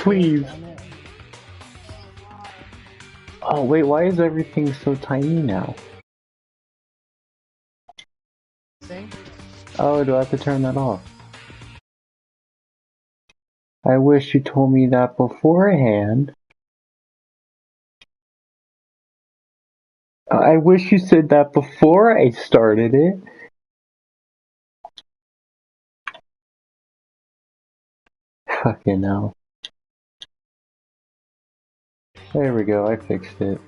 Please. Oh wait, why is everything so tiny now? Thing? Oh, do I have to turn that off? I wish you told me that beforehand. I wish you said that before I started it. Fucking hell. There we go, I fixed it.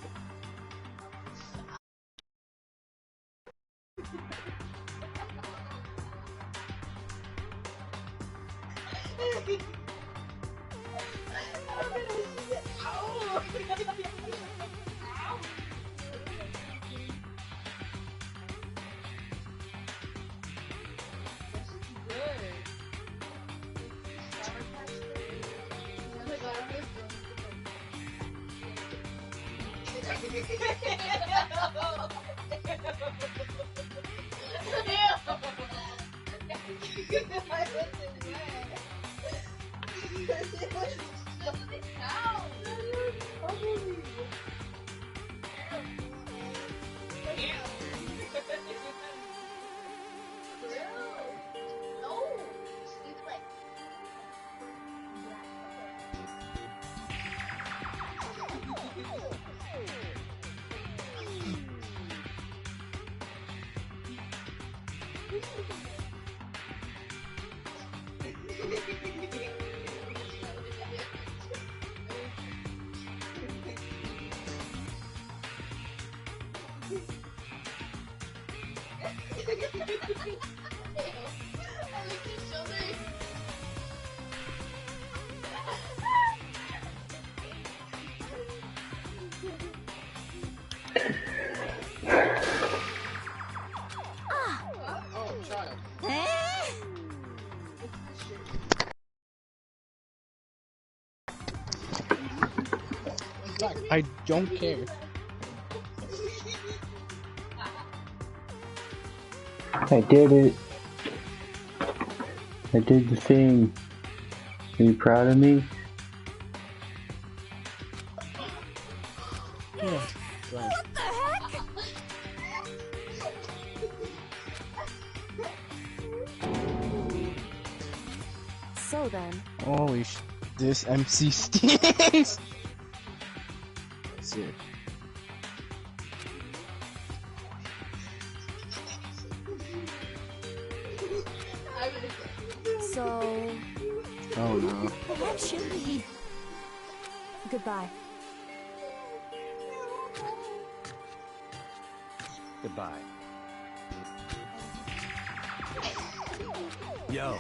I don't care. I did it. I did the thing. Are you proud of me? Yeah. What the heck? So then. Holy sh! This MC stinks. That's it. So. Oh no. What should we? Goodbye. Goodbye. Yo.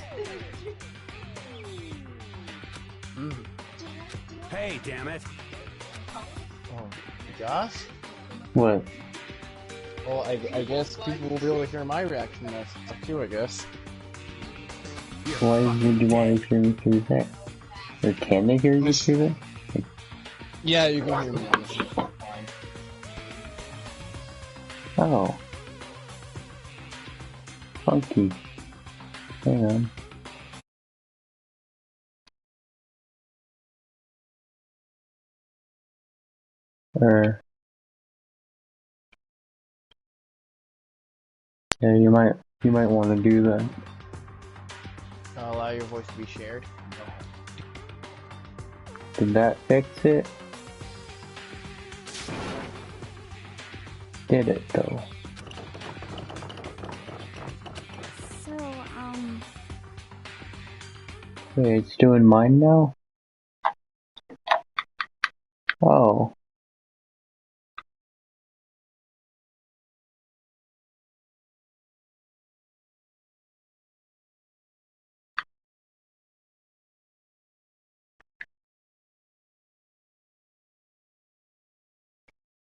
Hey, damn it. Oh, Josh? What? Well, I guess people will be able to hear my reaction. That's up to you, I guess. Why would you want to hear me through that? Or can they hear you through that? Yeah, you can hear me on this. Fine. Oh. Funky. Hang on. Yeah, you might want to do that. Allow your voice to be shared. Did that fix it? Did it though? So, Wait, it's doing mine now? Oh.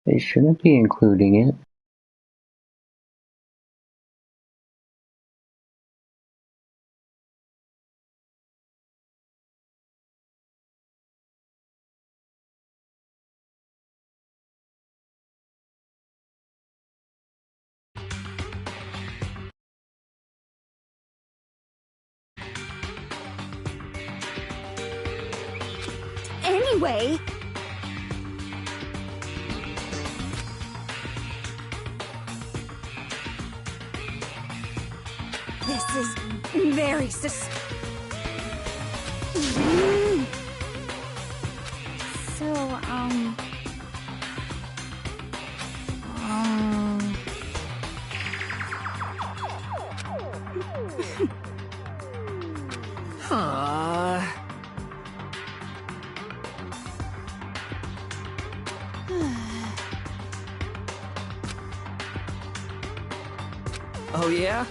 They shouldn't be including it. anyway. This is very So, Oh yeah?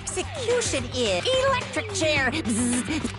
execution is electric chair. Bzz.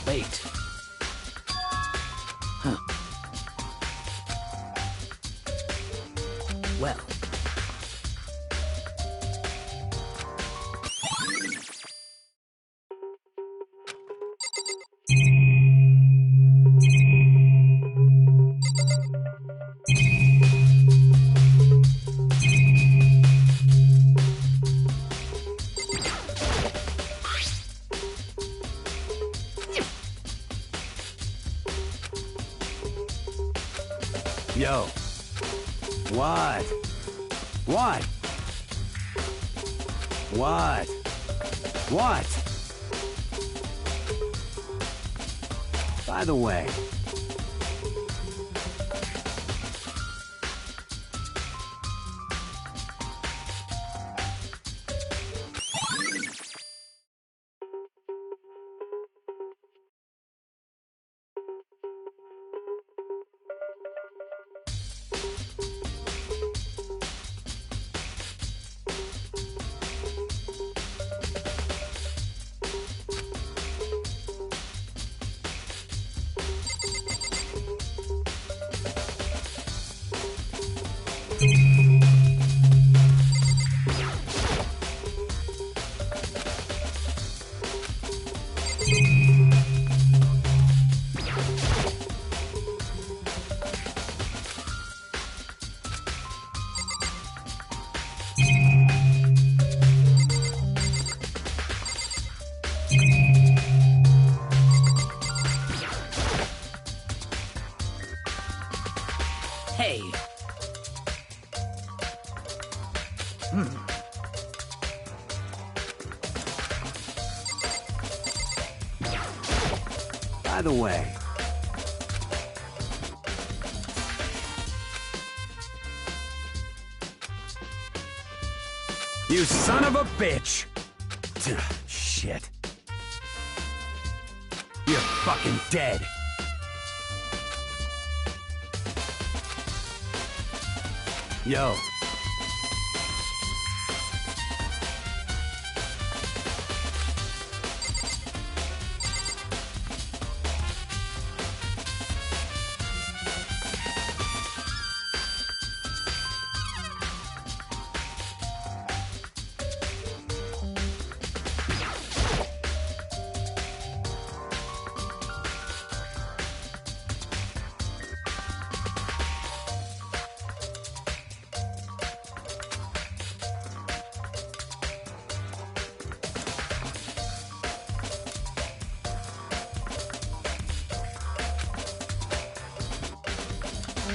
Wait. Huh. Well. Yo. What? What? What? What? By the way. Hey. By the way. You son of a bitch! Shit. You're fucking dead. Yo.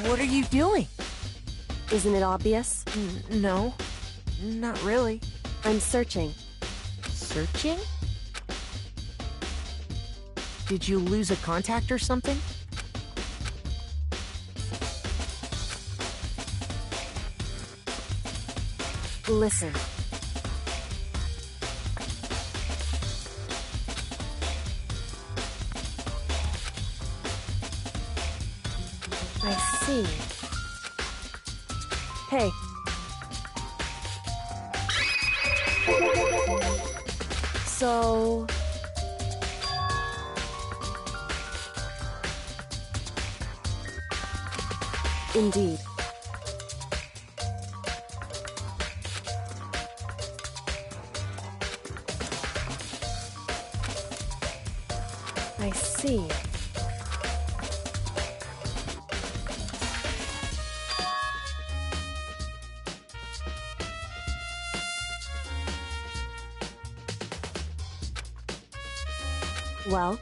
What are you doing? Isn't it obvious? No, not really. I'm searching. Searching? Did you lose a contact or something? Listen. I see. Hey. So... Indeed. I see. Well?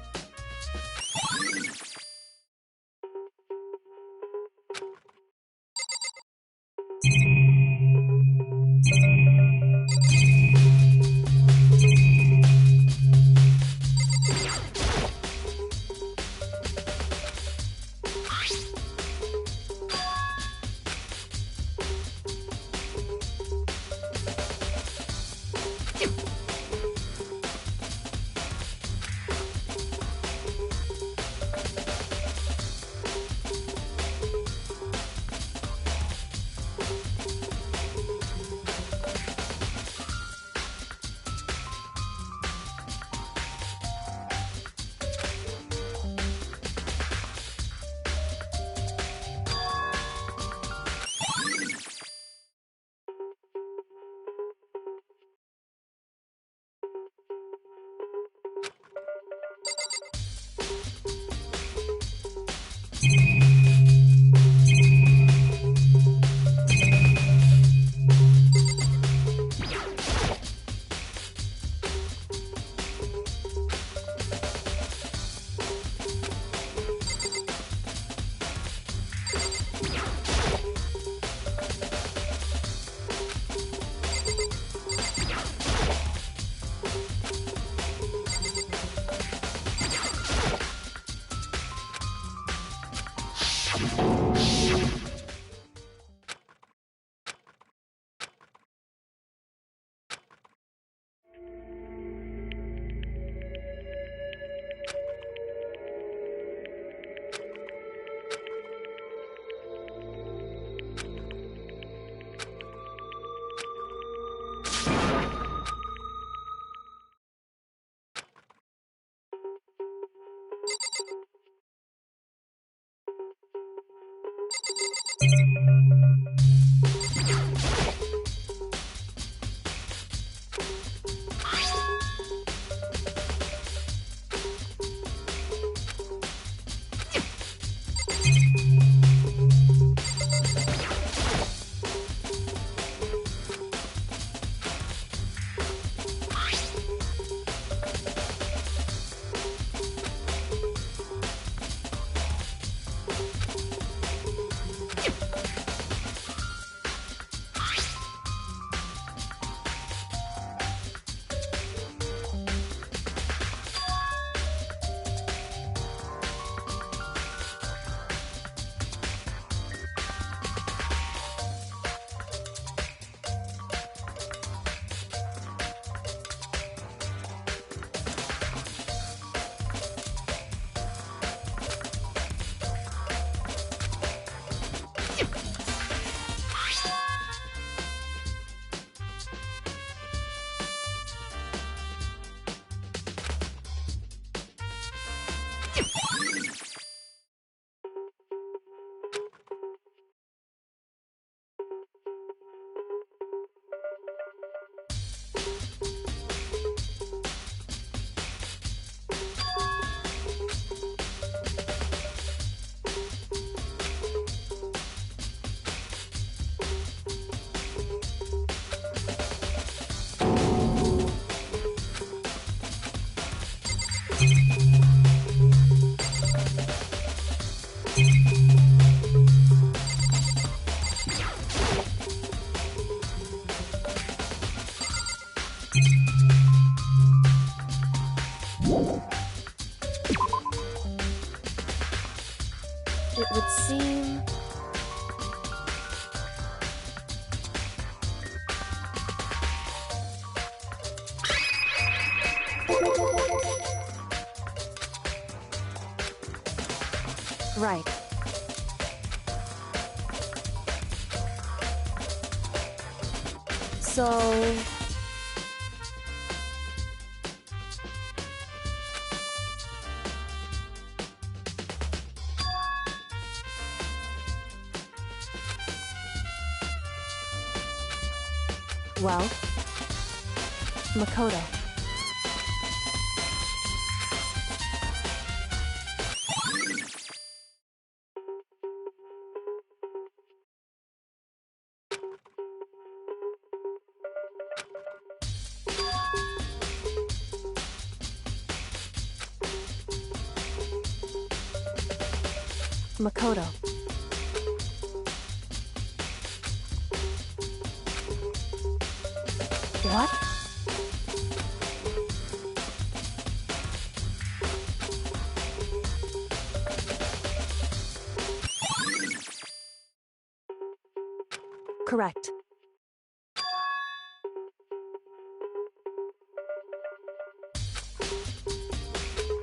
Right. So... Well, Makoto. Makoto. What? Correct.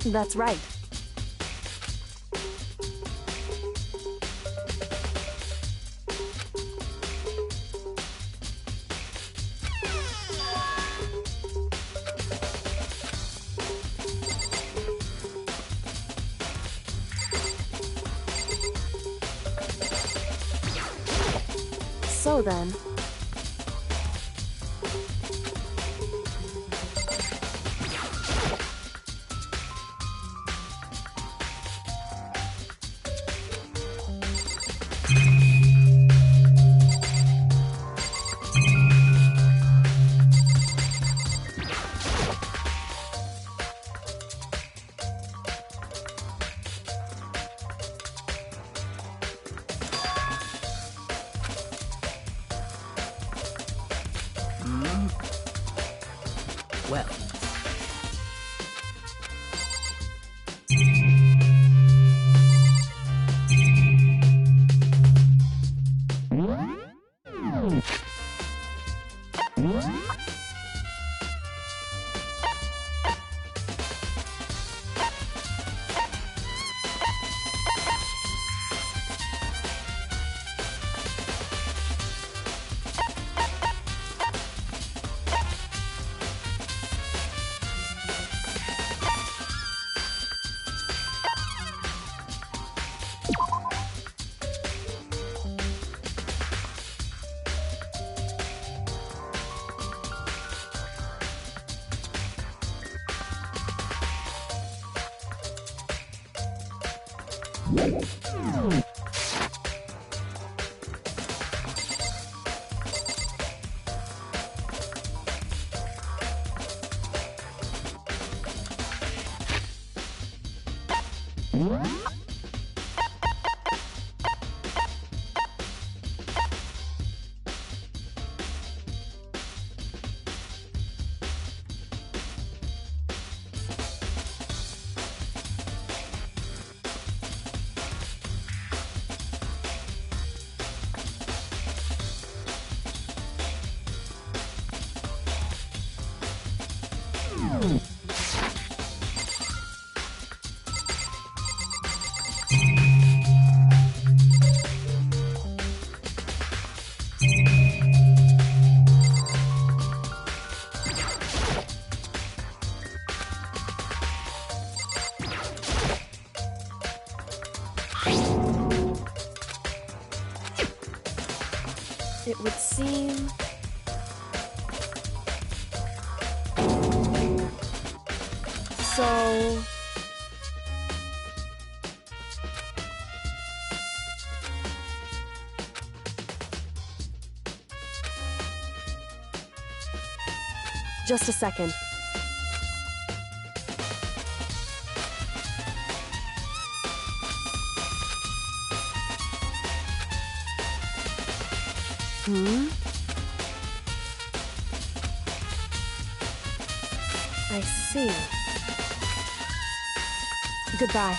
That's right. So then... Well. It would seem... So... Just a second. I see. Goodbye.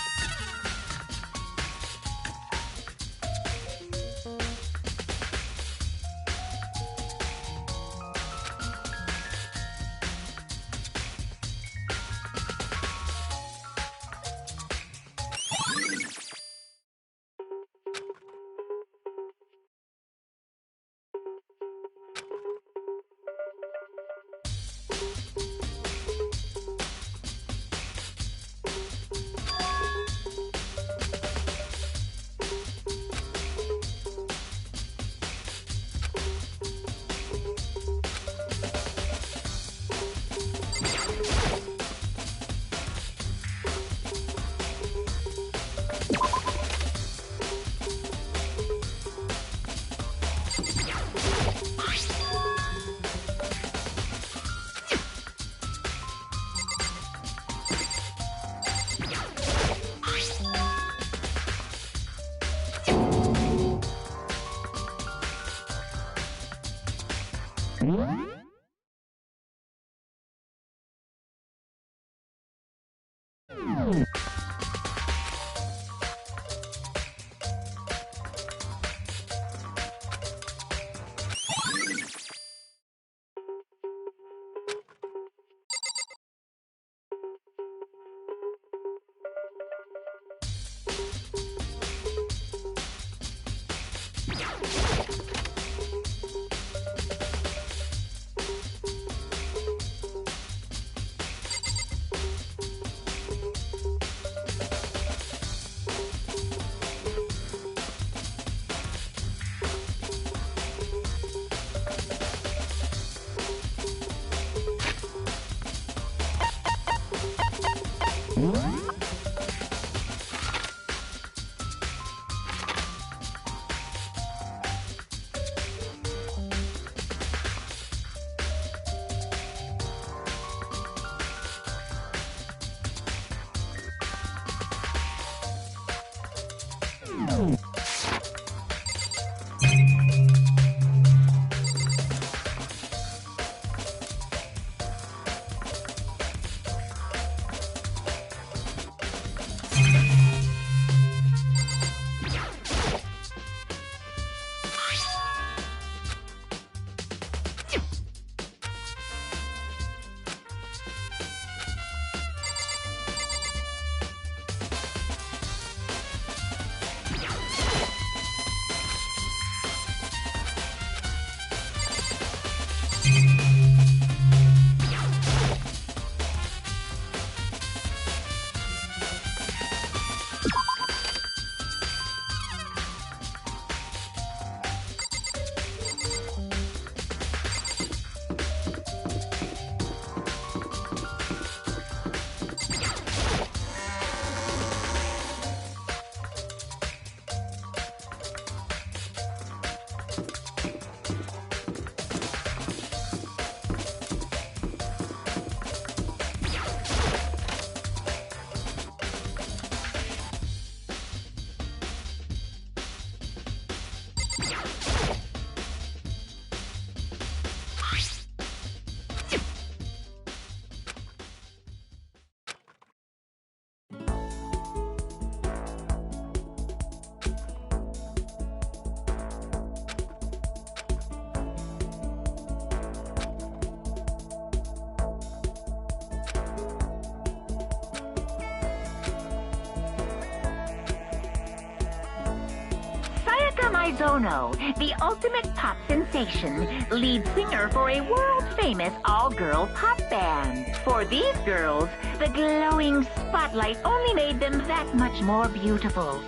Sayaka Maizono, the ultimate pop sensation, lead singer for a world-famous all-girl pop band. For these girls, the glowing spotlight only made them that much more beautiful.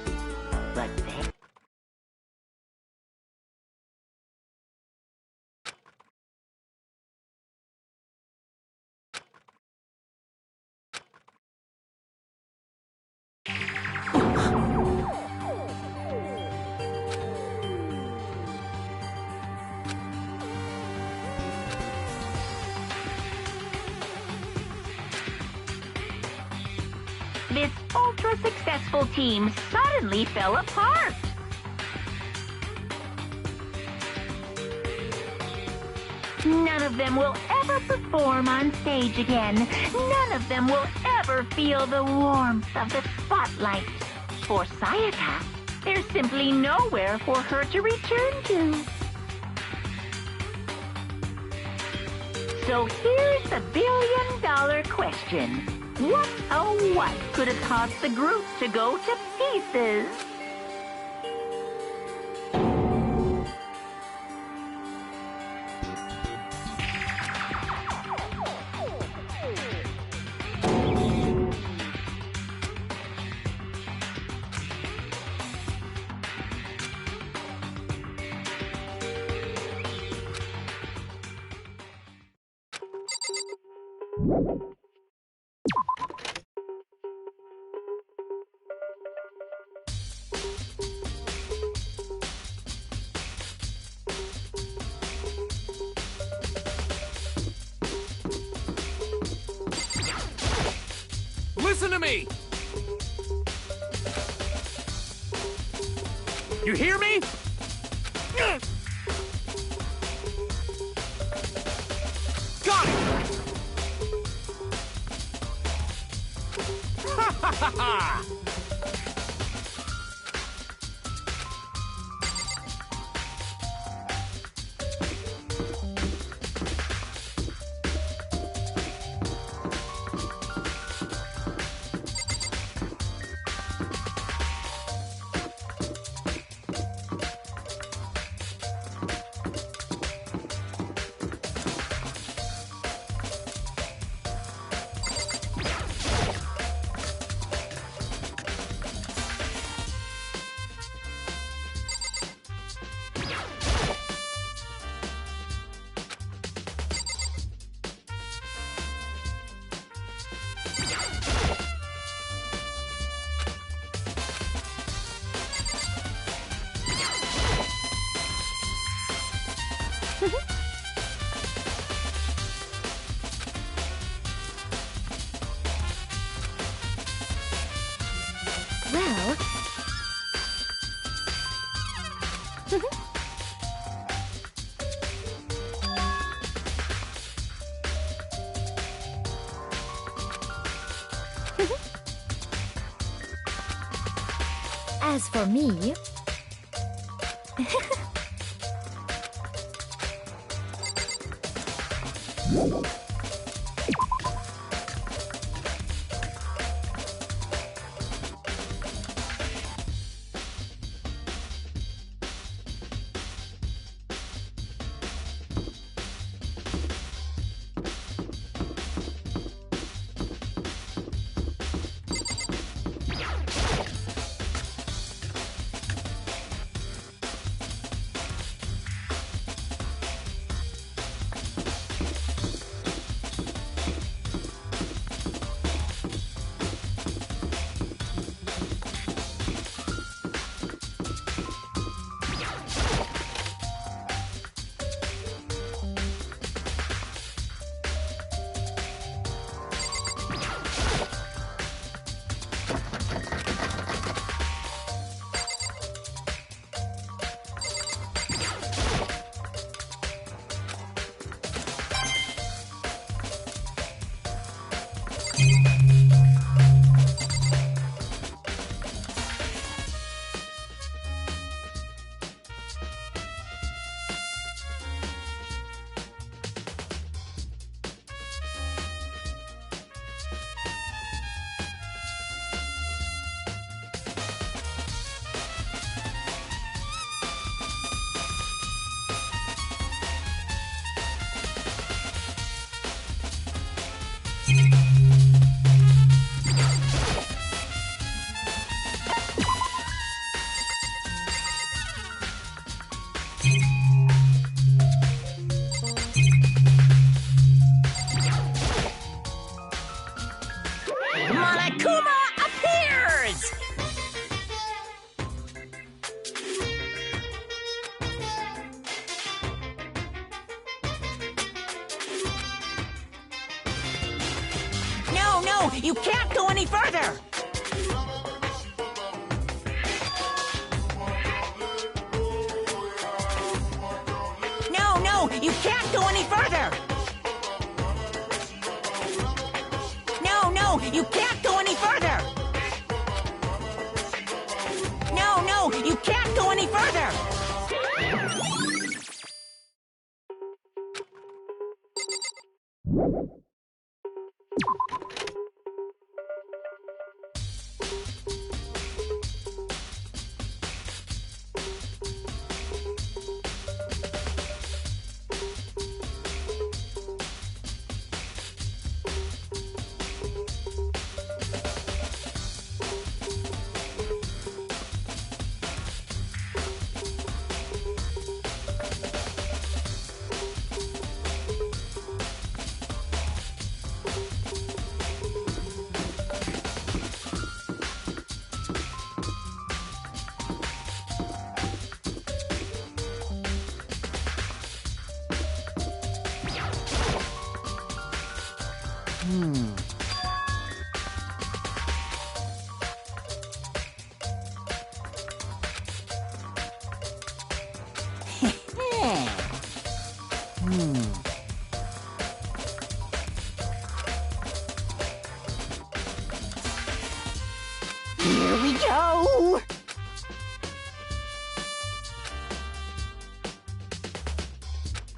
But they... This ultra-successful team suddenly fell apart. None of them will ever perform on stage again. None of them will ever feel the warmth of the spotlight. For Sayaka, there's simply nowhere for her to return to. So here's the billion-dollar question. What, oh what, could have caused the group to go to pieces? Listen to me! You hear me? Ha ha ha! Well... As for me... Monokuma appears! No, you can't go any further! No, you can't go any further! No, you can't go any further! No, you can't go any further!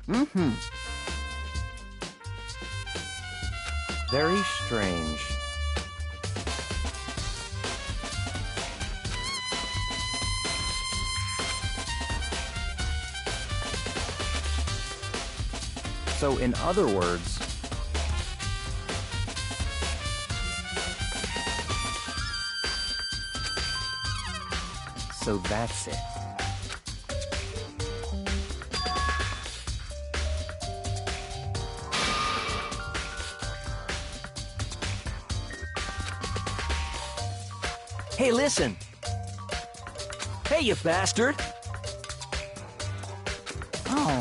Mm-hmm. Very strange. So, in other words, so that's it. Hey, listen! Hey, you bastard! Oh,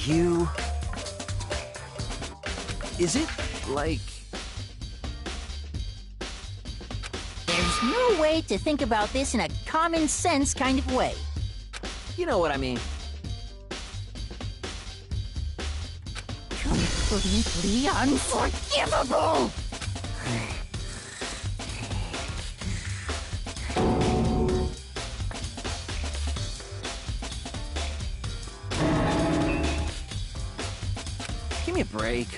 You... Is it, like... there's no way to think about this in a common sense kind of way. You know what I mean. Completely unforgivable! Give me a break.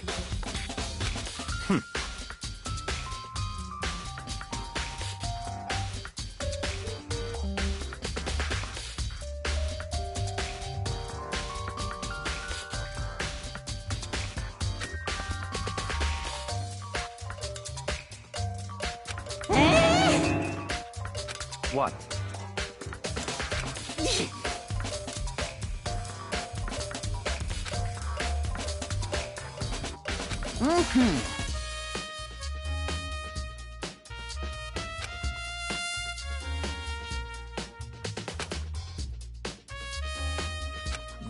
What? Mm-hmm.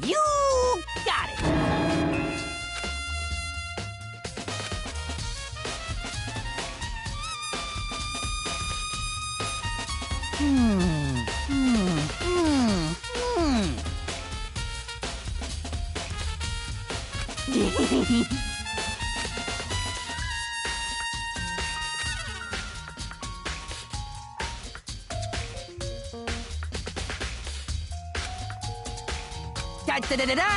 You got it! Da-da-da-da-da!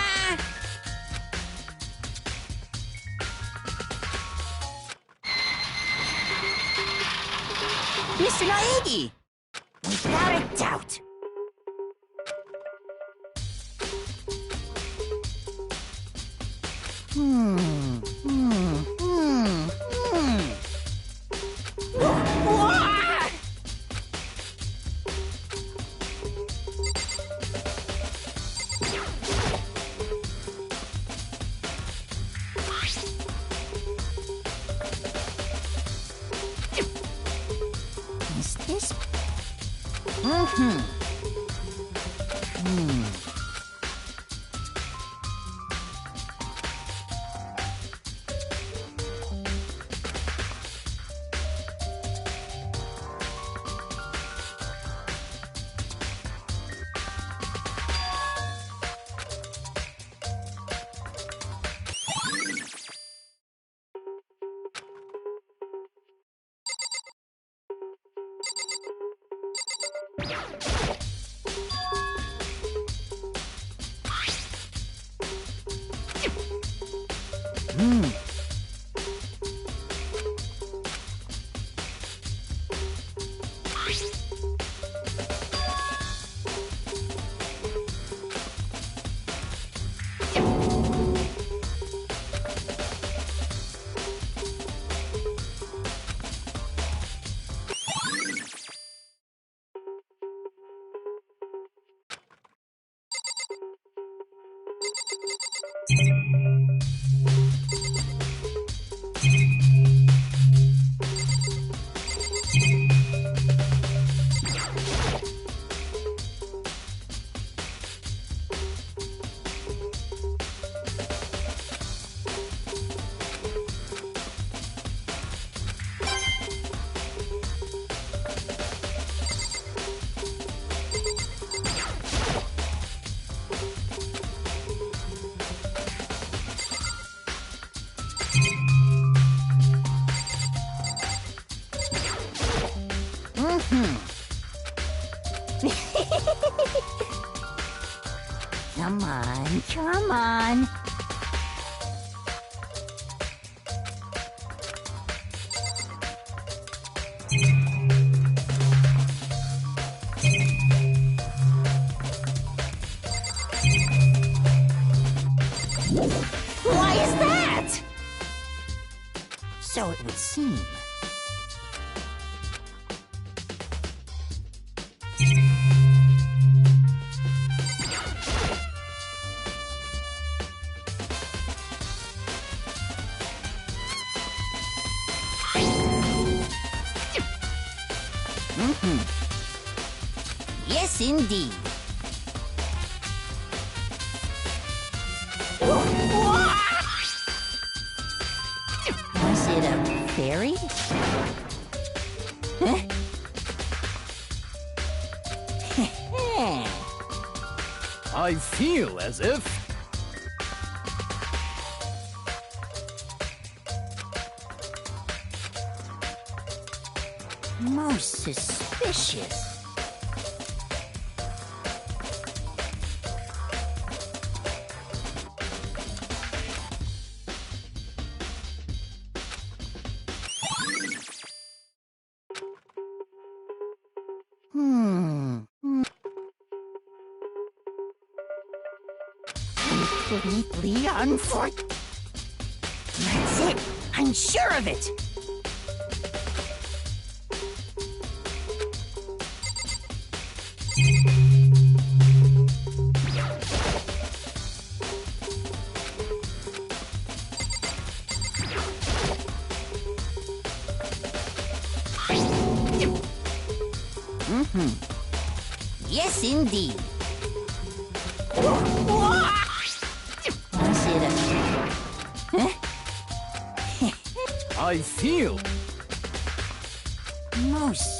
Mr. Naegi! Without a doubt! Is this... Come on, come on. Why is that? So it would seem. Yes, indeed. Was it a fairy? Huh? I feel as if... Most suspicious. Completely unfortunate. That's it. I'm sure of it. Yes, indeed. Was it a... Huh? I feel... Most...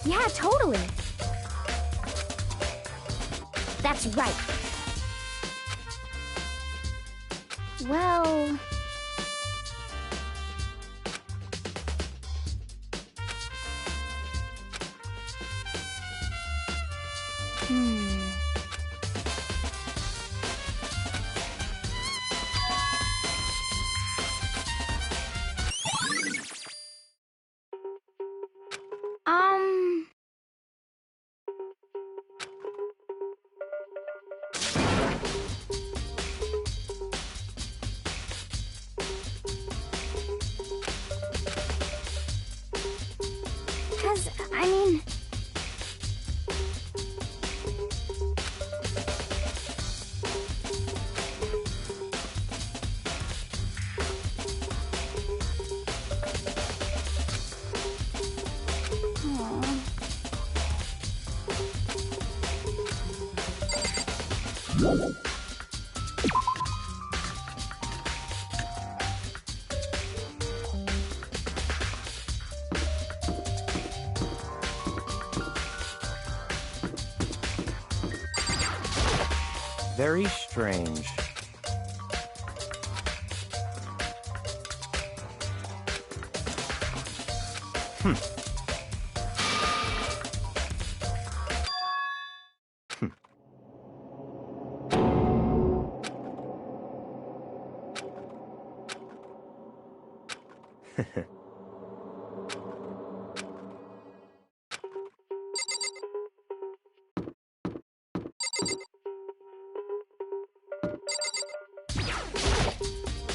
Yeah, totally. That's right. Well... Very strange.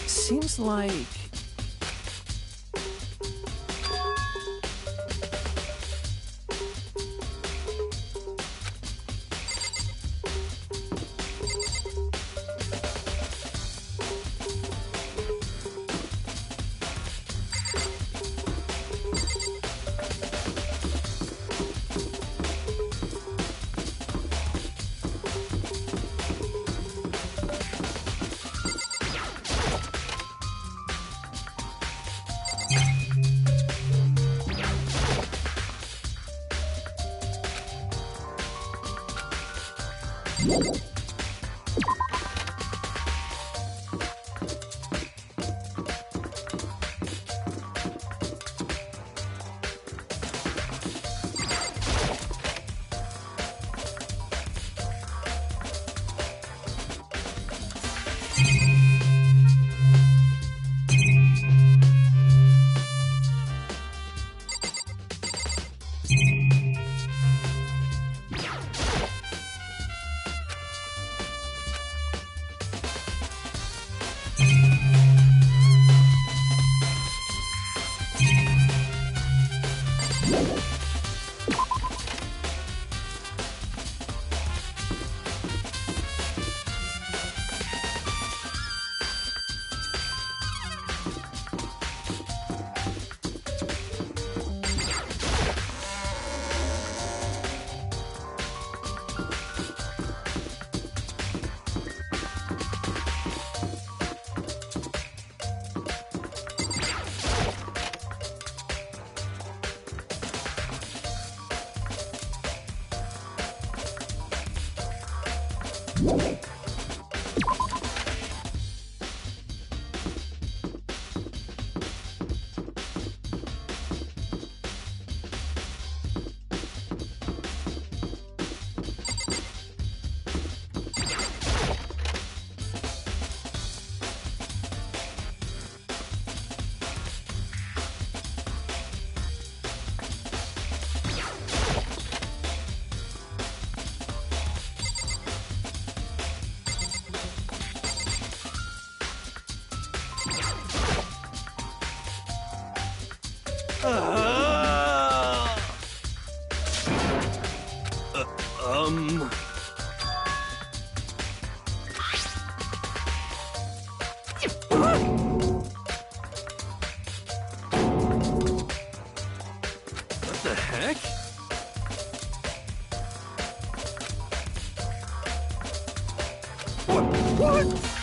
Seems like... What the heck? What?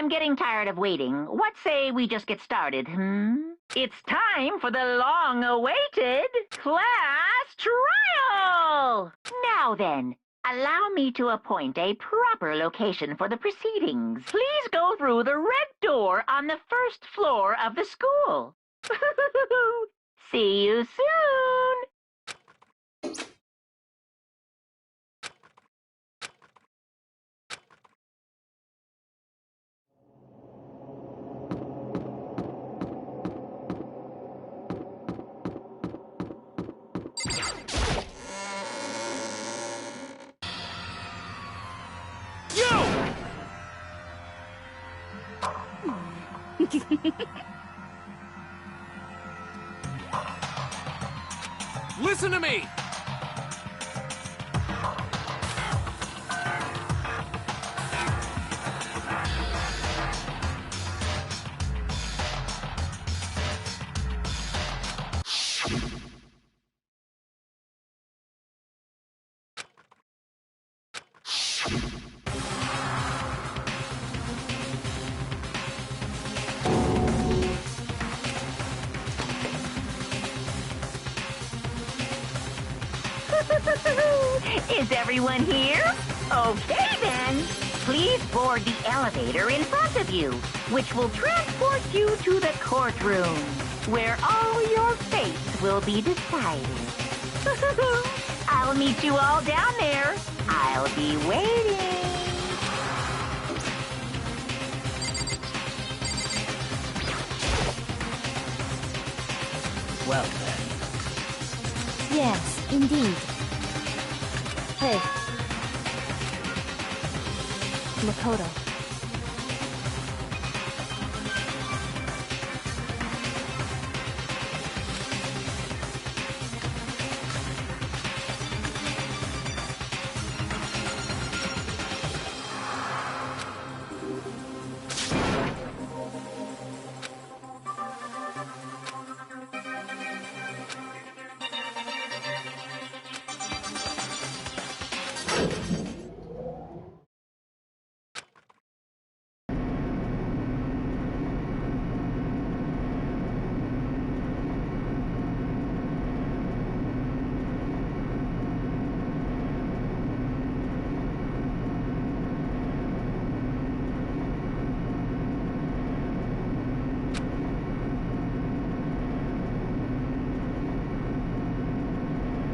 I'm getting tired of waiting. What say we just get started, It's time for the long-awaited class trial! Now then, Allow me to appoint a proper location for the proceedings. Please go through the red door on the first floor of the school. See you soon. Listen to me! Is everyone here? Okay then. Please board the elevator in front of you, which will transport you to the courtroom, where all your fates will be decided. I'll meet you all down there. I'll be waiting. Well then. Yes, indeed. Hey. Makoto.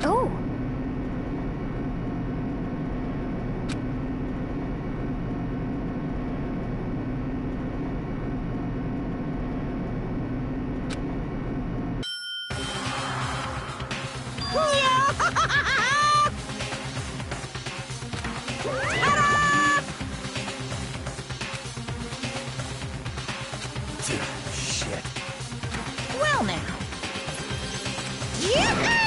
Oh! Shit. Well now. Yoo-hoo!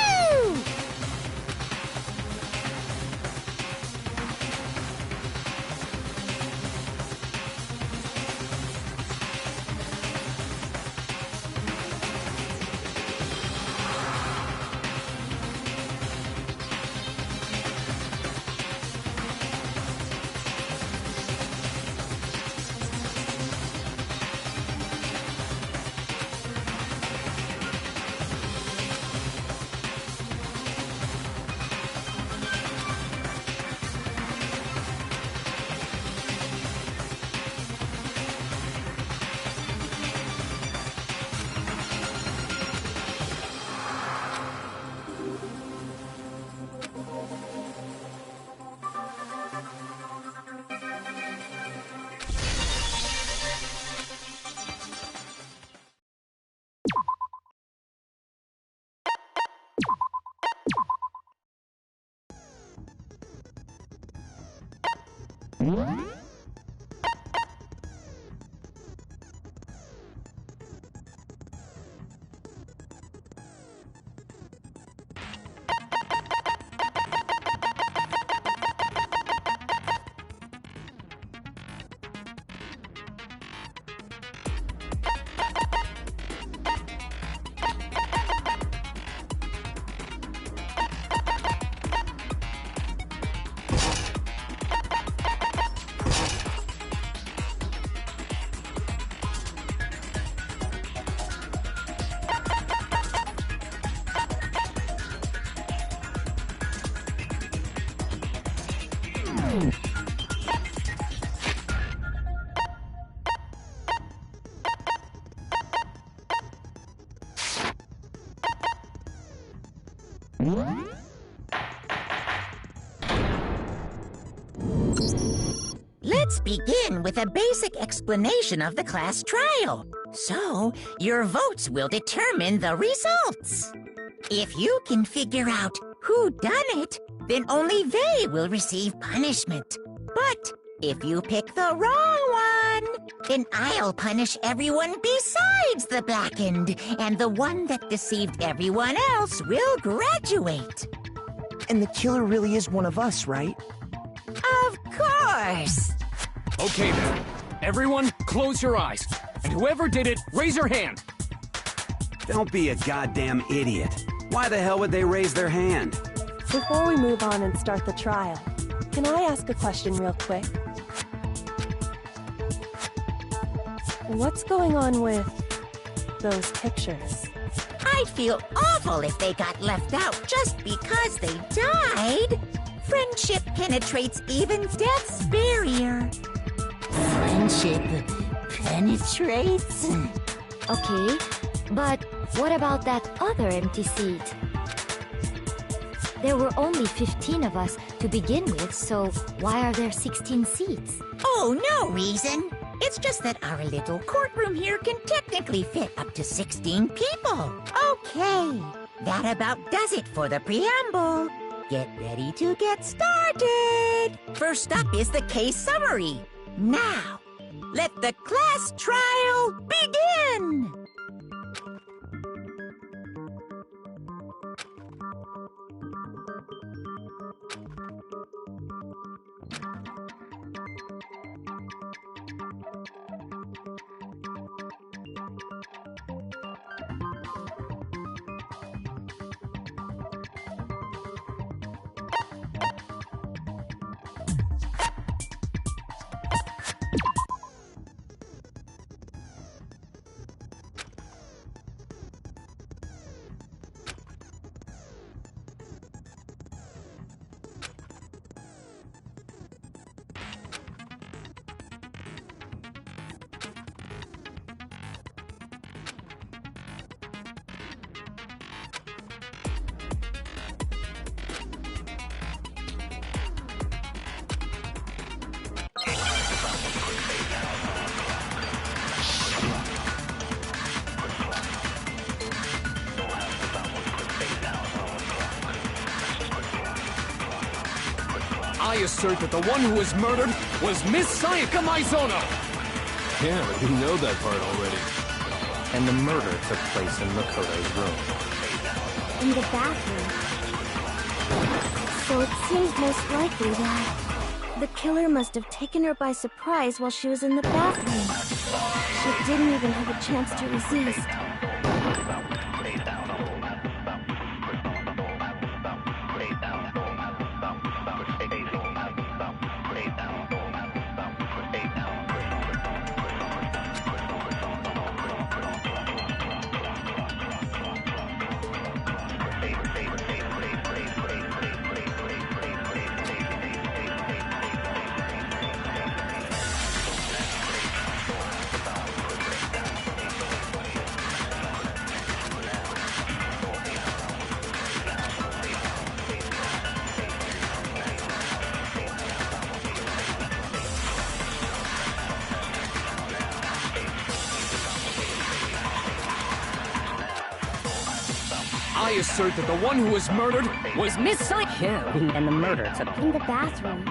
Let's begin with a basic explanation of the class trial. So, your votes will determine the results. If you can figure out who done it, then only they will receive punishment. But if you pick the wrong one, then I'll punish everyone besides the blackened, and the one that deceived everyone else will graduate. And the killer really is one of us, right? Of course! Okay then. Everyone, close your eyes. And whoever did it, raise your hand. Don't be a goddamn idiot. Why the hell would they raise their hand? Before we move on and start the trial, can I ask a question real quick? What's going on with those pictures? I'd feel awful if they got left out just because they died. Friendship penetrates even death's barrier. Friendship penetrates? Okay, but what about that other empty seat? There were only 15 of us to begin with, so why are there 16 seats? Oh, no reason. It's just that our little courtroom here can technically fit up to 16 people. Okay, that about does it for the preamble. Get ready to get started. First up is the case summary. Now, let the class trial begin. I assert that the one who was murdered was Miss Sayaka Maizono! Yeah, we know that part already. And the murder took place in Makoto's room. In the bathroom. So it seems most likely that the killer must have taken her by surprise while she was in the bathroom. She didn't even have a chance to resist. I assert that the one who was murdered was Miss Sayaka, and the murder took In the bathroom.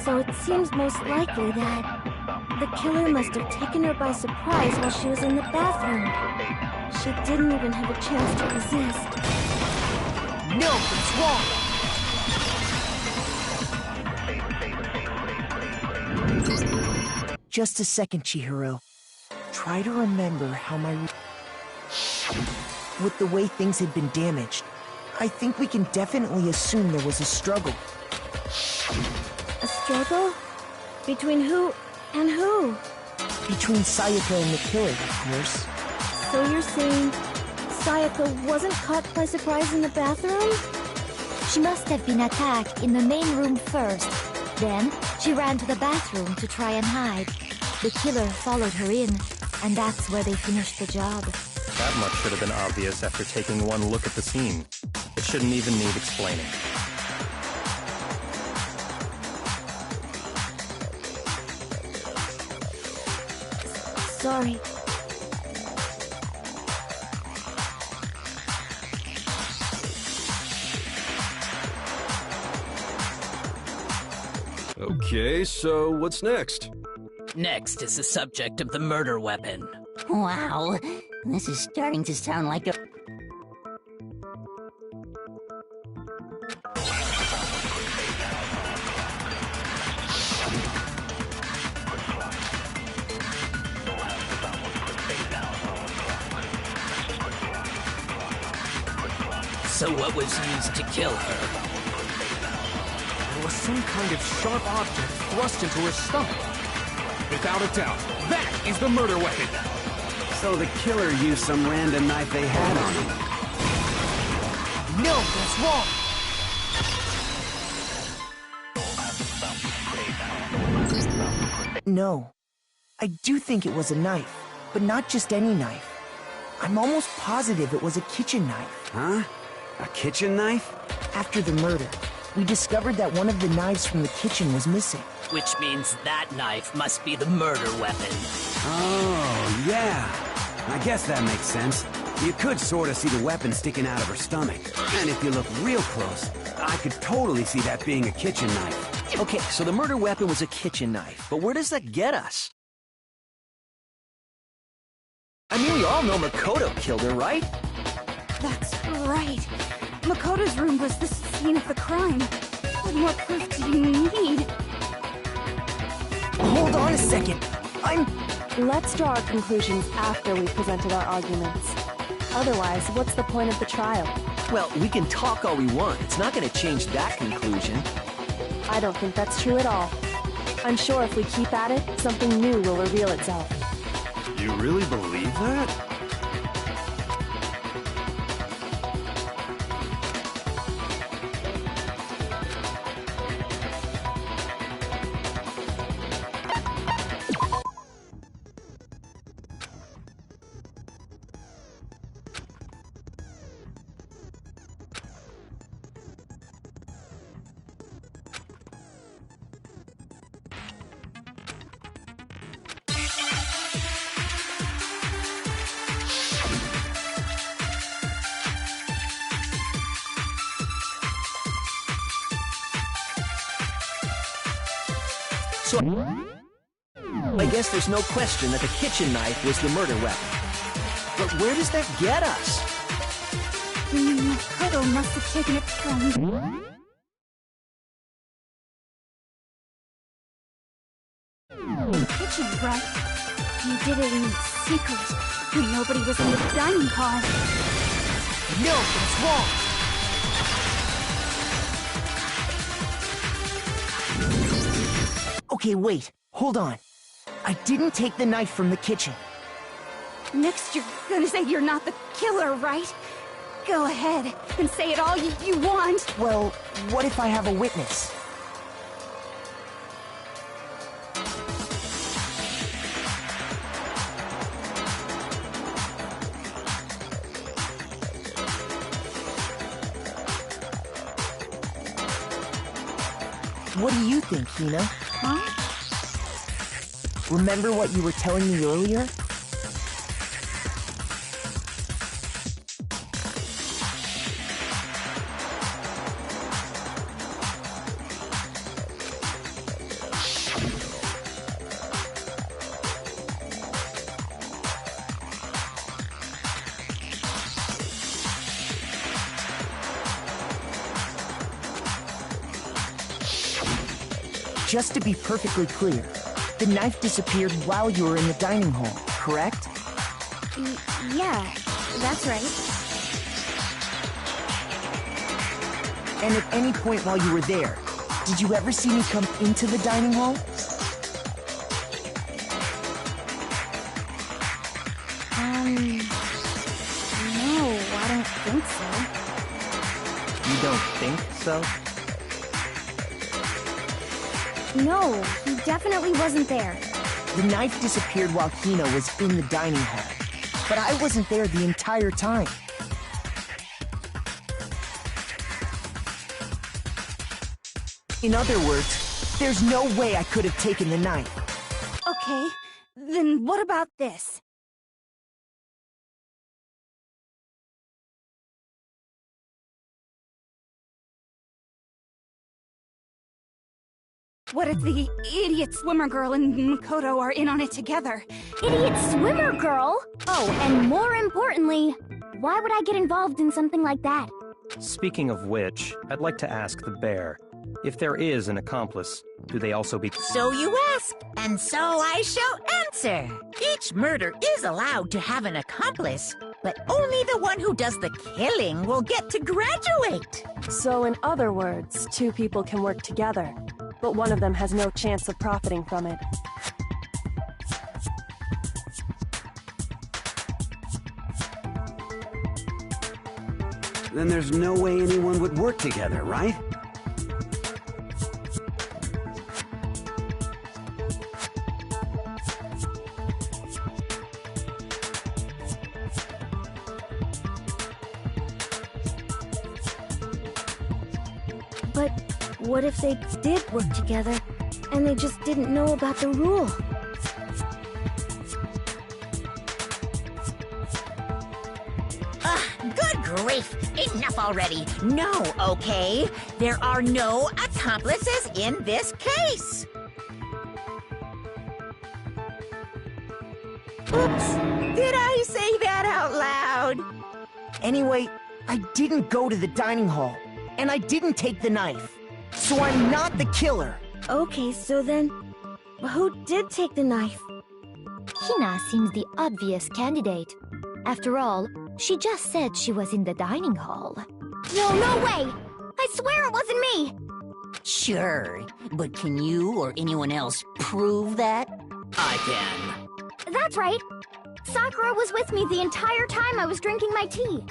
So it seems most likely that the killer must have taken her by surprise while she was in the bathroom. She didn't even have a chance to resist. No, it's wrong. Just a second, Chihiro. Try to remember how with the way things had been damaged, I think we can definitely assume there was a struggle. A struggle? Between who and who? Between Sayaka and the killer, of course. So you're saying Sayaka wasn't caught by surprise in the bathroom? She must have been attacked in the main room first, Then, she ran to the bathroom to try and hide. The killer followed her in, and that's where they finished the job. That much should have been obvious after taking one look at the scene. It shouldn't even need explaining. Sorry. Okay, so what's next? Next is the subject of the murder weapon. Wow, this is starting to sound like a... So what was used to kill her? There was some kind of sharp object thrust into her stomach. Without a doubt, that is the murder weapon. So the killer used some random knife they had on him. No, that's wrong! No. I do think it was a knife, but not just any knife. I'm almost positive it was a kitchen knife. Huh? A kitchen knife? After the murder, we discovered that one of the knives from the kitchen was missing. Which means that knife must be the murder weapon. Oh, yeah. I guess that makes sense. You could sort of see the weapon sticking out of her stomach. And if you look real close, I could totally see that being a kitchen knife. Okay, so the murder weapon was a kitchen knife, but where does that get us? I mean, we all know Makoto killed her, right? That's right. Makoto's room was the scene of the crime. What more proof do you need? Hold on a second. Let's draw our conclusions after we've presented our arguments. Otherwise, what's the point of the trial? Well, we can talk all we want. It's not going to change that conclusion. I don't think that's true at all. I'm sure if we keep at it, something new will reveal itself. You really believe that? So, I guess there's no question that the kitchen knife was the murder weapon. But where does that get us? Makoto must have taken it from... the kitchen, right? He did it in secret, when nobody was in the dining hall. No, that's wrong! Okay, wait. Hold on. I didn't take the knife from the kitchen. Next, you're gonna say you're not the killer, right? Go ahead and say it all you want. Well, what if I have a witness? What do you think, Hina? Huh? Remember what you were telling me earlier? Just to be perfectly clear, the knife disappeared while you were in the dining hall, correct? Yeah, that's right. And at any point while you were there, did you ever see me come into the dining hall? No, I don't think so. You don't think so? No, he definitely wasn't there. The knife disappeared while Hina was in the dining hall. But I wasn't there the entire time. In other words, there's no way I could have taken the knife. Okay, then what about this? What if the idiot swimmer girl and Makoto are in on it together? Idiot swimmer girl? Oh, and more importantly, why would I get involved in something like that? Speaking of which, I'd like to ask the bear, if there is an accomplice, do they also be— So you ask, and so I shall answer. Each murder is allowed to have an accomplice, but only the one who does the killing will get to graduate. So in other words, two people can work together, but one of them has no chance of profiting from it. Then there's no way anyone would work together, right? But what if they did work together, and they just didn't know about the rule? Good grief! Enough already! No, okay? There are no accomplices in this case! Oops! Did I say that out loud? Anyway, I didn't go to the dining hall, and I didn't take the knife. So I'm not the killer. Okay, so then, who did take the knife? Hina seems the obvious candidate. After all, she just said she was in the dining hall. No way! I swear it wasn't me! Sure, but can you or anyone else prove that? I can. That's right. Sakura was with me the entire time I was drinking my tea.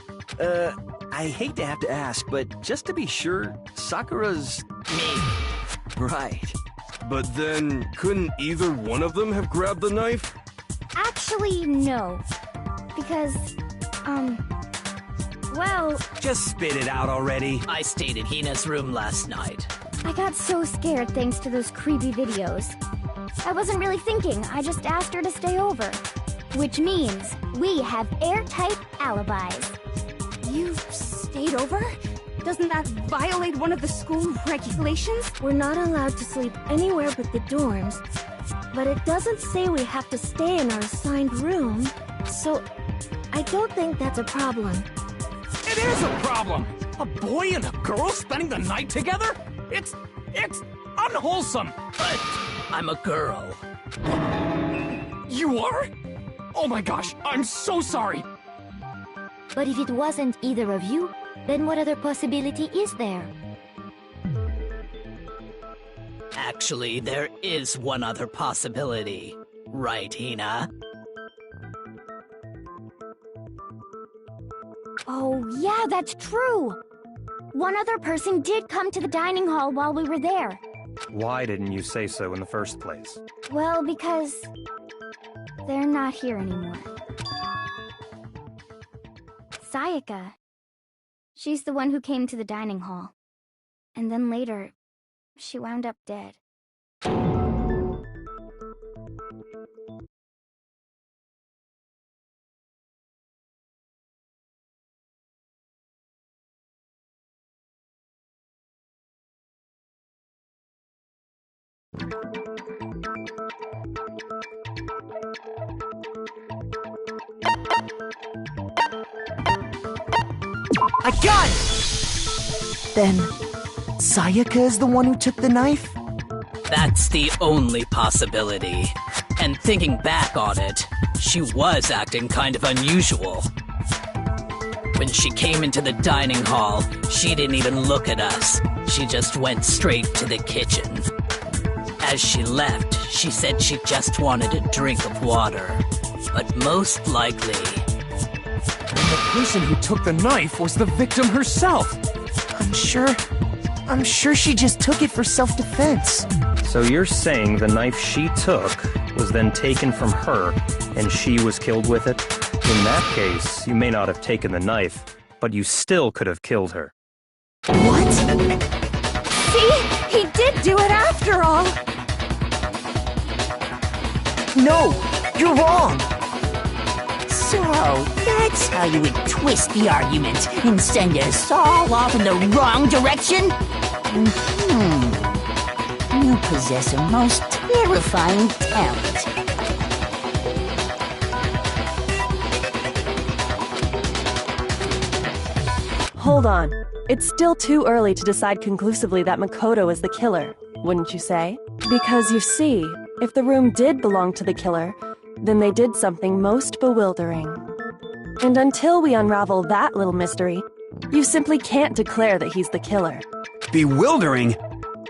I hate to have to ask, but just to be sure, Sakura's... Me. Right. But then, couldn't either one of them have grabbed the knife? Actually, no. Because, well... Just spit it out already. I stayed in Hina's room last night. I got so scared thanks to those creepy videos. I wasn't really thinking, I just asked her to stay over. Which means we have airtight alibis. You stayed over? Doesn't that violate one of the school regulations? We're not allowed to sleep anywhere but the dorms. But it doesn't say we have to stay in our assigned room, so I don't think that's a problem. It is a problem! A boy and a girl spending the night together? It's unwholesome! But I'm a girl. You are? Oh my gosh, I'm so sorry! But if it wasn't either of you, then what other possibility is there? Actually, there is one other possibility. Right, Hina? Oh, yeah, that's true! One other person did come to the dining hall while we were there. Why didn't you say so in the first place? Well, because... they're not here anymore. Sayaka. She's the one who came to the dining hall. And then later, she wound up dead. I got it! Then, Sayaka is the one who took the knife? That's the only possibility. And thinking back on it, she was acting kind of unusual. When she came into the dining hall, she didn't even look at us. She just went straight to the kitchen. As she left, she said she just wanted a drink of water. But most likely... the person who took the knife was the victim herself! I'm sure she just took it for self-defense. So you're saying the knife she took was then taken from her, and she was killed with it? In that case, you may not have taken the knife, but you still could have killed her. What? See? He did do it after all! No! You're wrong! So, that's how you would twist the argument and send us all off in the wrong direction? You possess a most terrifying talent. Hold on. It's still too early to decide conclusively that Makoto is the killer, wouldn't you say? Because you see, if the room did belong to the killer, then they did something most bewildering. And until we unravel that little mystery, you simply can't declare that he's the killer. Bewildering?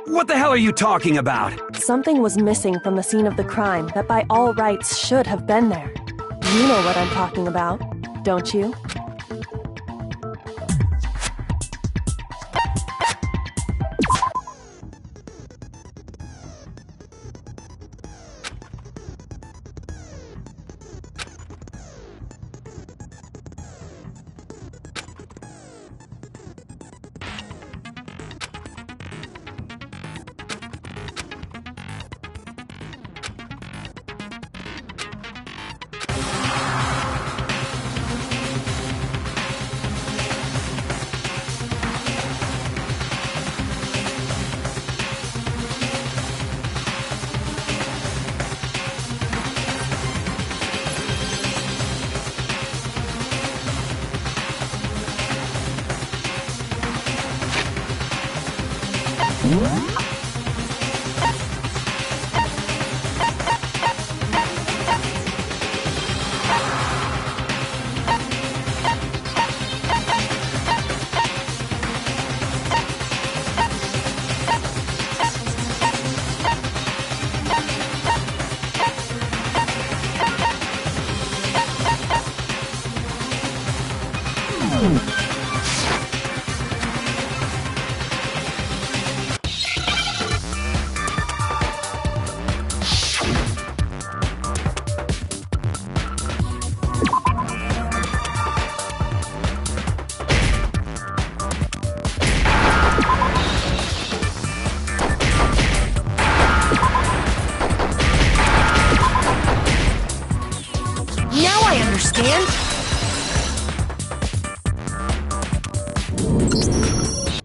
What the hell are you talking about? Something was missing from the scene of the crime that by all rights should have been there. You know what I'm talking about, don't you?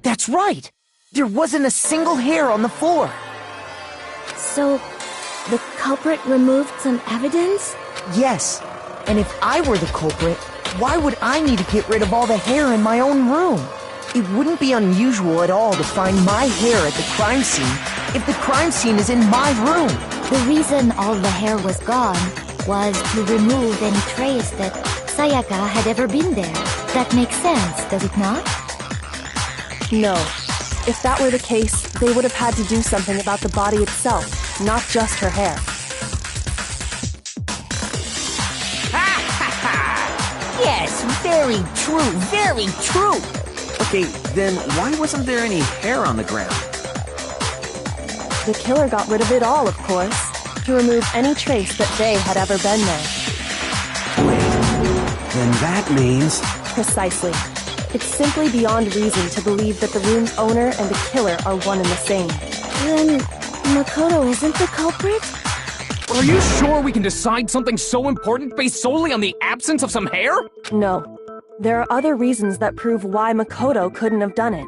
That's right! There wasn't a single hair on the floor! So, the culprit removed some evidence? Yes, and if I were the culprit, why would I need to get rid of all the hair in my own room? It wouldn't be unusual at all to find my hair at the crime scene if the crime scene is in my room. The reason all the hair was gone was to remove any trace that Sayaka had ever been there. That makes sense, does it not? No. If that were the case, they would have had to do something about the body itself, not just her hair. Yes, very true, very true! Okay, then why wasn't there any hair on the ground? The killer got rid of it all, of course, to remove any trace that they had ever been there. Wait, then that means... Precisely. It's simply beyond reason to believe that the room's owner and the killer are one and the same. Then, Makoto isn't the culprit? Are you sure we can decide something so important based solely on the absence of some hair? No. There are other reasons that prove why Makoto couldn't have done it.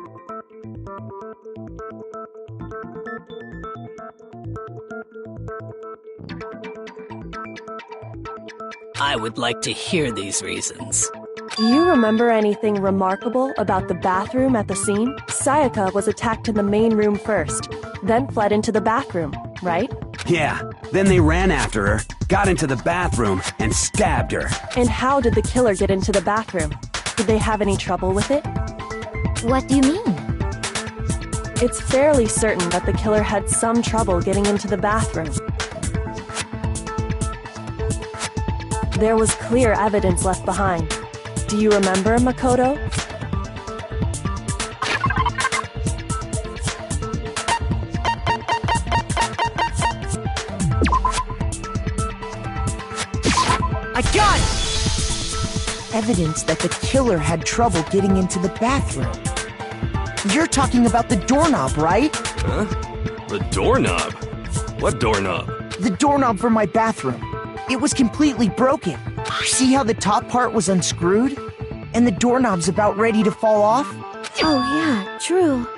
I would like to hear these reasons. Do you remember anything remarkable about the bathroom at the scene? Sayaka was attacked in the main room first, then fled into the bathroom, right? Yeah, then they ran after her, got into the bathroom, and stabbed her. And how did the killer get into the bathroom? Did they have any trouble with it? What do you mean? It's fairly certain that the killer had some trouble getting into the bathroom. There was clear evidence left behind. Do you remember, Makoto? I got it! Evidence that the killer had trouble getting into the bathroom. You're talking about the doorknob, right? Huh? The doorknob? What doorknob? The doorknob for my bathroom. It was completely broken. See how the top part was unscrewed? And the doorknob's about ready to fall off? Oh yeah, true.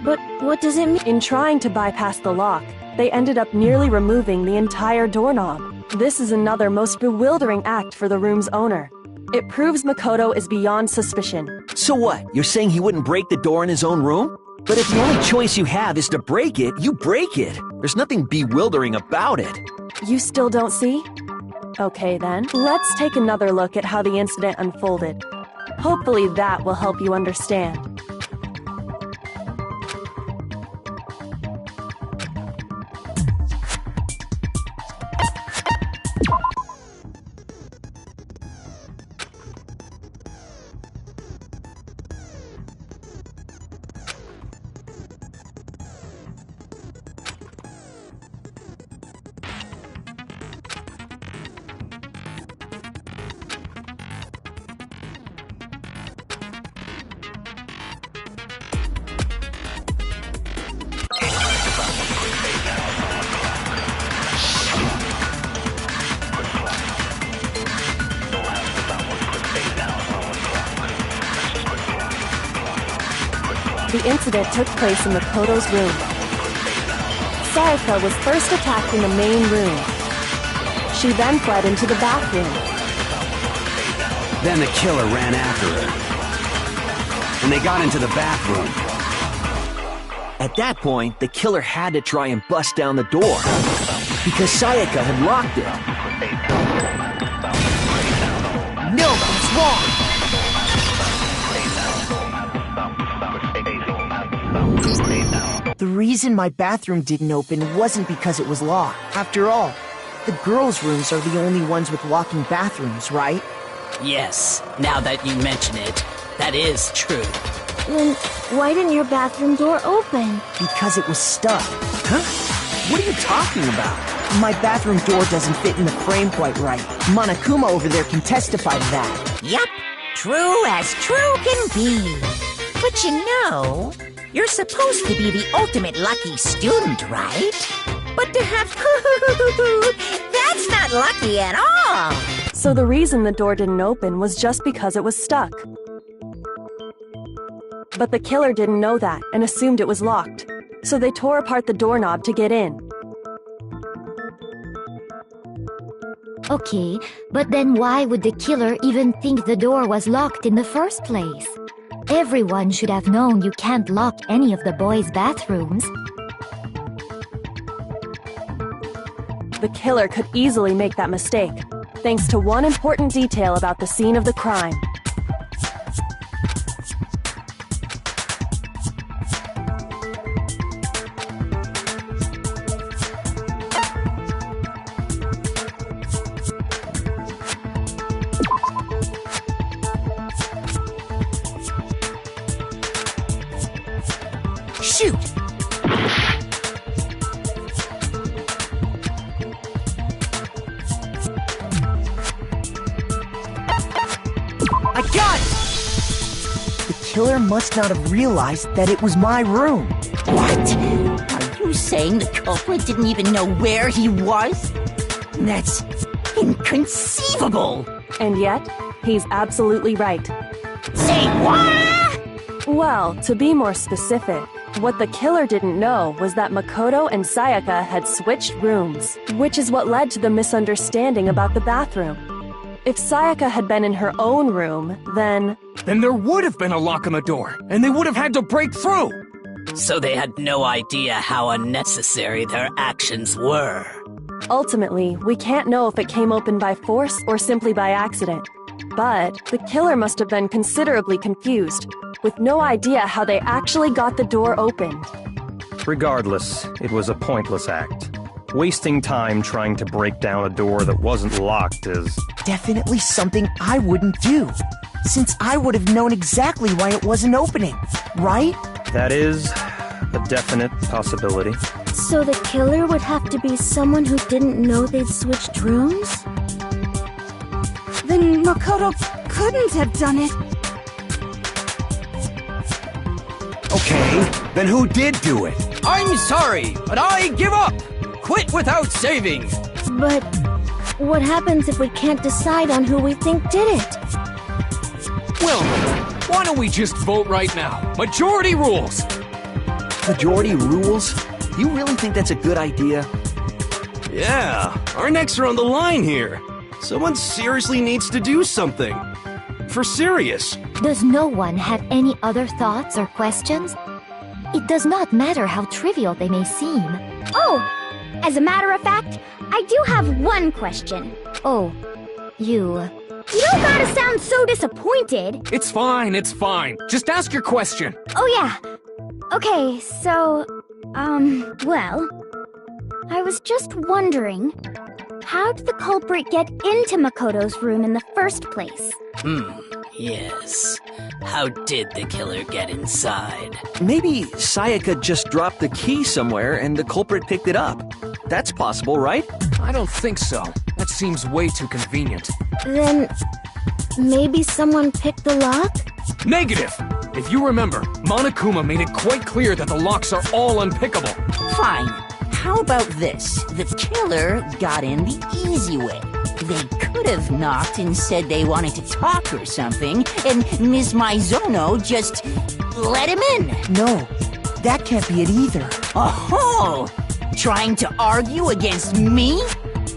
But what does it mean? In trying to bypass the lock, they ended up nearly removing the entire doorknob. This is another most bewildering act for the room's owner. It proves Makoto is beyond suspicion. So what? You're saying he wouldn't break the door in his own room? But if the only choice you have is to break it, you break it. There's nothing bewildering about it. You still don't see? Okay then, let's take another look at how the incident unfolded. Hopefully that will help you understand. The incident took place in Makoto's room. Sayaka was first attacked in the main room. She then fled into the bathroom. Then the killer ran after her. And they got into the bathroom. At that point, the killer had to try and bust down the door. Because Sayaka had locked it. No, that's wrong! The reason my bathroom didn't open wasn't because it was locked. After all, the girls' rooms are the only ones with locking bathrooms, right? Yes, now that you mention it, that is true. Then why didn't your bathroom door open? Because it was stuck. Huh? What are you talking about? My bathroom door doesn't fit in the frame quite right. Monokuma over there can testify to that. Yup, true as true can be. But you know, you're supposed to be the ultimate lucky student, right? But to have that's not lucky at all. So the reason the door didn't open was just because it was stuck. But the killer didn't know that and assumed it was locked. So they tore apart the doorknob to get in. Okay, but then why would the killer even think the door was locked in the first place? Everyone should have known you can't lock any of the boys' bathrooms. The killer could easily make that mistake, thanks to one important detail about the scene of the crime. Shoot! I got it! The killer must not have realized that it was my room. What? Are you saying the culprit didn't even know where he was? That's inconceivable! And yet, he's absolutely right. Say what? Well, to be more specific, what the killer didn't know was that Makoto and Sayaka had switched rooms, which is what led to the misunderstanding about the bathroom. If Sayaka had been in her own room, then there would have been a lock on the door, and they would have had to break through! So they had no idea how unnecessary their actions were. Ultimately, we can't know if it came open by force or simply by accident. But the killer must have been considerably confused, with no idea how they actually got the door opened. Regardless, it was a pointless act. Wasting time trying to break down a door that wasn't locked is definitely something I wouldn't do, since I would have known exactly why it wasn't opening, right? That is a definite possibility. So the killer would have to be someone who didn't know they'd switched rooms? Makoto couldn't have done it. Okay, then who did do it? I'm sorry, but I give up! Quit without saving! But what happens if we can't decide on who we think did it? Well, why don't we just vote right now? Majority rules! Majority rules? You really think that's a good idea? Yeah, our necks are on the line here. Someone seriously needs to do something. For serious. Does no one have any other thoughts or questions? It does not matter how trivial they may seem. Oh, as a matter of fact, I do have one question. Oh, you don't gotta sound so disappointed. It's fine, it's fine. Just ask your question. Oh yeah. Okay, so, well, I was just wondering, how did the culprit get into Makoto's room in the first place? Yes. How did the killer get inside? Maybe Sayaka just dropped the key somewhere and the culprit picked it up. That's possible, right? I don't think so. That seems way too convenient. Then, maybe someone picked the lock? Negative! If you remember, Monokuma made it quite clear that the locks are all unpickable. Fine. How about this? The killer got in the easy way. They could have knocked and said they wanted to talk or something, and Ms. Maizono just let him in. No, that can't be it either. Oh, trying to argue against me?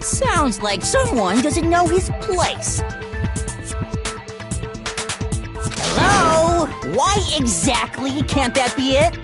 Sounds like someone doesn't know his place. Hello? Why exactly can't that be it?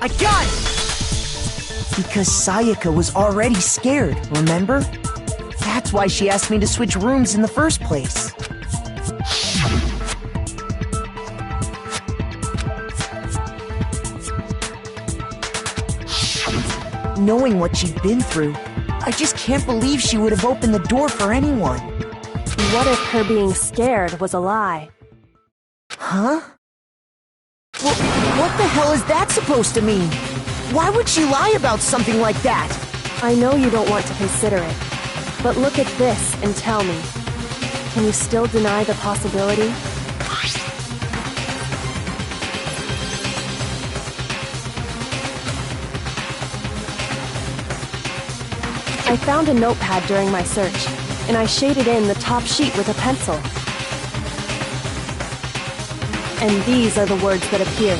I got it! Because Sayaka was already scared, remember? That's why she asked me to switch rooms in the first place. Knowing what she'd been through, I just can't believe she would have opened the door for anyone. What if her being scared was a lie? Huh? What the hell is that supposed to mean? Why would she lie about something like that? I know you don't want to consider it, but look at this and tell me. Can you still deny the possibility? I found a notepad during my search, and I shaded in the top sheet with a pencil. And these are the words that appear.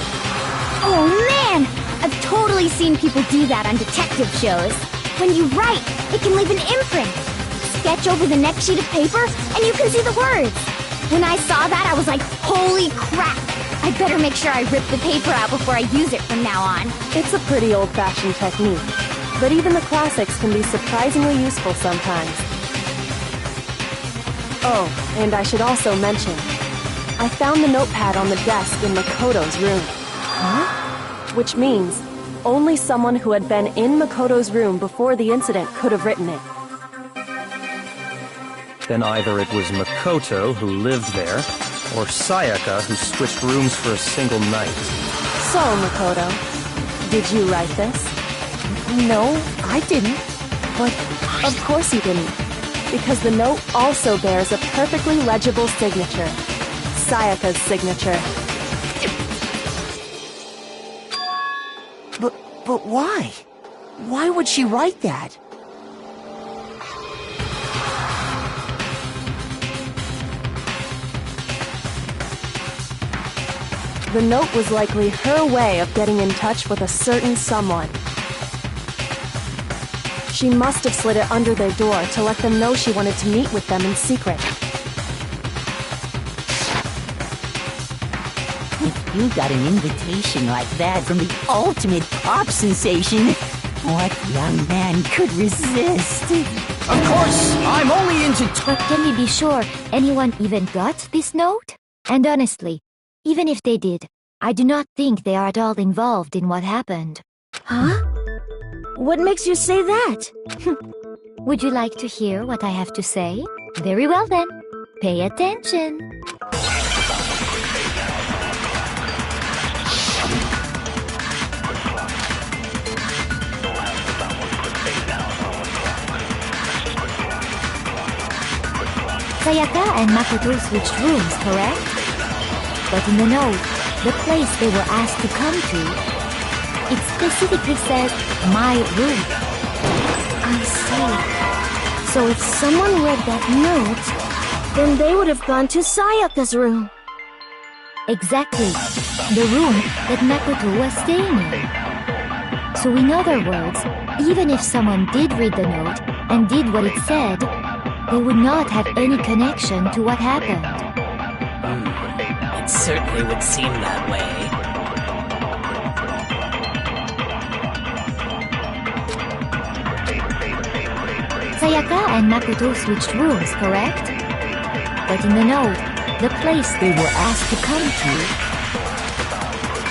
Oh man! I've totally seen people do that on detective shows. When you write, it can leave an imprint. Sketch over the next sheet of paper, and you can see the words. When I saw that, I was like, holy crap! I better make sure I rip the paper out before I use it from now on. It's a pretty old-fashioned technique, but even the classics can be surprisingly useful sometimes. Oh, and I should also mention, I found the notepad on the desk in Makoto's room. Huh? Which means only someone who had been in Makoto's room before the incident could have written it. Then either it was Makoto who lived there, or Sayaka who switched rooms for a single night. So, Makoto, did you write this? No, I didn't. But of course you didn't, because the note also bears a perfectly legible signature. Sayaka's signature. But why? Why would she write that? The note was likely her way of getting in touch with a certain someone. She must have slid it under their door to let them know she wanted to meet with them in secret. If you got an invitation like that from the ultimate pop sensation, what young man could resist? Of course, I'm only into... But can we be sure anyone even got this note? And honestly, even if they did, I do not think they are at all involved in what happened. Huh? What makes you say that? Would you like to hear what I have to say? Very well then. Pay attention. Sayaka and Makoto switched rooms, correct? But in the note, the place they were asked to come to, it specifically says, my room. I see. So if someone read that note, then they would have gone to Sayaka's room. Exactly. The room that Makoto was staying in. So in other words, even if someone did read the note and did what it said, they would not have any connection to what happened. It certainly would seem that way. Sayaka and Makoto switched rooms, correct? But in the note, the place they were asked to come to,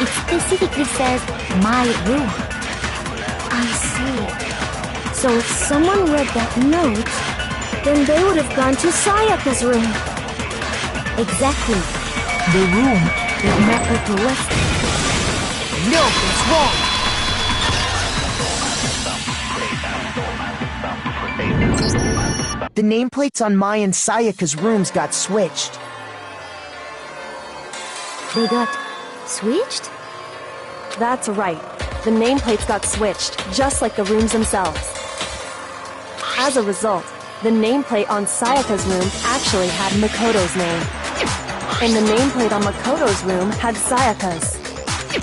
it specifically says, my room. I see. So if someone read that note, then they would have gone to Sayaka's room. Exactly. The room that Makoto left. No, it's wrong! The nameplates on Mai and Sayaka's rooms got switched. They got switched? That's right. The nameplates got switched, just like the rooms themselves. As a result, the nameplate on Sayaka's room actually had Makoto's name. And the nameplate on Makoto's room had Sayaka's.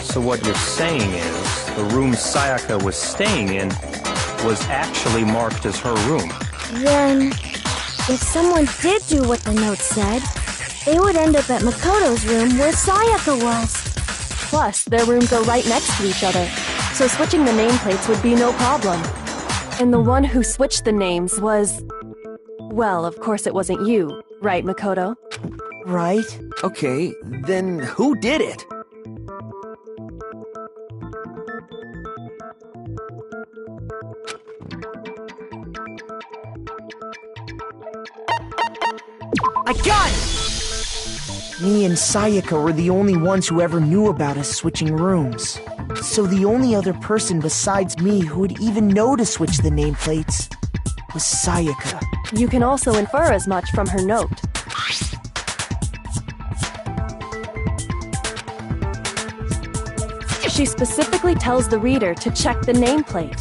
So what you're saying is, the room Sayaka was staying in was actually marked as her room. Then, if someone did do what the note said, they would end up at Makoto's room where Sayaka was. Plus, their rooms are right next to each other, so switching the nameplates would be no problem. And the one who switched the names was... Well, of course it wasn't you, right, Makoto? Right. Okay, then who did it? I got it! Me and Sayaka were the only ones who ever knew about us switching rooms. So the only other person besides me who would even know to switch the nameplates was Sayaka. You can also infer as much from her note. She specifically tells the reader to check the nameplate.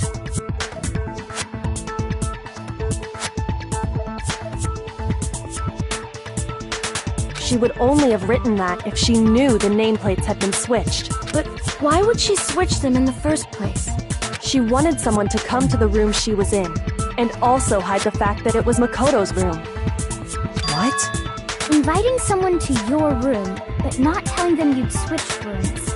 She would only have written that if she knew the nameplates had been switched. But why would she switch them in the first place? She wanted someone to come to the room she was in, and also hide the fact that it was Makoto's room. What? Inviting someone to your room, but not telling them you'd switched rooms.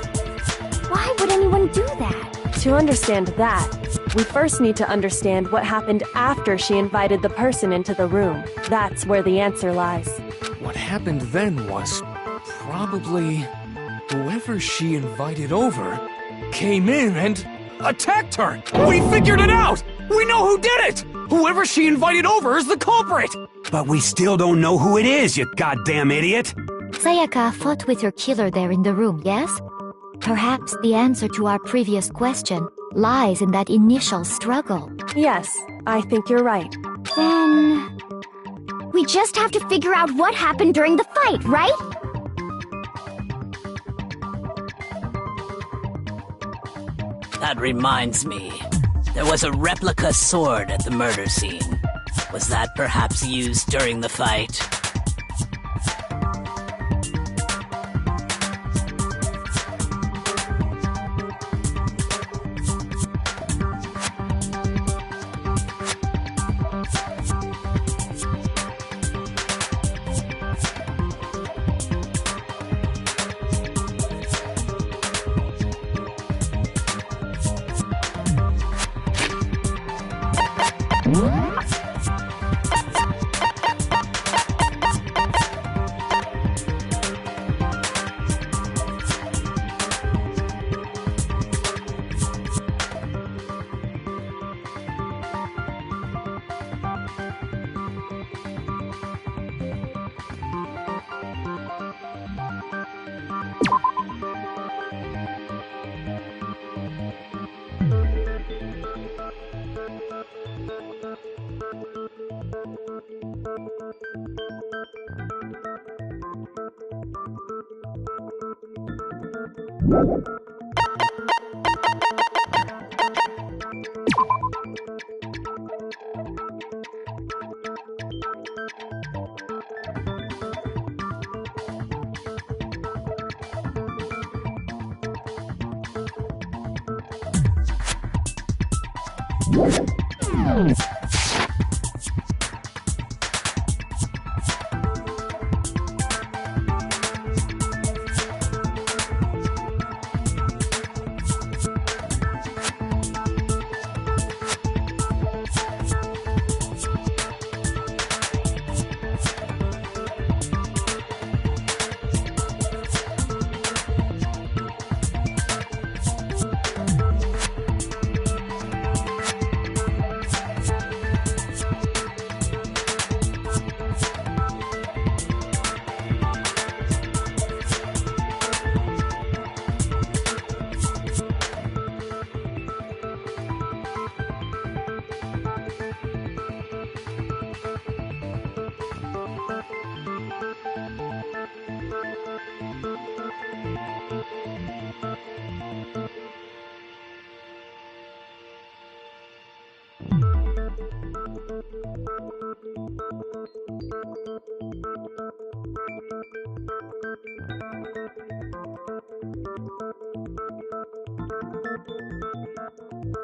Why would anyone do that? To understand that, we first need to understand what happened after she invited the person into the room. That's where the answer lies. What happened then was probably whoever she invited over came in and attacked her. We figured it out! We know who did it! Whoever she invited over is the culprit! But we still don't know who it is, you goddamn idiot! Sayaka fought with her killer there in the room, yes? Perhaps the answer to our previous question lies in that initial struggle. Yes, I think you're right. Then... we just have to figure out what happened during the fight, right? That reminds me. There was a replica sword at the murder scene. Was that perhaps used during the fight?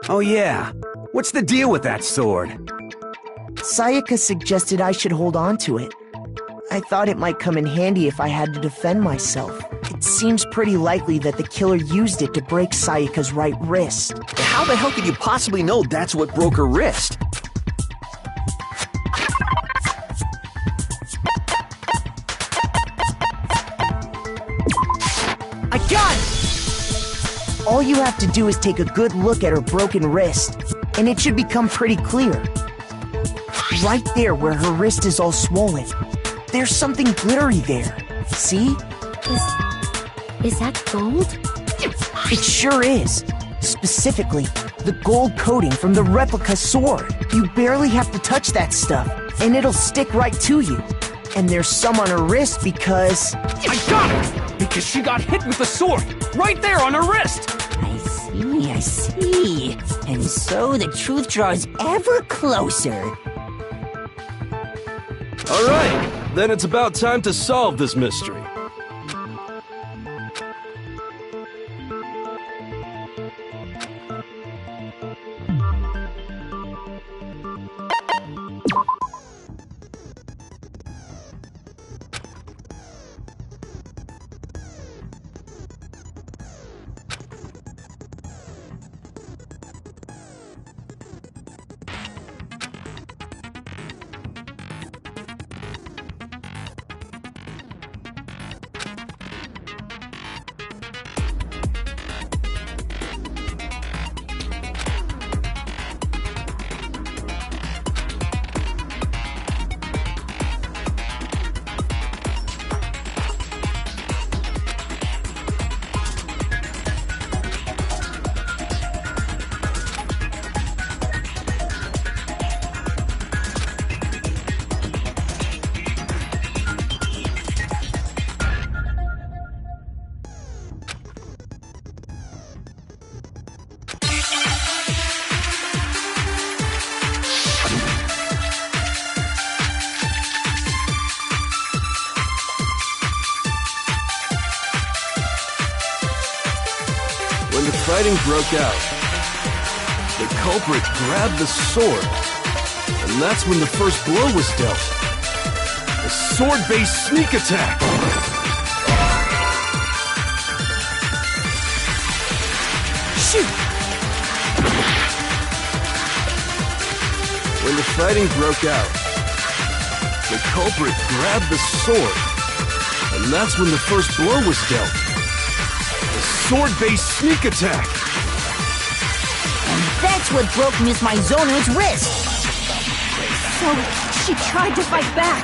Oh yeah, what's the deal with that sword? Sayaka suggested I should hold on to it. I thought it might come in handy if I had to defend myself. It seems pretty likely that the killer used it to break Sayaka's right wrist. How the hell could you possibly know that's what broke her wrist? I got it! All you have to do is take a good look at her broken wrist, and it should become pretty clear. Right there where her wrist is all swollen, there's something glittery there. See? Is that gold? It sure is. Specifically, the gold coating from the replica sword. You barely have to touch that stuff, and it'll stick right to you. And there's some on her wrist because... I got it! Because she got hit with the sword, right there on her wrist! I see. And so the truth draws ever closer. Alright, then it's about time to solve this mystery. the fighting broke out, the culprit grabbed the sword, and that's when the first blow was dealt. A sword-based sneak attack! Shoot! When the fighting broke out, the culprit grabbed the sword, and that's when the first blow was dealt. A sword-based sneak attack! And that's what broke Miss Maizono's wrist! So, she tried to fight back.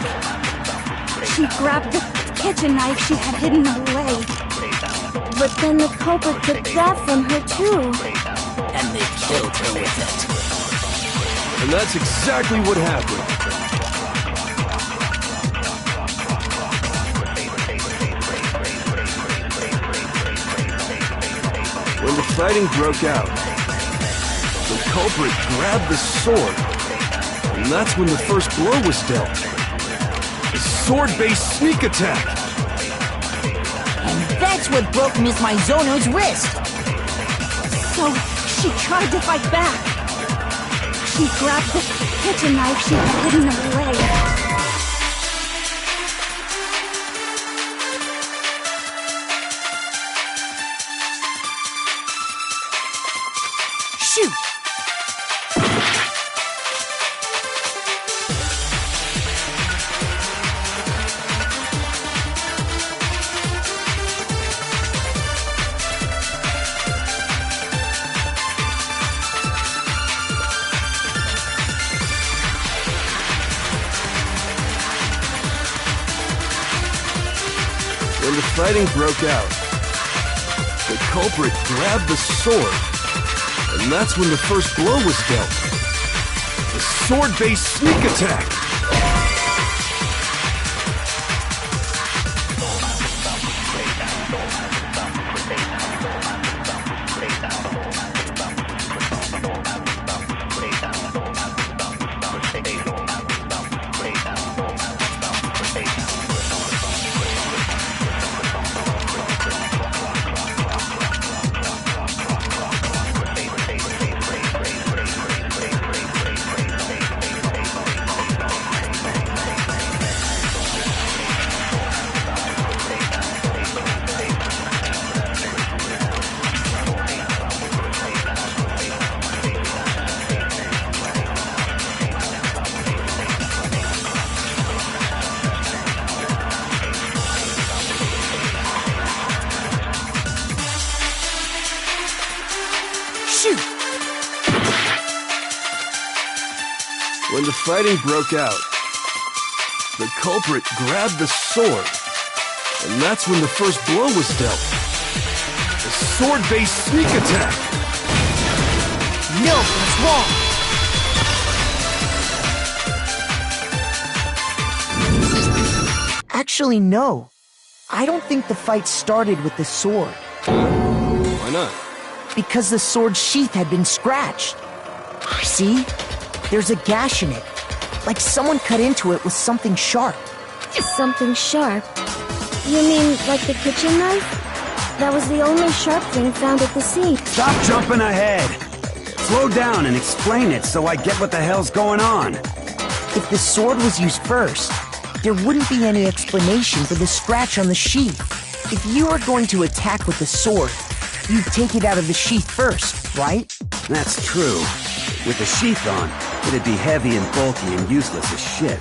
She grabbed the kitchen knife she had hidden away. But then the culprit took that from her too. And they killed her with it. And that's exactly what happened. When the fighting broke out, the culprit grabbed the sword, and that's when the first blow was dealt. A sword-based sneak attack! And that's what broke Miss Maizono's wrist! So, she tried to fight back. She grabbed the kitchen knife she had hidden away. Shoot! When the fighting broke out, the culprit grabbed the sword, and that's when the first blow was dealt. A sword-based sneak attack! Shoot! When the fighting broke out, the culprit grabbed the sword, and that's when the first blow was dealt. A sword-based sneak attack! No, that's wrong! Actually, no. I don't think the fight started with the sword. Why not? Because the sword's sheath had been scratched. See? There's a gash in it. Like someone cut into it with something sharp. Something sharp? You mean like the kitchen knife? That was the only sharp thing found at the scene. Stop jumping ahead! Slow down and explain it so I get what the hell's going on. If the sword was used first, there wouldn't be any explanation for the scratch on the sheath. If you were going to attack with the sword, you'd take it out of the sheath first, right? That's true. With the sheath on, it'd be heavy and bulky and useless as shit.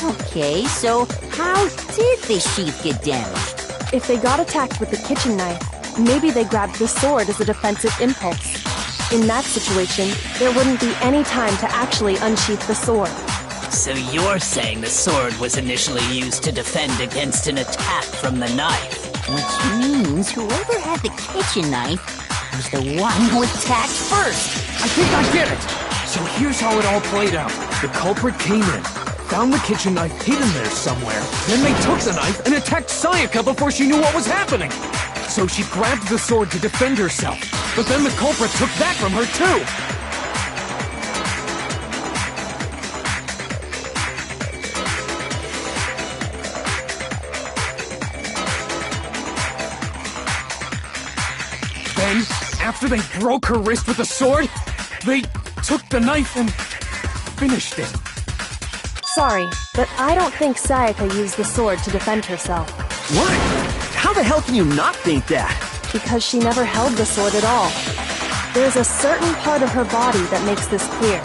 Okay, so how did the sheath get damaged? If they got attacked with the kitchen knife, maybe they grabbed the sword as a defensive impulse. In that situation, there wouldn't be any time to actually unsheath the sword. So you're saying the sword was initially used to defend against an attack from the knife? Which means whoever had the kitchen knife was the one who attacked first. I think I get it! So here's how it all played out. The culprit came in, found the kitchen knife hidden there somewhere, then they took the knife and attacked Sayaka before she knew what was happening. So she grabbed the sword to defend herself, but then the culprit took that from her too! Then, after they broke her wrist with the sword, they took the knife and finished it. Sorry, but I don't think Sayaka used the sword to defend herself. What? How the hell can you not think that? Because she never held the sword at all. There's a certain part of her body that makes this clear.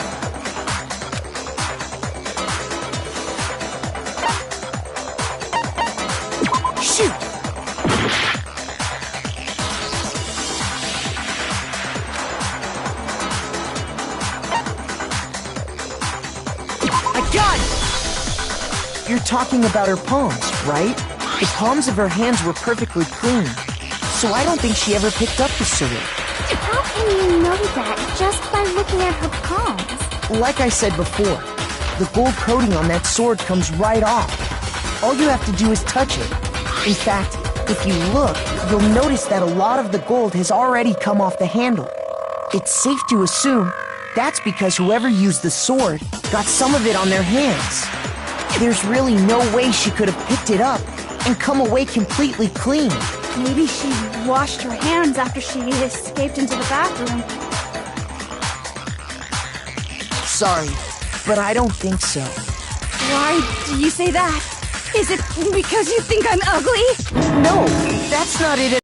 Shoot! I got it! You're talking about her palms, right? The palms of her hands were perfectly clean, so I don't think she ever picked up the sword. How can you know that just by looking at her palms? Like I said before, the gold coating on that sword comes right off. All you have to do is touch it. In fact, if you look, you'll notice that a lot of the gold has already come off the handle. It's safe to assume that's because whoever used the sword got some of it on their hands. There's really no way she could have picked it up and come away completely clean. Maybe she washed her hands after she escaped into the bathroom. Sorry, but I don't think so. Why do you say that? Is it because you think I'm ugly? No, that's not it.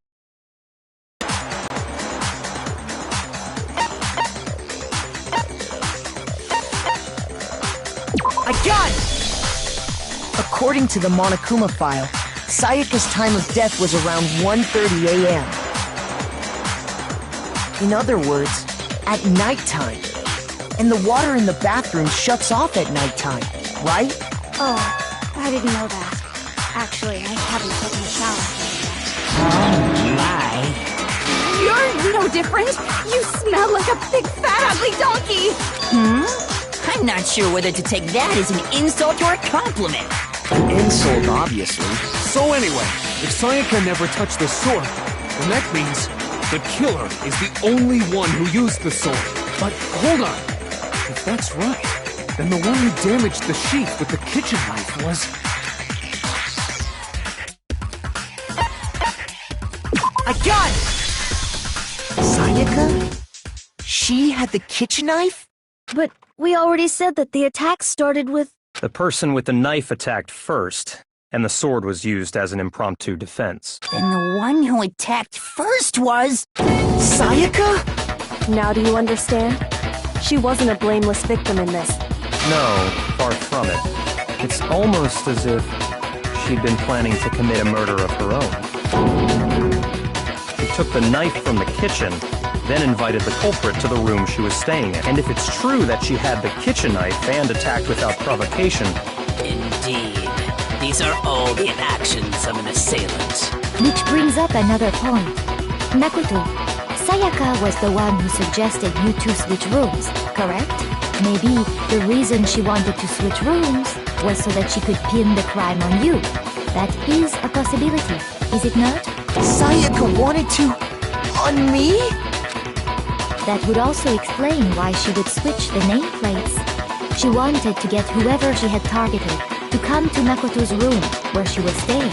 I got it! According to the Monokuma file, Sayaka's time of death was around 1:30 a.m. In other words, at nighttime. And the water in the bathroom shuts off at nighttime, right? Oh, I didn't know that. Actually, I haven't taken a shower yet. Oh my. You're no different. You smell like a big fat ugly donkey. I'm not sure whether to take that as an insult or a compliment. Insult, obviously. So anyway, if Sayaka never touched the sword, then that means the killer is the only one who used the sword. But hold on. If that's right, then the one who damaged the sheath with the kitchen knife was... I got it! Sayaka? She had the kitchen knife? But we already said that the attack started with... The person with the knife attacked first, and the sword was used as an impromptu defense. Then the one who attacked first was... Sayaka? Now do you understand? She wasn't a blameless victim in this. No, far from it. It's almost as if she'd been planning to commit a murder of her own. She took the knife from the kitchen, then invited the culprit to the room she was staying in. And if it's true that she had the kitchen knife and attacked without provocation... Indeed. These are all the actions of an assailant. Which brings up another point. Makoto, Sayaka was the one who suggested you two switch rooms, correct? Maybe the reason she wanted to switch rooms was so that she could pin the crime on you. That is a possibility, is it not? Sayaka wanted to... on me? That would also explain why she would switch the nameplates. She wanted to get whoever she had targeted to come to Makoto's room where she was staying.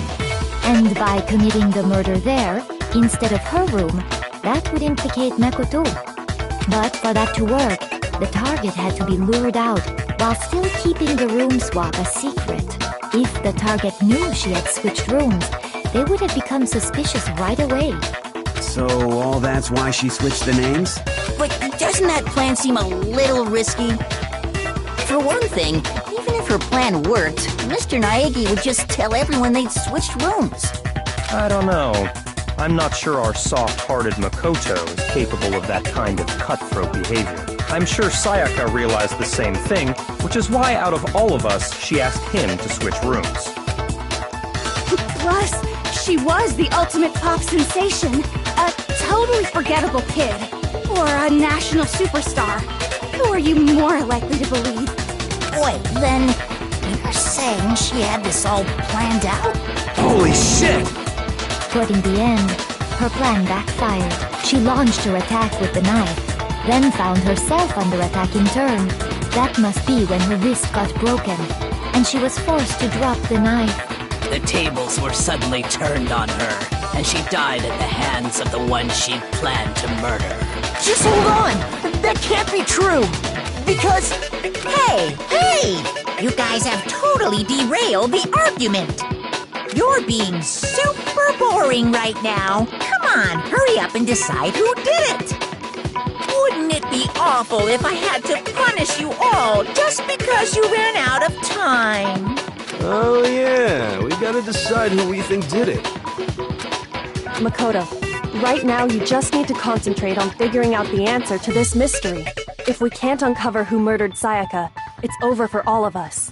And by committing the murder there, instead of her room, that would implicate Makoto. But for that to work, the target had to be lured out while still keeping the room swap a secret. If the target knew she had switched rooms, they would have become suspicious right away. So all that's why she switched the names? But doesn't that plan seem a little risky? For one thing, even if her plan worked, Mr. Naegi would just tell everyone they'd switched rooms. I don't know. I'm not sure our soft-hearted Makoto is capable of that kind of cutthroat behavior. I'm sure Sayaka realized the same thing, which is why out of all of us, she asked him to switch rooms. Plus, she was the ultimate pop sensation. A totally forgettable kid. Or a national superstar. Who are you more likely to believe? Wait, then you're saying she had this all planned out? Holy shit! But in the end, her plan backfired. She launched her attack with the knife, then found herself under attack in turn. That must be when her wrist got broken, and she was forced to drop the knife. The tables were suddenly turned on her. and she died at the hands of the one she'd planned to murder. Just hold on! That can't be true! Because... Hey! You guys have totally derailed the argument. You're being super boring right now. Come on, hurry up and decide who did it. Wouldn't it be awful if I had to punish you all just because you ran out of time? Oh yeah, we gotta decide who we think did it. Makoto, right now you just need to concentrate on figuring out the answer to this mystery. If we can't uncover who murdered Sayaka, it's over for all of us.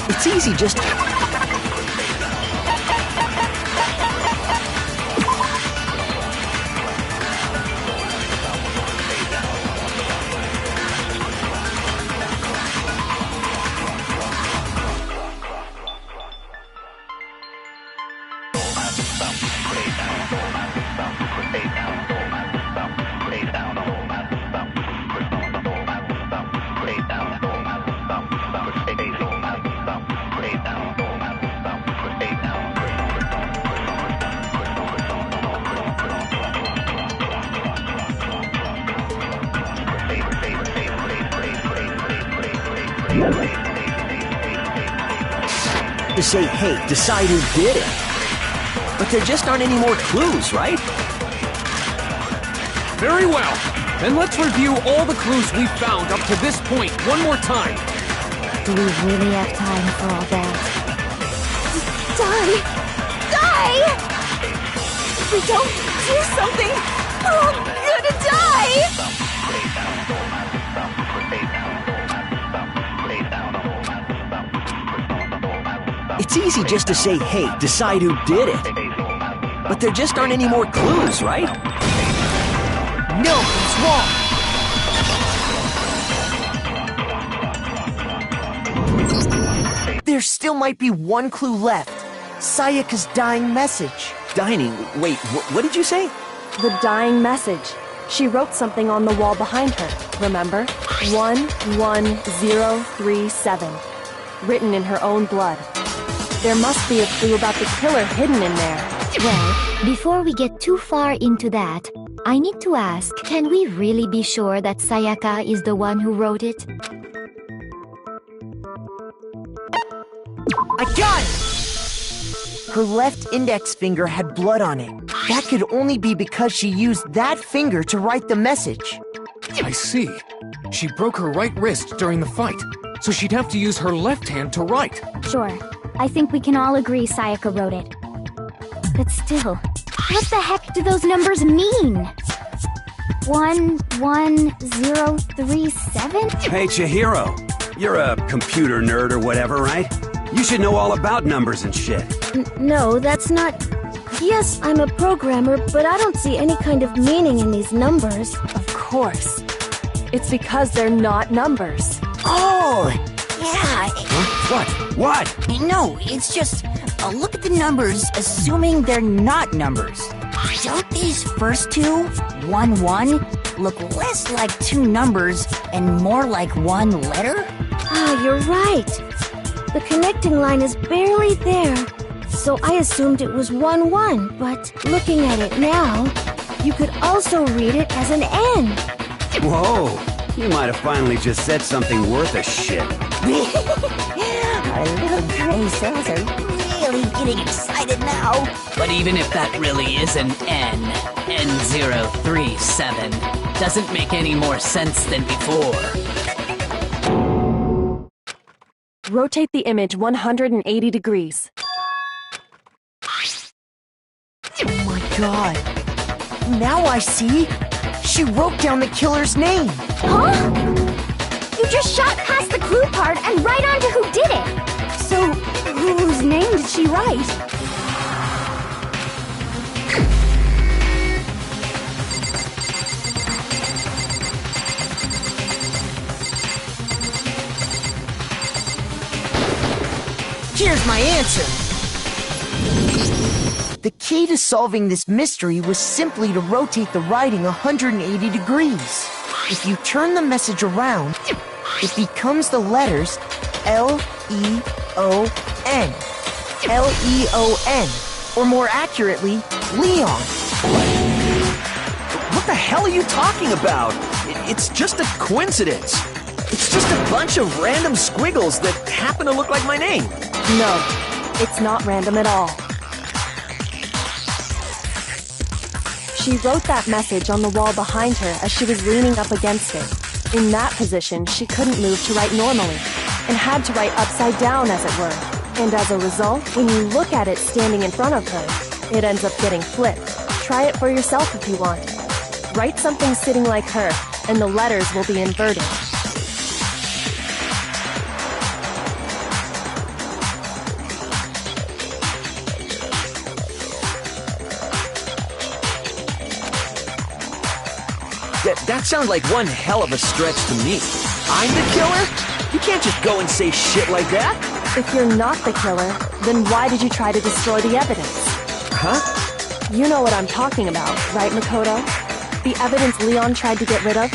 It's easy just... To say, hey, decide who did it. But there just aren't any more clues, right? Very well. Then let's review all the clues we've found up to this point one more time. Do we really have time for all that? Die! If we don't do something, we're all gonna die! It's easy just to say, hey, decide who did it. But there just aren't any more clues, right? No, it's wrong! There still might be one clue left. Sayaka's dying message. Dining? Wait, what did you say? The dying message. She wrote something on the wall behind her, remember? 11037. Written in her own blood. There must be a clue about the killer hidden in there. Well, before we get too far into that, I need to ask, can we really be sure that Sayaka is the one who wrote it? I got it! Her left index finger had blood on it. That could only be because she used that finger to write the message. I see. She broke her right wrist during the fight, so she'd have to use her left hand to write. Sure. I think we can all agree Sayaka wrote it. But still, what the heck do those numbers mean? 11037? Hey, Chihiro. You're a computer nerd or whatever, right? You should know all about numbers and shit. No, that's not... Yes, I'm a programmer, but I don't see any kind of meaning in these numbers. Of course. It's because they're not numbers. Oh! Yeah. What? No, it's just look at the numbers, assuming they're not numbers. Don't these first two, 1-1, look less like two numbers and more like one letter? Ah, you're right. The connecting line is barely there, so I assumed it was 1-1, but looking at it now, you could also read it as an N. Whoa, you might have finally just said something worth a shit. Our little gray cells are really getting excited now. But even if that really is an N, N037, doesn't make any more sense than before. Rotate the image 180 degrees. Oh my god. Now I see. She wrote down the killer's name. Huh? You just shot past the clue part and right onto who did it. So, whose name did she write? my answer! The key to solving this mystery was simply to rotate the writing 180 degrees. If you turn the message around, it becomes the letters L-E-O-N. L-E-O-N. Or more accurately, Leon. What the hell are you talking about? It's just a coincidence. It's just a bunch of random squiggles that happen to look like my name. No, it's not random at all. She wrote that message on the wall behind her as she was leaning up against it. In that position, she couldn't move to write normally, and had to write upside down, as it were. And as a result, when you look at it standing in front of her, it ends up getting flipped. Try it for yourself if you want. Write something sitting like her, and the letters will be inverted. That sounds like one hell of a stretch to me. I'm the killer? You can't just go and say shit like that. If you're not the killer, then why did you try to destroy the evidence? Huh? You know what I'm talking about, right, Makoto? The evidence Leon tried to get rid of?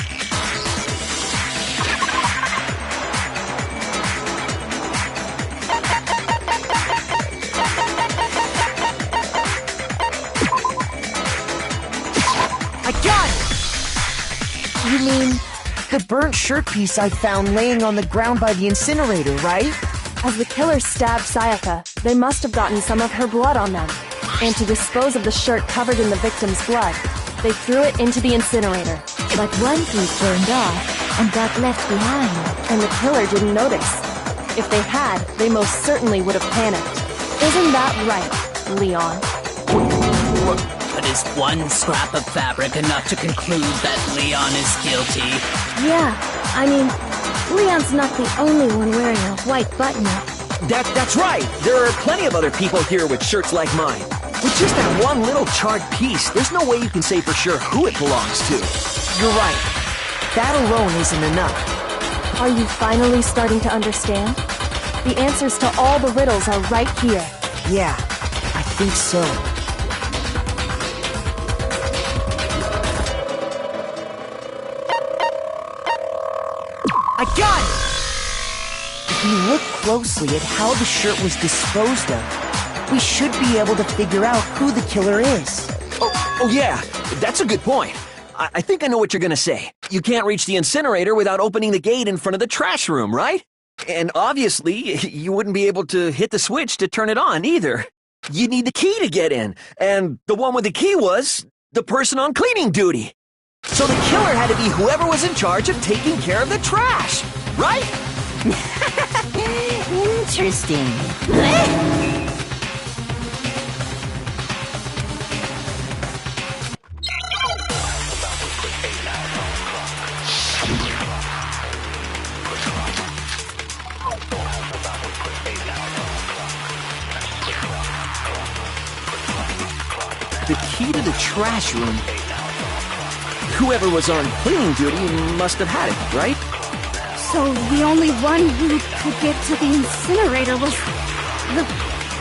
I got it! You mean the burnt shirt piece I found laying on the ground by the incinerator, right? As the killers stabbed Sayaka, they must have gotten some of her blood on them. And to dispose of the shirt covered in the victim's blood, they threw it into the incinerator. But one piece burned off and got left behind. And the killer didn't notice. If they had, they most certainly would have panicked. Isn't that right, Leon? But is one scrap of fabric enough to conclude that Leon is guilty? Yeah, I mean, Leon's not the only one wearing a white button-up. That's right. There are plenty of other people here with shirts like mine. With just that one little charred piece, there's no way you can say for sure who it belongs to. You're right. That alone isn't enough. Are you finally starting to understand? The answers to all the riddles are right here. Yeah, I think so. I got it! If you look closely at how the shirt was disposed of, we should be able to figure out who the killer is. Oh yeah, that's a good point. I think I know what you're gonna say. You can't reach the incinerator without opening the gate in front of the trash room, right? And obviously, you wouldn't be able to hit the switch to turn it on either. You'd need the key to get in, and the one with the key was the person on cleaning duty. So the killer had to be whoever was in charge of taking care of the trash, right? Interesting. The key to the trash room. Whoever was on cleaning duty must have had it, right? So the only one who could get to the incinerator was the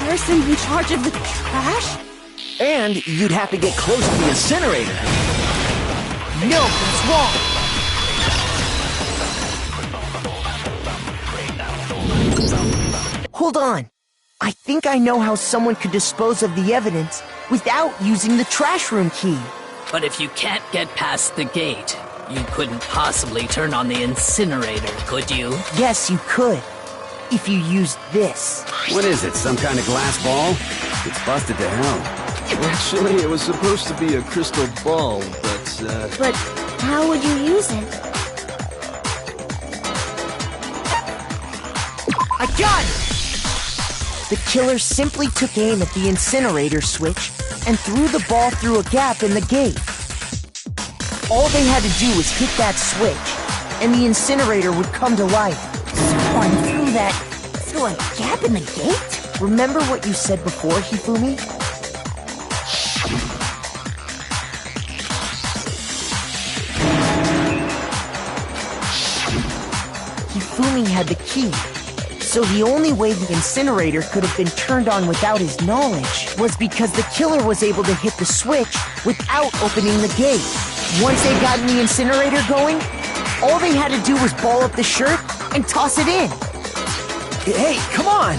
person in charge of the trash? And you'd have to get close to the incinerator. No, it's wrong. Hold on. I think I know how someone could dispose of the evidence without using the trash room key. But if you can't get past the gate, you couldn't possibly turn on the incinerator, could you? Yes, you could. If you used this. What is it, some kind of glass ball? It's busted to hell. Actually, it was supposed to be a crystal ball, but, But how would you use it? I got it! The killer simply took aim at the incinerator switch and threw the ball through a gap in the gate. All they had to do was hit that switch, and the incinerator would come to life. Someone threw that through a gap in the gate? Remember what you said before, Hifumi? Hifumi had the key, So the only way the incinerator could have been turned on without his knowledge was because the killer was able to hit the switch without opening the gate. Once they got the incinerator going, all they had to do was ball up the shirt and toss it in. Hey, come on!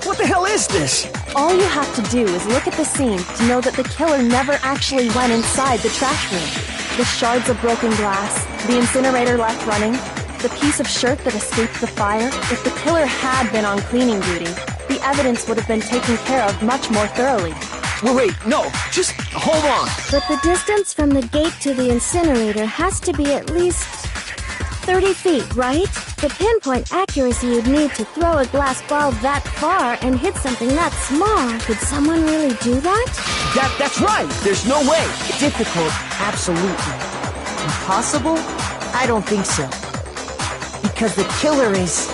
What the hell is this? All you have to do is look at the scene to know that the killer never actually went inside the trash room. The shards of broken glass, the incinerator left running, the piece of shirt that escaped the fire. If the killer had been on cleaning duty, the evidence would have been taken care of much more thoroughly. Wait, no, just hold on. But the distance from the gate to the incinerator has to be at least 30 feet, right? The pinpoint accuracy you'd need to throw a glass ball that far and hit something that small. Could someone really do that? That's right. There's no way. Difficult, absolutely. Impossible? I don't think so. Because the killer is...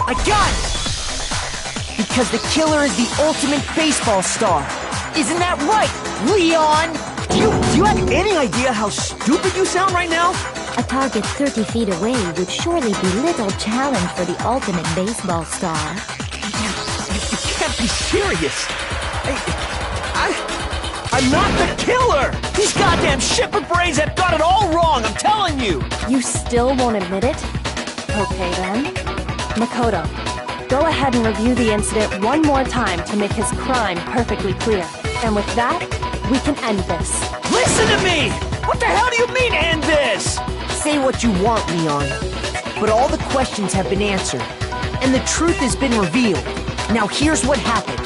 I got it! Because the killer is the ultimate baseball star. Isn't that right, Leon? Do you have any idea how stupid you sound right now? A target 30 feet away would surely be little challenge for the ultimate baseball star. You can't be serious. I'm not the killer! These goddamn shepherd brains have got it all wrong, I'm telling you! You still won't admit it? Okay then. Makoto, go ahead and review the incident one more time to make his crime perfectly clear. And with that, we can end this. Listen to me! What the hell do you mean, end this? Say what you want, Leon. But all the questions have been answered, and the truth has been revealed. Now here's what happened.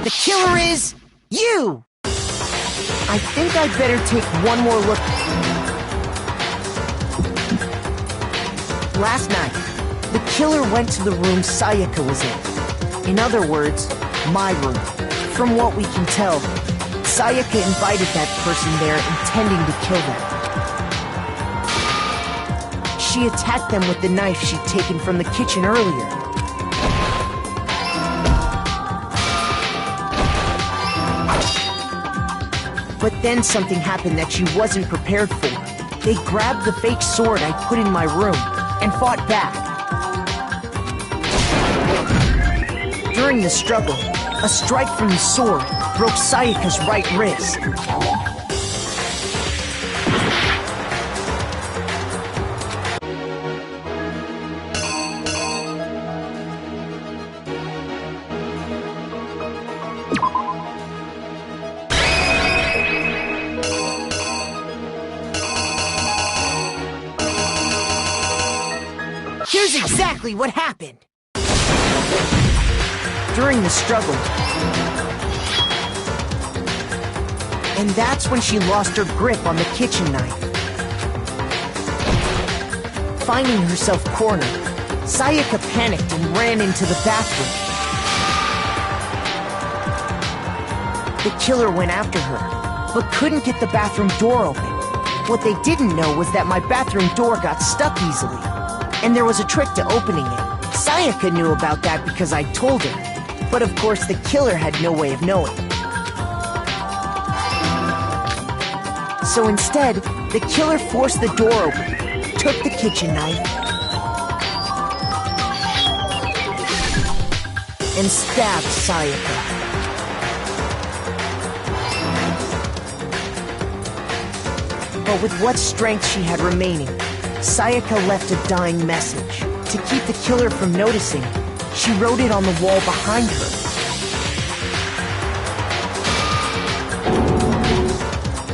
The killer is you! I think I'd better take one more look. Last night, the killer went to the room Sayaka was in. In other words, my room. From what we can tell, Sayaka invited that person there intending to kill them. She attacked them with the knife she'd taken from the kitchen earlier. But then something happened that she wasn't prepared for. They grabbed the fake sword I put in my room and fought back. During the struggle, a strike from the sword broke Sayaka's right wrist. Here's exactly what happened. During the struggle. And that's when she lost her grip on the kitchen knife. Finding herself cornered, Sayaka panicked and ran into the bathroom. The killer went after her, but couldn't get the bathroom door open. What they didn't know was that my bathroom door got stuck easily, and there was a trick to opening it. Sayaka knew about that because I told her, but of course the killer had no way of knowing. So instead, the killer forced the door open, took the kitchen knife, and stabbed Sayaka. But with what strength she had remaining, Sayaka left a dying message. To keep the killer from noticing, she wrote it on the wall behind her.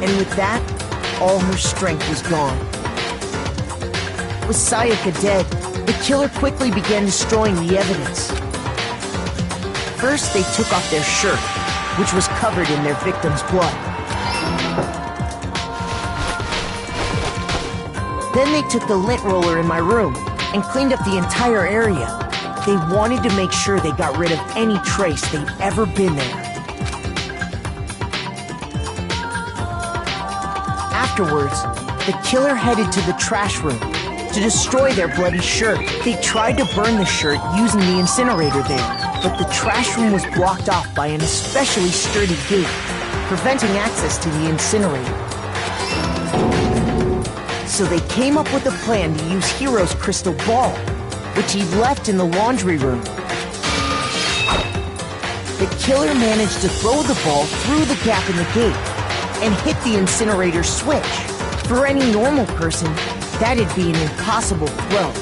And with that, all her strength was gone. With Sayaka dead, the killer quickly began destroying the evidence. First, they took off their shirt, which was covered in their victim's blood. Then they took the lint roller in my room and cleaned up the entire area. They wanted to make sure they got rid of any trace they'd ever been there. Afterwards, the killer headed to the trash room to destroy their bloody shirt. They tried to burn the shirt using the incinerator there, but the trash room was blocked off by an especially sturdy gate, preventing access to the incinerator. So they came up with a plan to use Hiro's crystal ball, which he'd left in the laundry room. The killer managed to throw the ball through the gap in the gate and hit the incinerator switch. For any normal person, that'd be an impossible throw.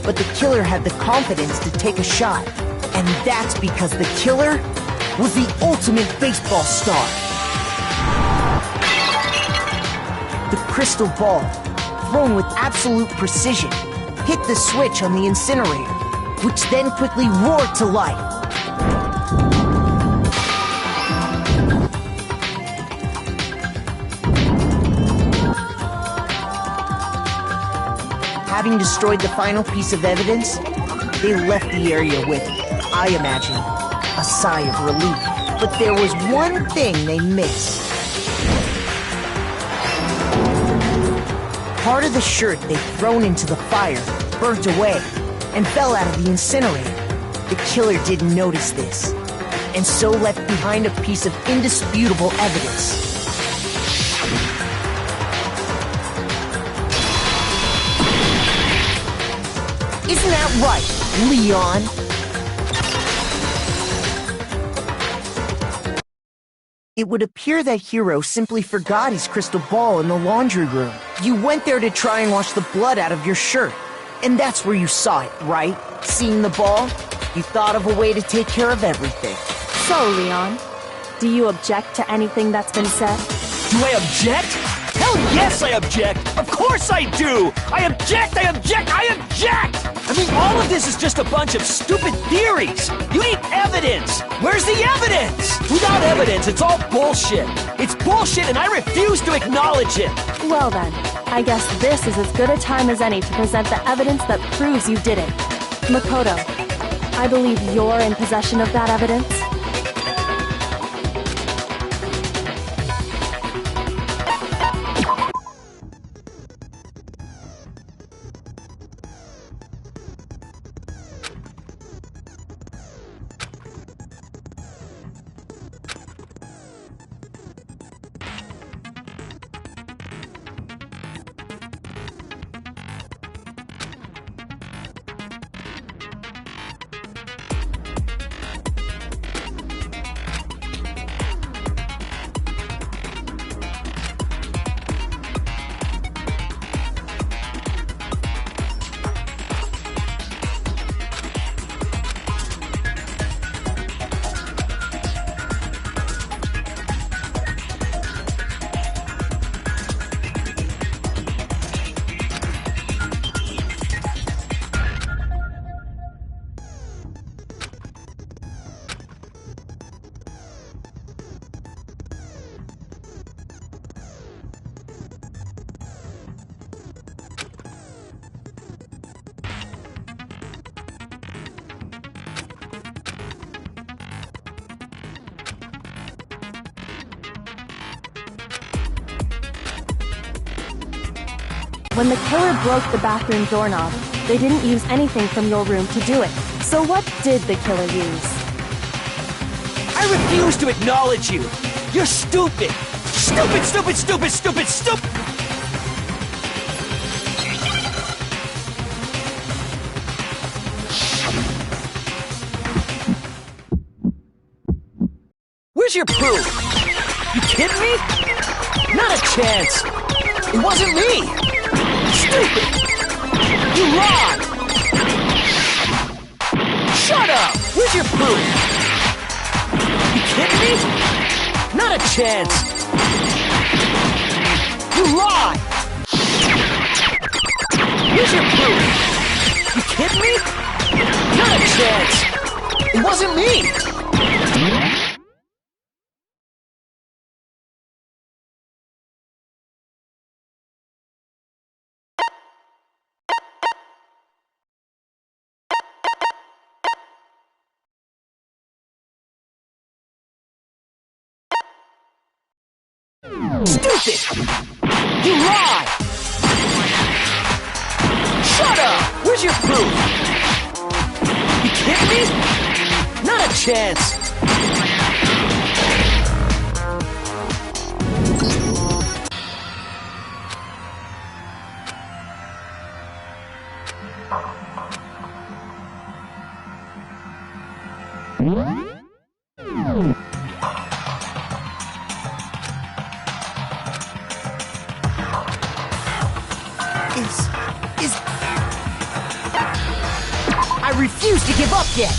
But the killer had the confidence to take a shot. And that's because the killer was the ultimate baseball star. The crystal ball, thrown with absolute precision, hit the switch on the incinerator, which then quickly roared to life. Having destroyed the final piece of evidence, they left the area with, I imagine, a sigh of relief. But there was one thing they missed. Part of the shirt they'd thrown into the fire burnt away and fell out of the incinerator. The killer didn't notice this, and so left behind a piece of indisputable evidence. Isn't that right, Leon? It would appear that Hiro simply forgot his crystal ball in the laundry room. You went there to try and wash the blood out of your shirt. And that's where you saw it, right? Seeing the ball? You thought of a way to take care of everything. So, Leon, do you object to anything that's been said? Do I object? Hell yes I object! Of course course I do! I object! I object! I object! I mean, all of this is just a bunch of stupid theories! You need evidence! Where's the evidence? Without evidence, it's all bullshit! It's bullshit and I refuse to acknowledge it! Well then, I guess this is as good a time as any to present the evidence that proves you did it. Makoto, I believe you're in possession of that evidence. When the killer broke the bathroom doorknob, they didn't use anything from your room to do it. So what did the killer use? I refuse to acknowledge you! You're stupid! Stupid, stupid, stupid, stupid, stupid! Where's your proof? You kidding me? Not a chance! It wasn't me! Stupid! You lied! Shut up! Where's your proof? You kidding me? Not a chance! You lied! Where's your proof? You kidding me? Not a chance! It wasn't me! Stupid! You lied! Shut up! Where's your proof? You kidding me? Not a chance! I refuse to give up yet!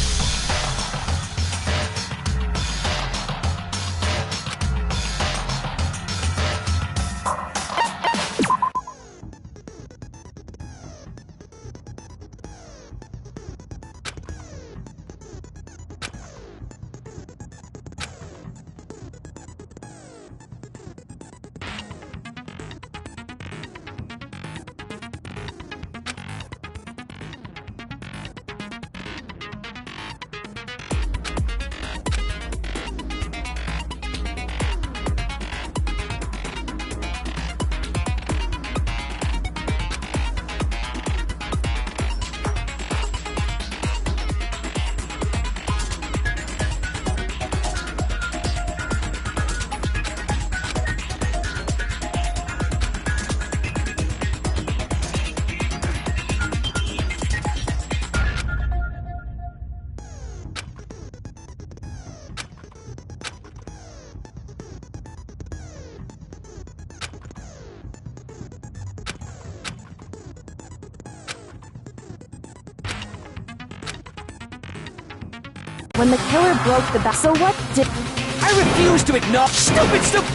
When the killer broke the back, so what did... I refuse to acknowledge... Stupid, stupid...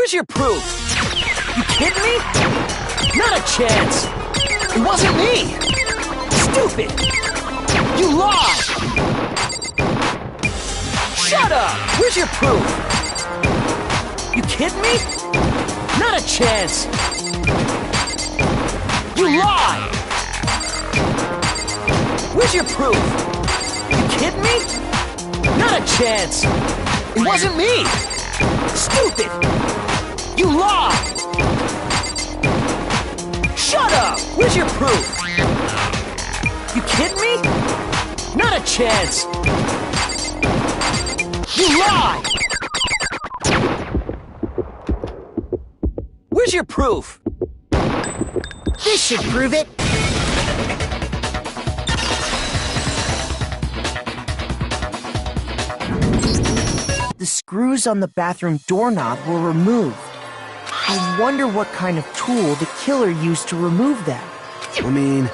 Where's your proof? You kidding me? Not a chance! It wasn't me! Stupid! You lied! Shut up! Where's your proof? You kidding me? Not a chance! You lied! Where's your proof? You kidding me? Not a chance! It wasn't me! Stupid! You lied! Shut up! Where's your proof? You kidding me? Not a chance! You lied! Where's your proof? This should prove it. The screws on the bathroom doorknob were removed. I wonder what kind of tool the killer used to remove them. I mean,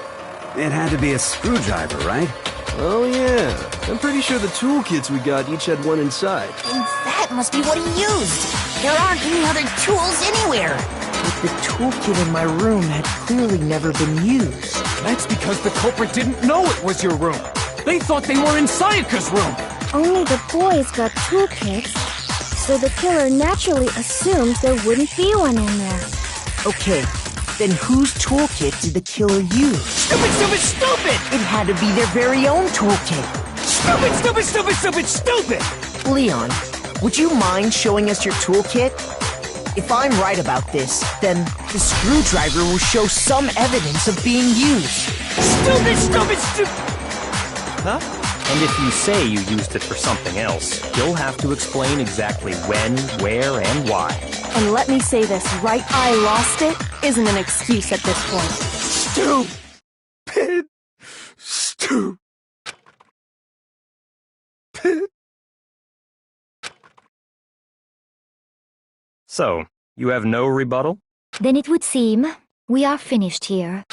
it had to be a screwdriver, right? Oh yeah, I'm pretty sure the toolkits we got each had one inside. And that must be what he used. There aren't any other tools anywhere. But the toolkit in my room had clearly never been used. That's because the culprit didn't know it was your room. They thought they were in Sayaka's room. Only the boys got toolkits, so the killer naturally assumed there wouldn't be one in there. Okay, then whose toolkit did the killer use? Stupid, stupid, stupid! It had to be their very own toolkit. Stupid, stupid, stupid, stupid, stupid! Leon, would you mind showing us your toolkit? If I'm right about this, then the screwdriver will show some evidence of being used. Stupid, stupid, stupid! Huh? And if you say you used it for something else, you'll have to explain exactly when, where, and why. And let me say this, right? I lost it isn't an excuse at this point. Stupid. Stupid. So, you have no rebuttal? Then it would seem we are finished here.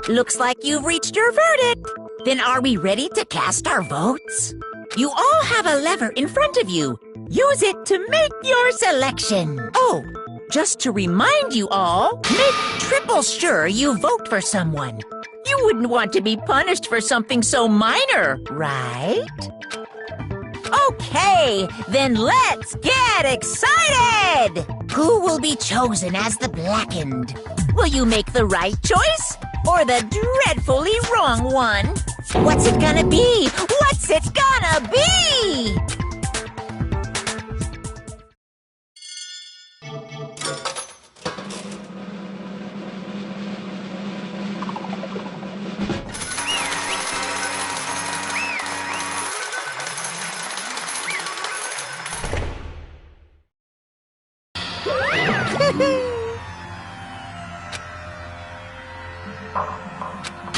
Looks like you've reached your verdict. Then are we ready to cast our votes? You all have a lever in front of you. Use it to make your selection. Oh, just to remind you all, make triple sure you vote for someone. You wouldn't want to be punished for something so minor, right? Okay, then let's get excited! Who will be chosen as the Blackened? Will you make the right choice or the dreadfully wrong one? What's it gonna be? What's it gonna be?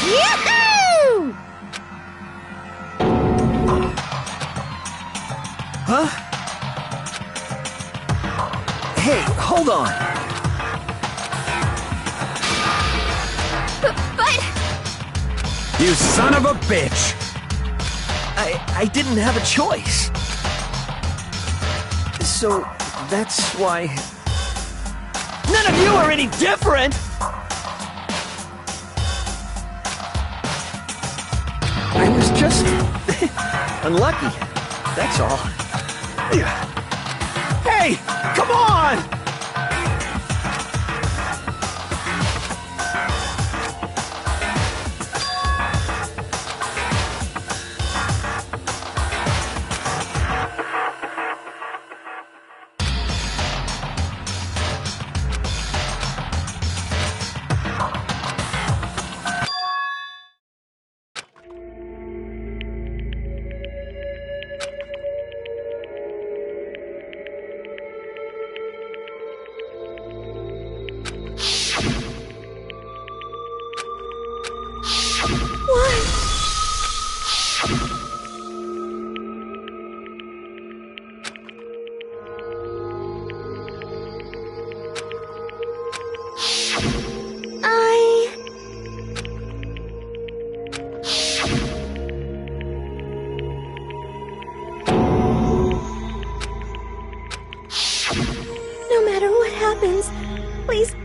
Yahoo! Huh? Hey, hold on. But... You son of a bitch! I didn't have a choice. So, that's why... None of you are any different! I was just... unlucky. That's all. Hey! Come on! happens, please.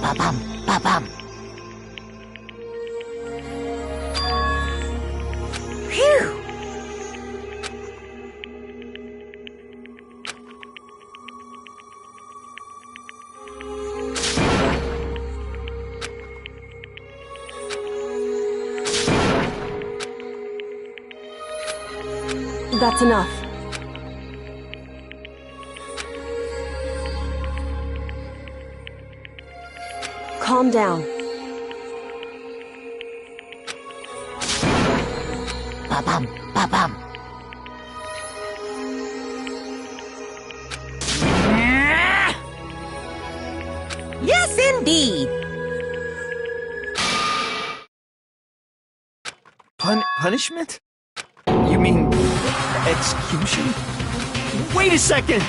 Ba-bum, ba-bum. Phew! That's enough. Calm down. Ba-bum, ba-bum. Yes, indeed. Punishment? You mean execution? Wait a second!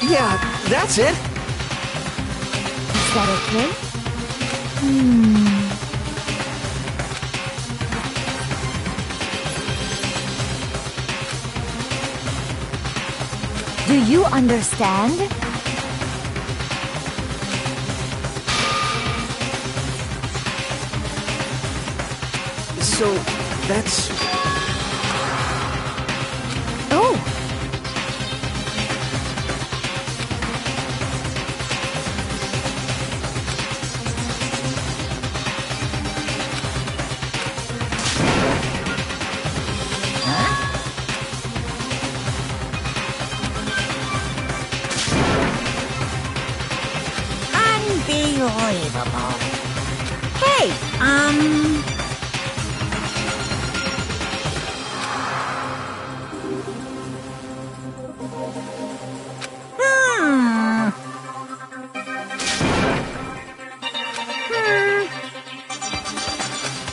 Yeah, that's it. Is that okay? Do you understand? So, that's... Oh! Unbelievable. Hey,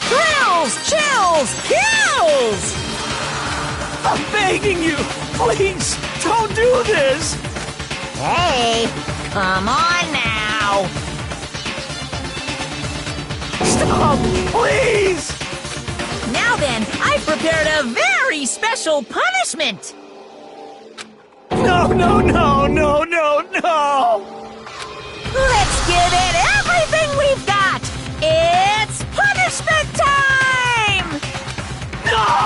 Thrills! Chills! Kills! I'm begging you! Please, don't do this! Hey, come on now. Stop, please! Now then, I've prepared a very special punishment. No, no, no, no, no, no! Let's give it everything we've got. It's punishment time! No!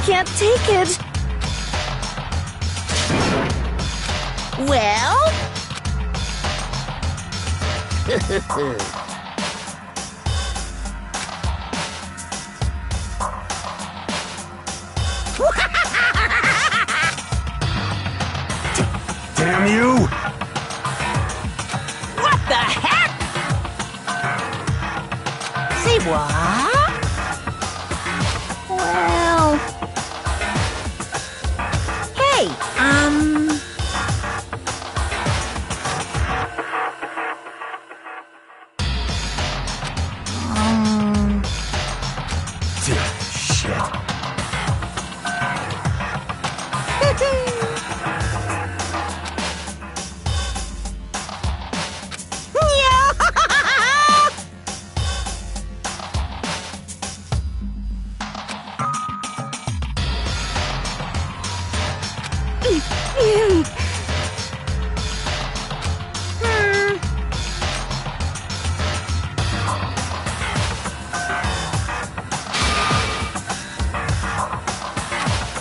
can't take it. Well? Damn you! What the heck? Say what? Well... Hey, Shit.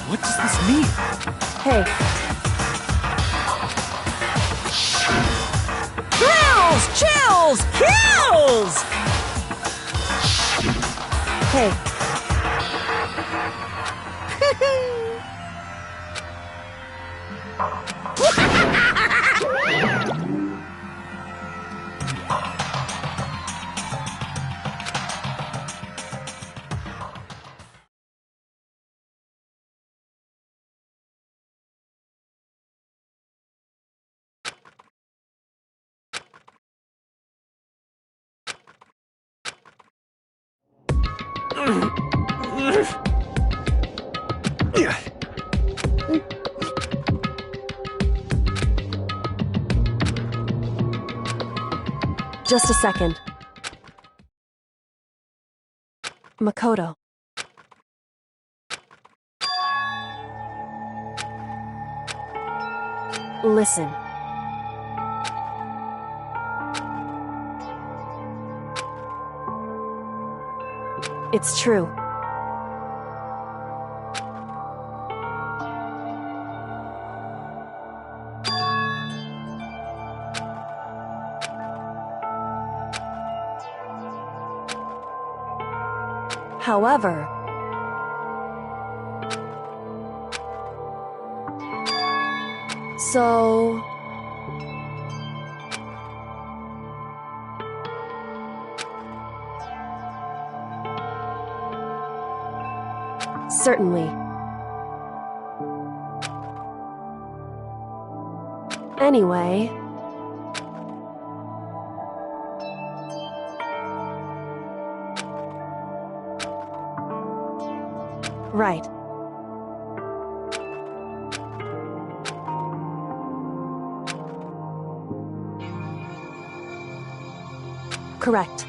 What does this mean? Hey. Chills! Kills! Hey. Just a second. Makoto. Listen. It's true. However, so... Certainly. Anyway... Right. Correct.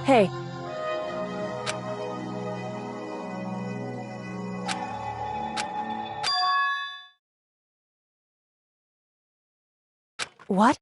Hey. What?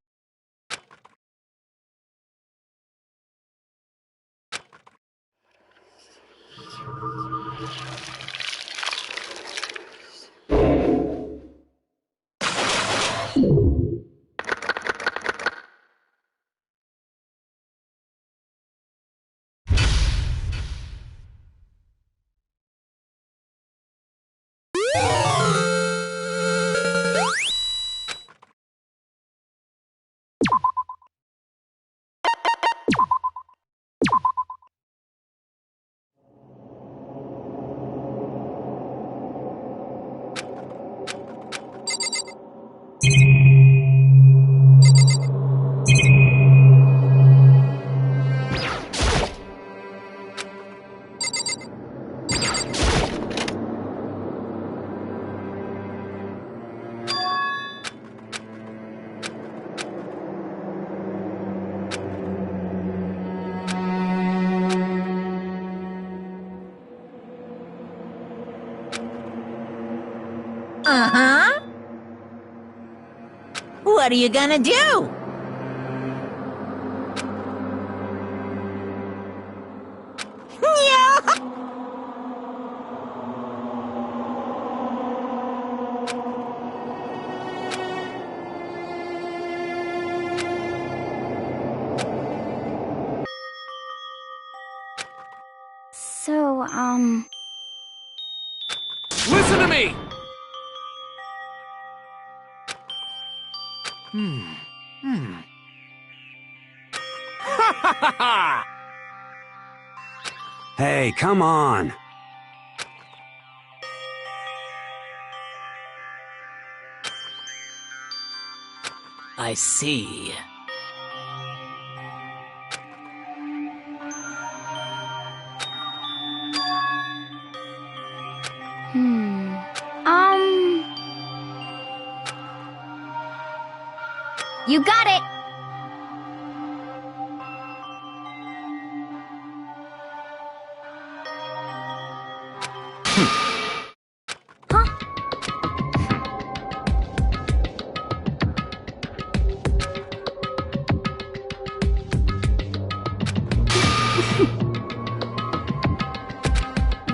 What are you gonna do? So, Listen to me! Ha ha ha ha! Hey, come on. I see. You got it!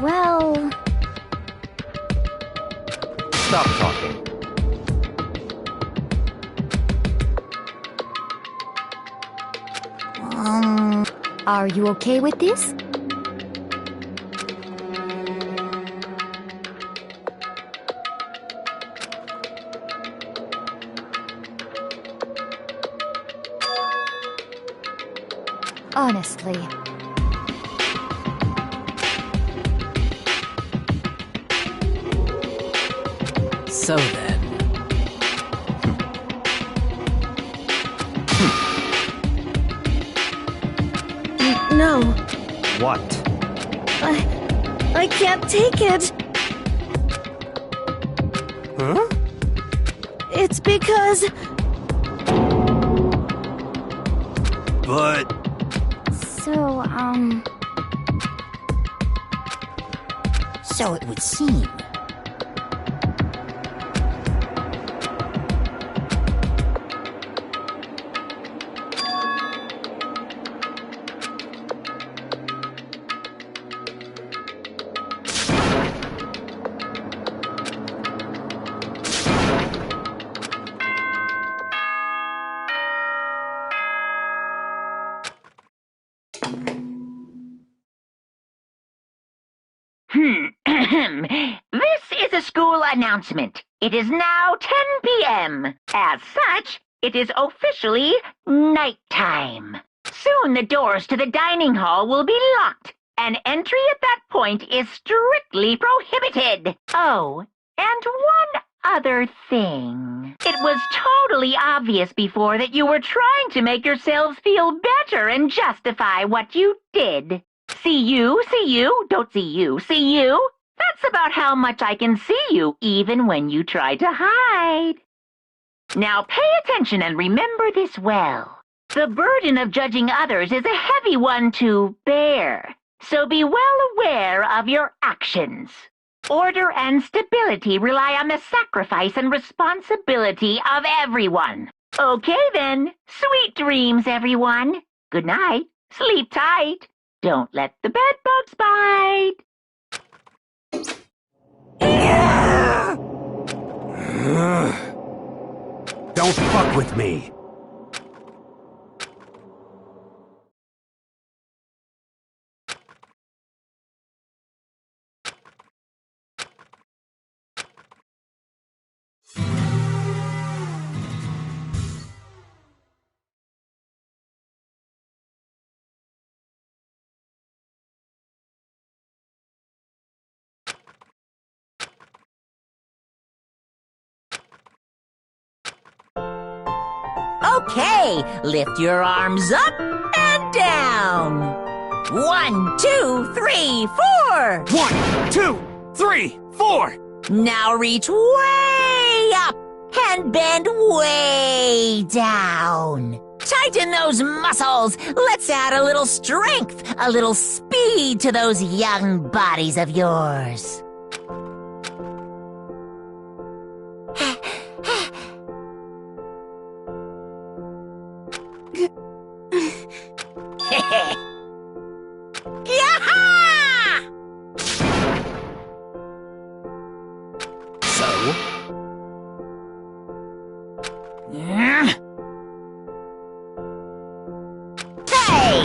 Well... Stop talking. Are you okay with this? Honestly. So then. No. What? I can't take it. Huh? It's because... But... So, So it would seem. This is a school announcement. It is now 10 p.m. As such, it is officially nighttime. Soon the doors to the dining hall will be locked, and entry at that point is strictly prohibited. Oh, and one other thing. It was totally obvious before that you were trying to make yourselves feel better and justify what you did. See you, don't see you, see you. That's about how much I can see you, even when you try to hide. Now pay attention and remember this well. The burden of judging others is a heavy one to bear, so be well aware of your actions. Order and stability rely on the sacrifice and responsibility of everyone. Okay then, sweet dreams, everyone. Good night, sleep tight. Don't let the bedbugs bite. Don't fuck with me. Okay, lift your arms up and down. 1, 2, 3, 4. 1, 2, 3, 4. Now reach way up and bend way down. Tighten those muscles. Let's add a little strength, a little speed to those young bodies of yours. Yaha! So? Hey!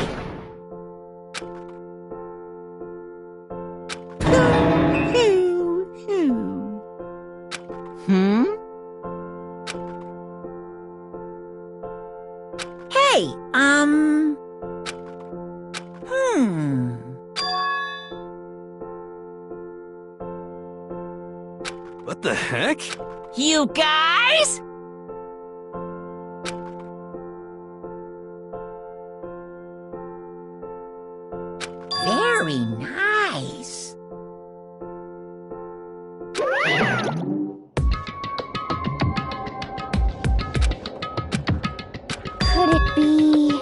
Hmm? Hey, What the heck? You guys? Very nice. Could it be...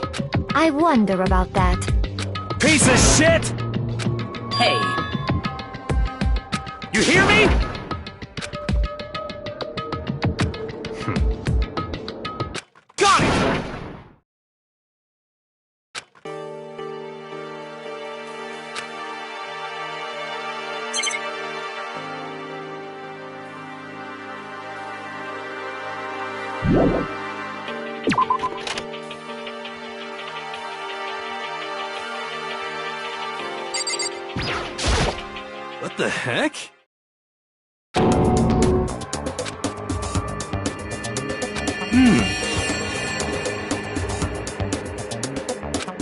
I wonder about that. Piece of shit! Hey, You hear me? Got it! What the heck?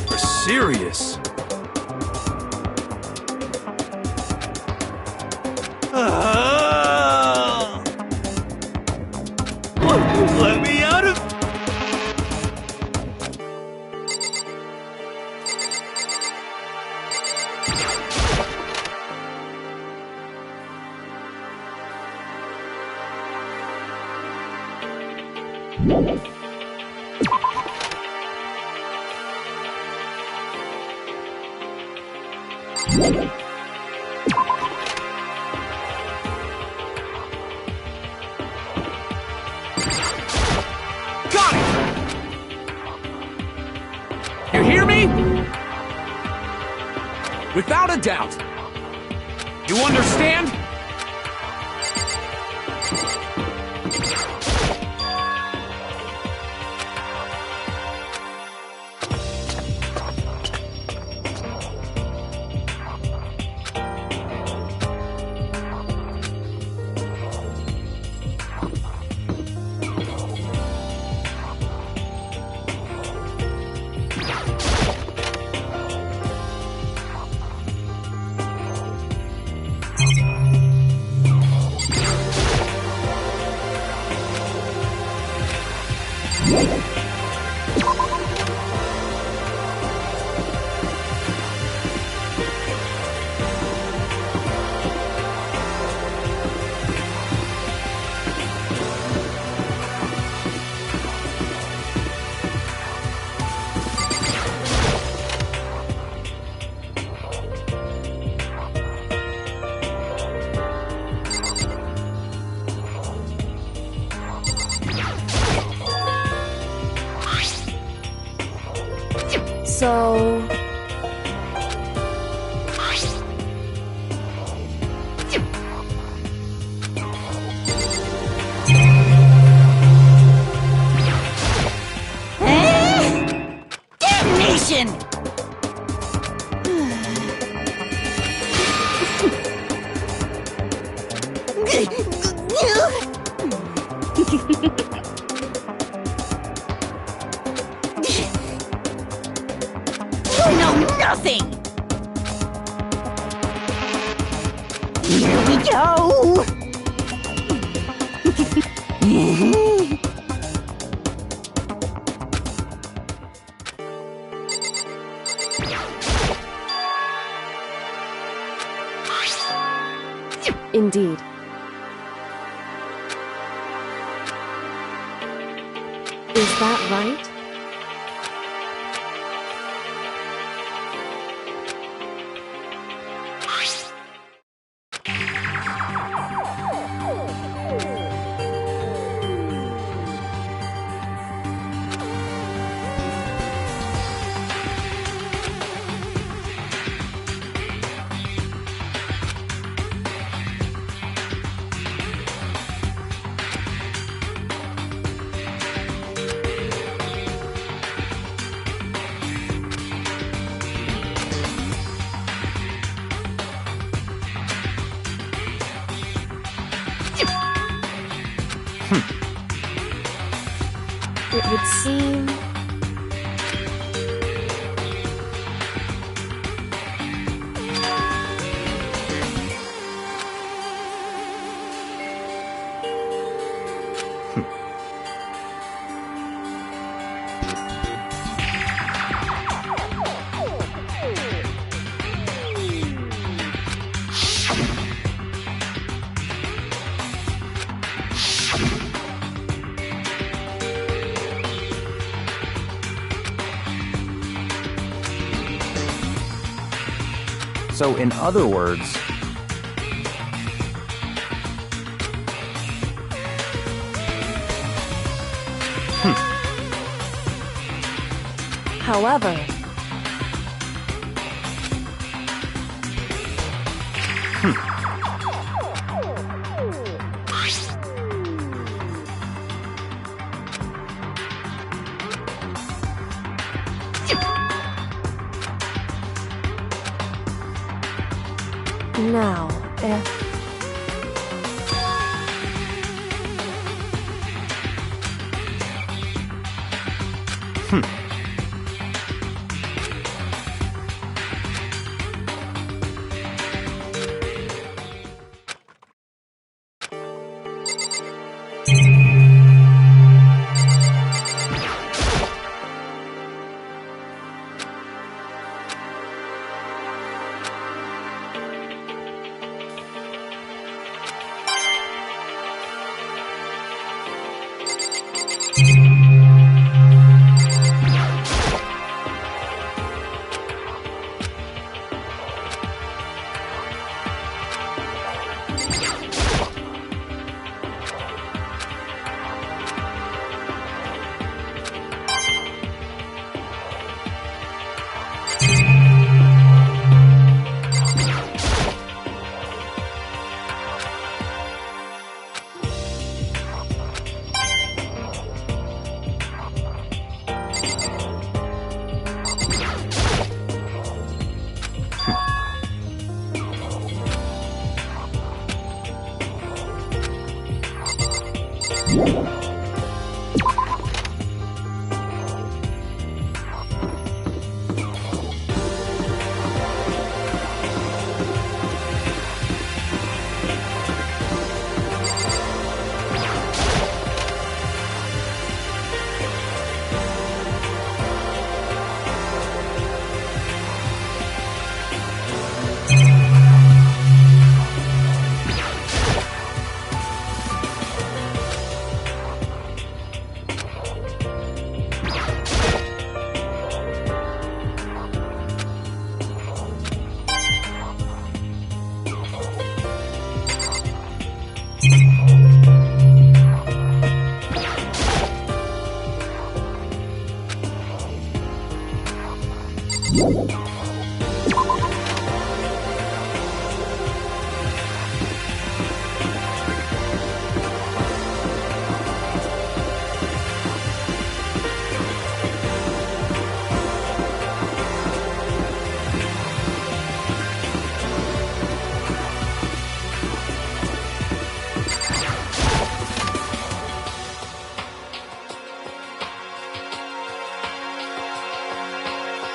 You're serious? Let me out of... Got it! You hear me? Without a doubt. You understand? So... Damnation! You know nothing! Here we go! Indeed. Is that right? So, in other words, However, now, if...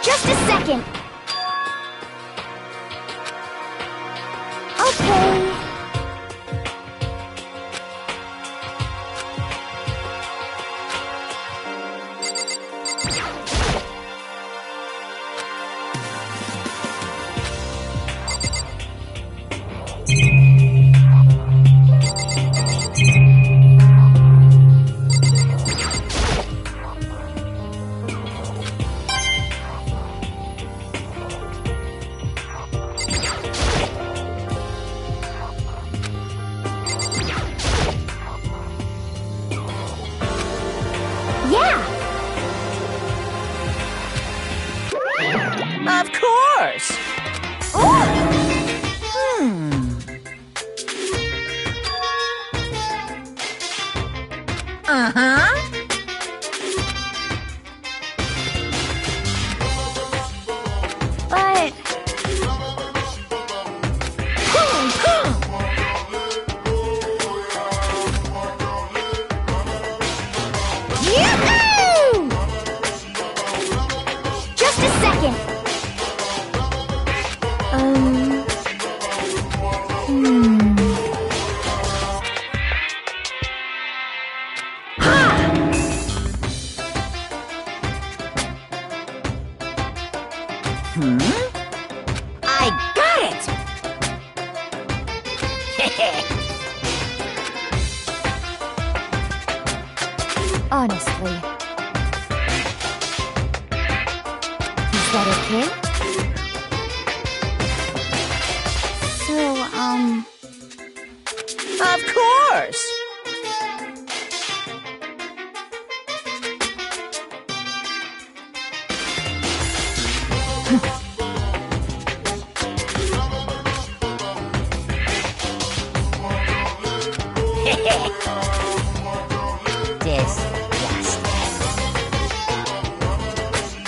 Just a second. Okay. Of course! Uh-huh. But... Yoo-hoo! Just a second. I got it! Honestly. Is that okay? So, Of course!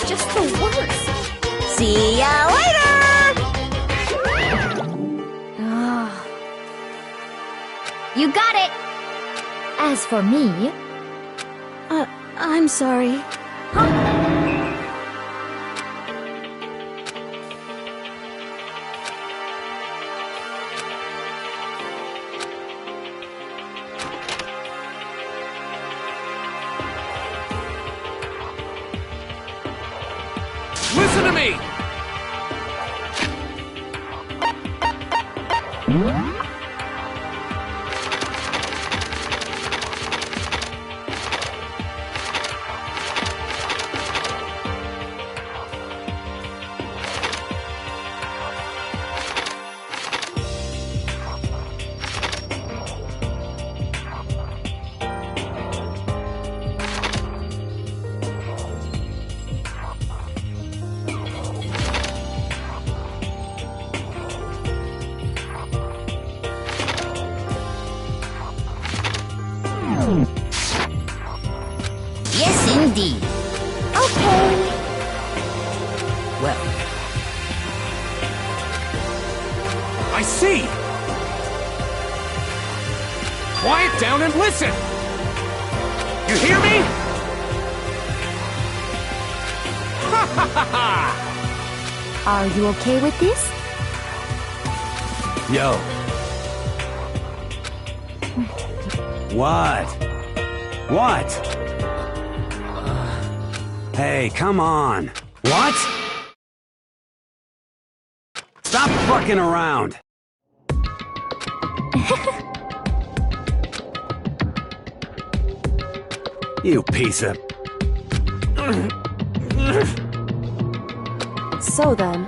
just the worst. See ya later! You got it! As for me... I'm sorry. Listen to me! Yes, indeed. Okay. Well, I see! Quiet down and listen! You hear me? Ha ha ha ha! Are you okay with this? Yo. What? What? Hey, come on. What? Stop fucking around. You piece of... So then...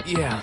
Yeah.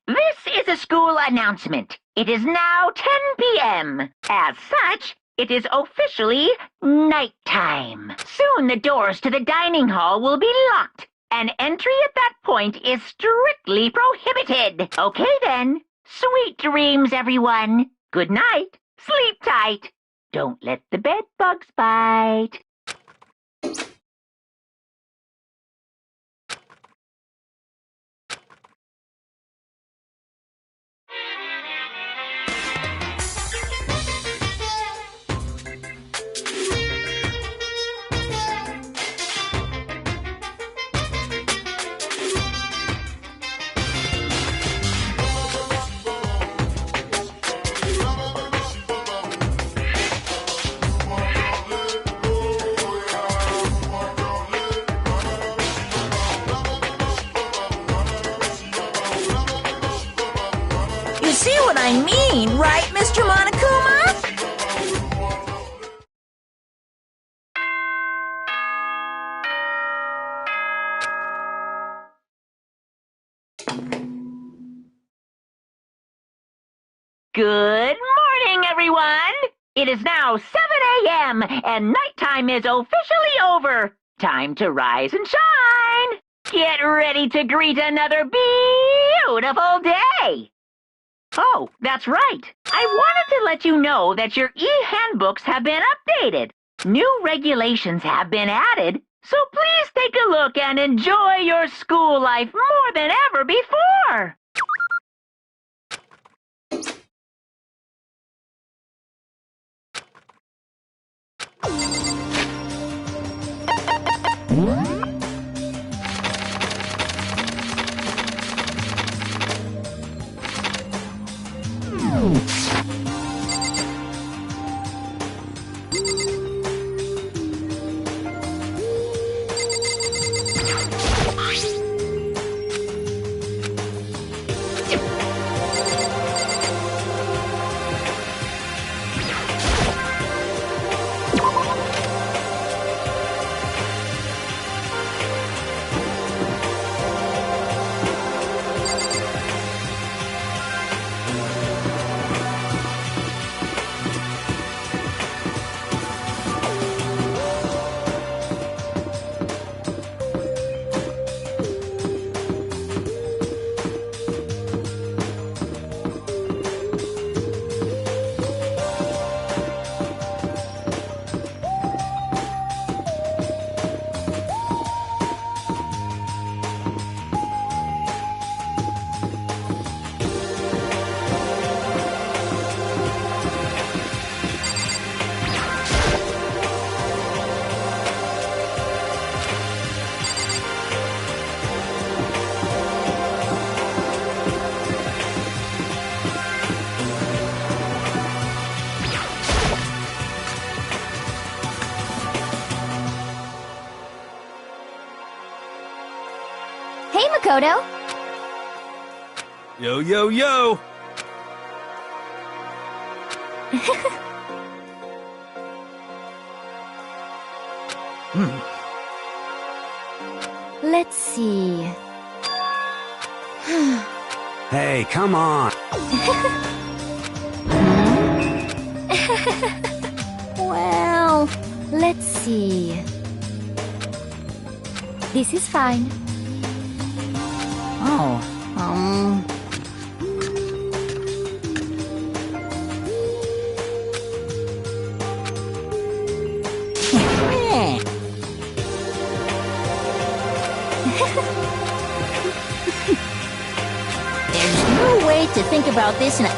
This is a school announcement. It is now 10 p.m. As such, it is officially nighttime. Soon the doors to the dining hall will be locked, and entry at that point is strictly prohibited. Okay then. Sweet dreams, everyone. Good night. Sleep tight. Don't let the bed bugs bite. You see what I mean, right, Mr. Monokuma? Good morning, everyone! It is now 7 a.m. and nighttime is officially over. Time to rise and shine! Get ready to greet another beautiful day! Oh, that's right. I wanted to let you know that your e-handbooks have been updated. New regulations have been added, so please take a look and enjoy your school life more than ever before. Makoto! Yo, yo, yo! Let's see. Hey, come on! Well, let's see. This is fine. Oh, There's no way to think about this in a...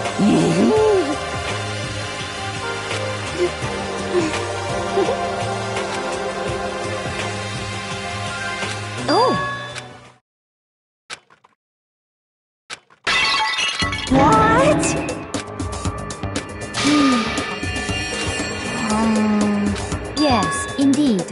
Oh! What? Yes, indeed.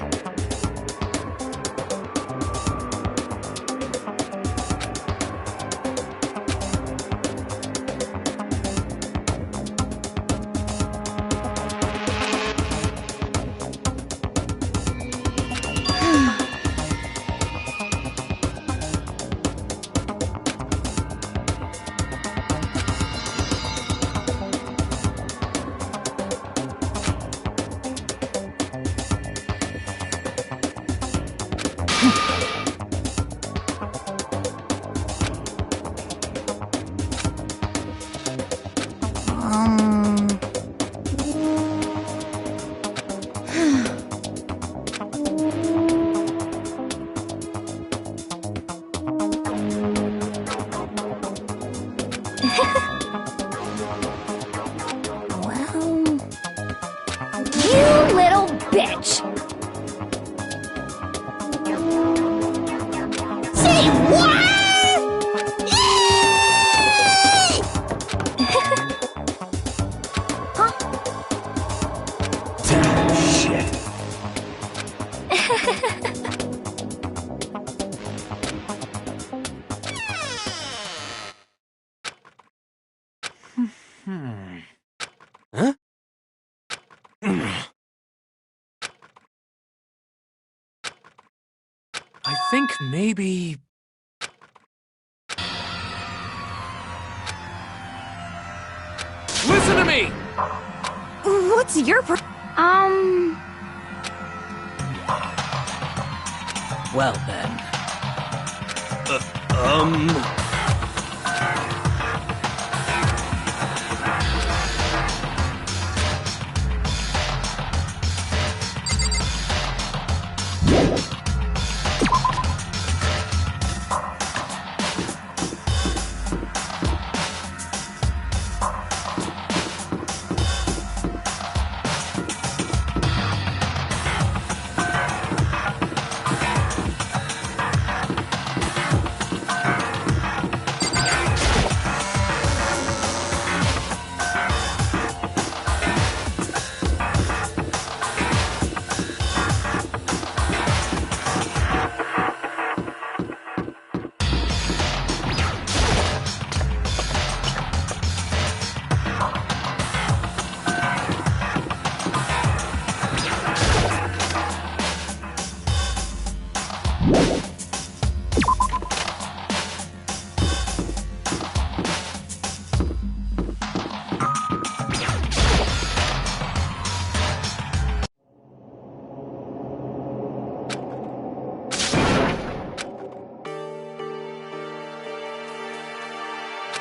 You little bitch! Say what? Shit. Huh? I think maybe... Listen to me! What's your Well then.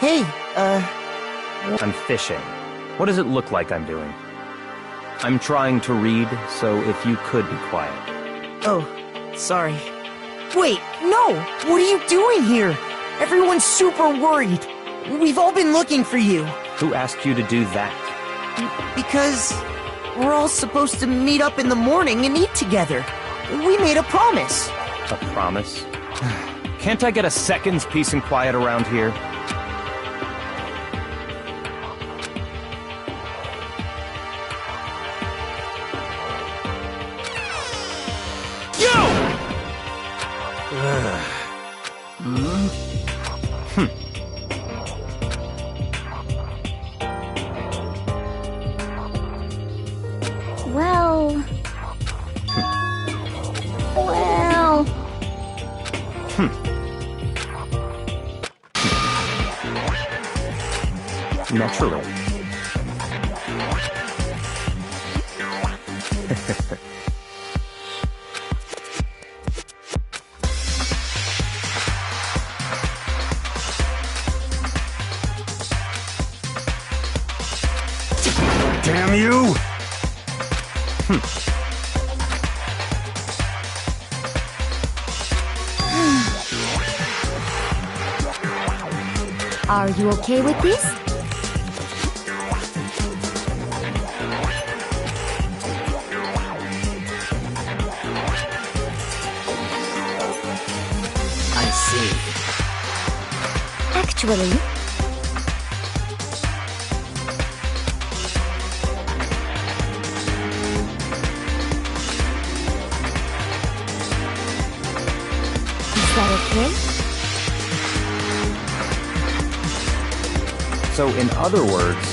Hey, I'm fishing. What does it look like I'm doing? I'm trying to read, so if you could be quiet. Oh, sorry. Wait, no! What are you doing here? Everyone's super worried. We've all been looking for you. Who asked you to do that? Because we're all supposed to meet up in the morning and eat together. We made a promise. A promise? Can't I get a second's peace and quiet around here? You! Naturally. Damn you! Are you okay with this? I see. Actually, is that okay? So, in other words,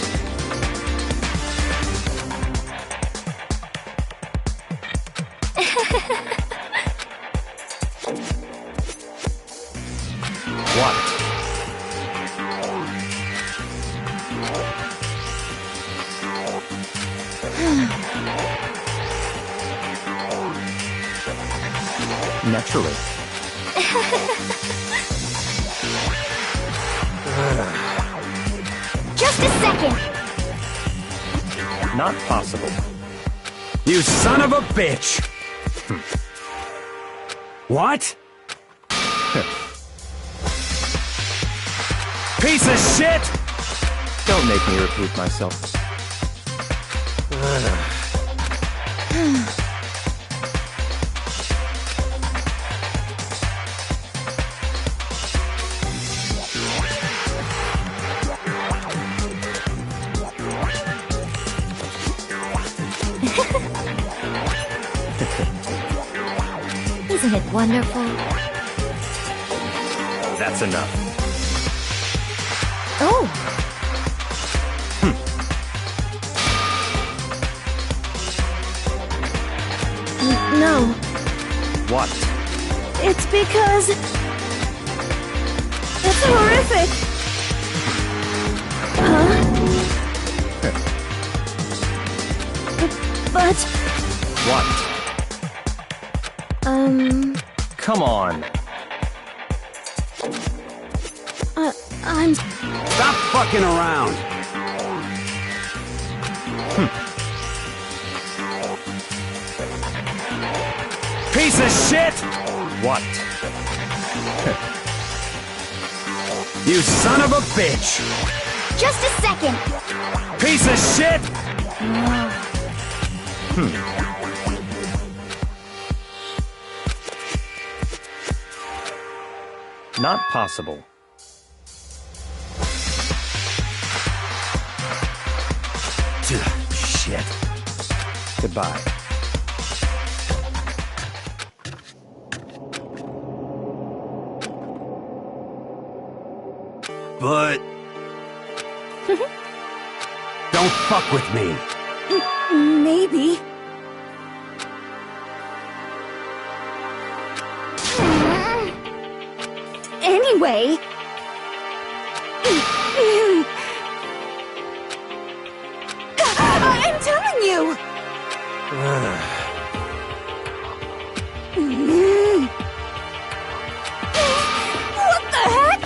what? Naturally. Just a second! Not possible. You son of a bitch! What? Piece of shit! Don't make me repeat myself. Isn't it wonderful? That's enough. Oh! No. What? It's because... it's horrific! Huh? But... What? Come on. I'm... Stop fucking around! Piece of shit! What? You son of a bitch! Just a second! Piece of shit! Not possible. Shit. Goodbye. But... don't fuck with me. Maybe. Anyway... I'm telling you! What the heck?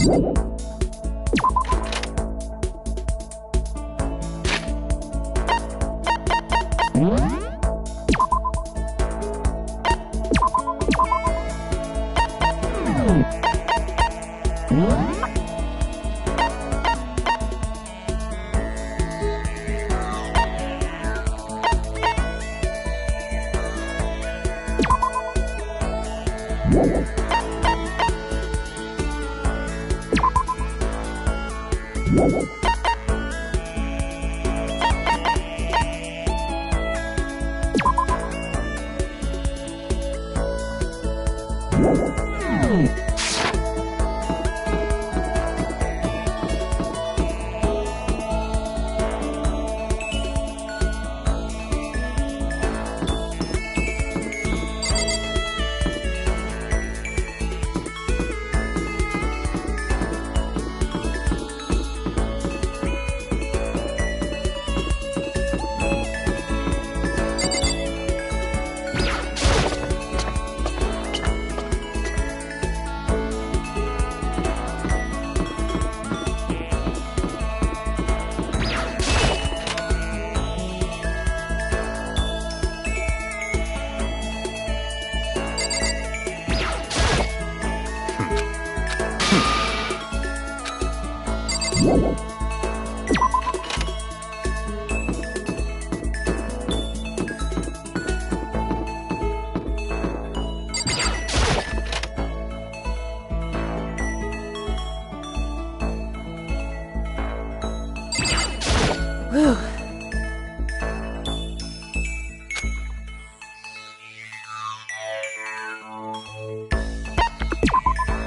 Whew.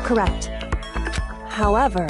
Correct. However...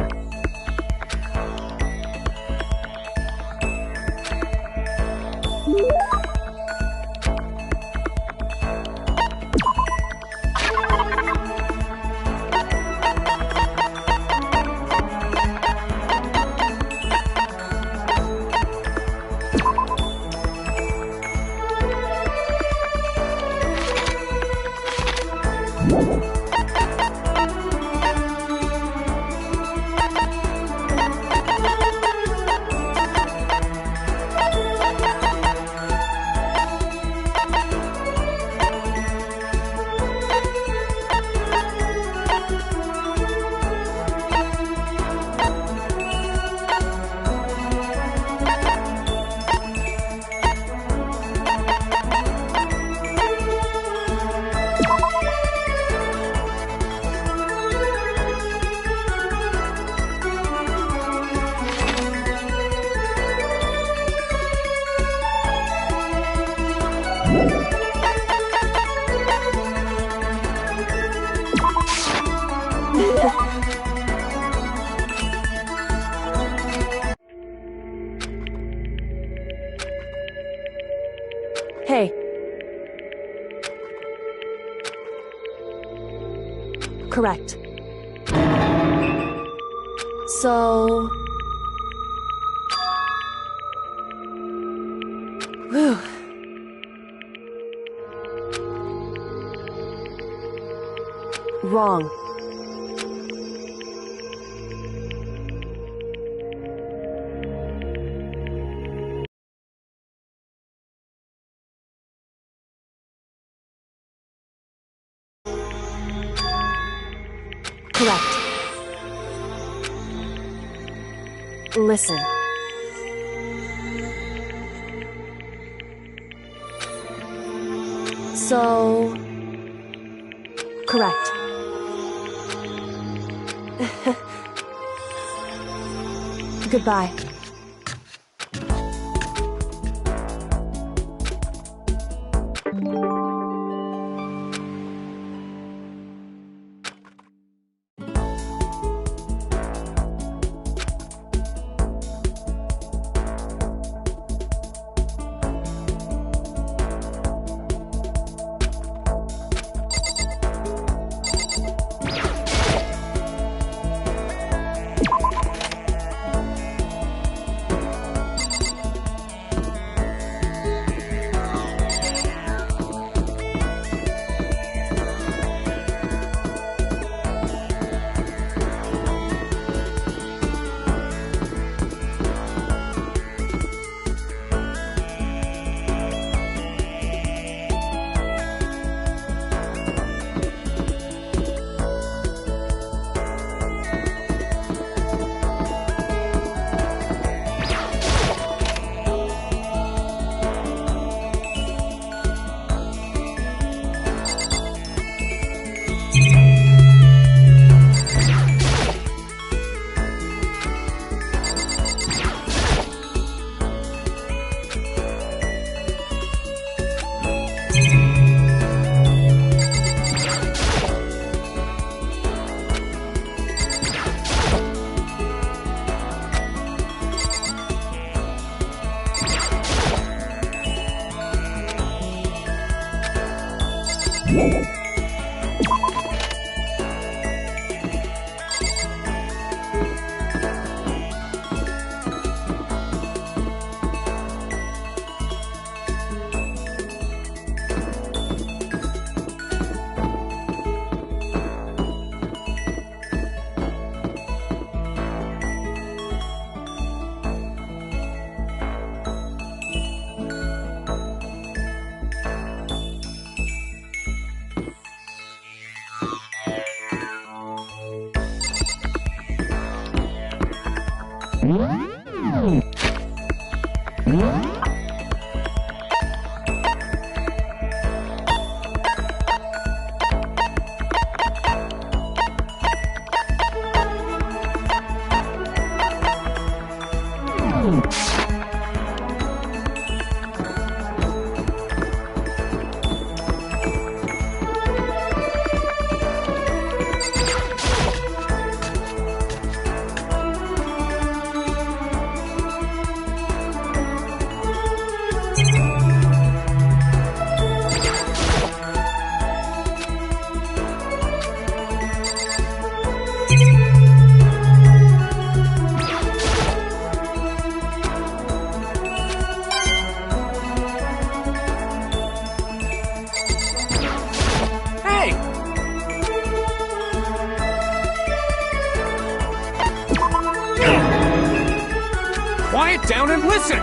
Hey. Correct. So... Whew. Wrong. Correct. Listen. So... Correct. Goodbye. Quiet down and listen!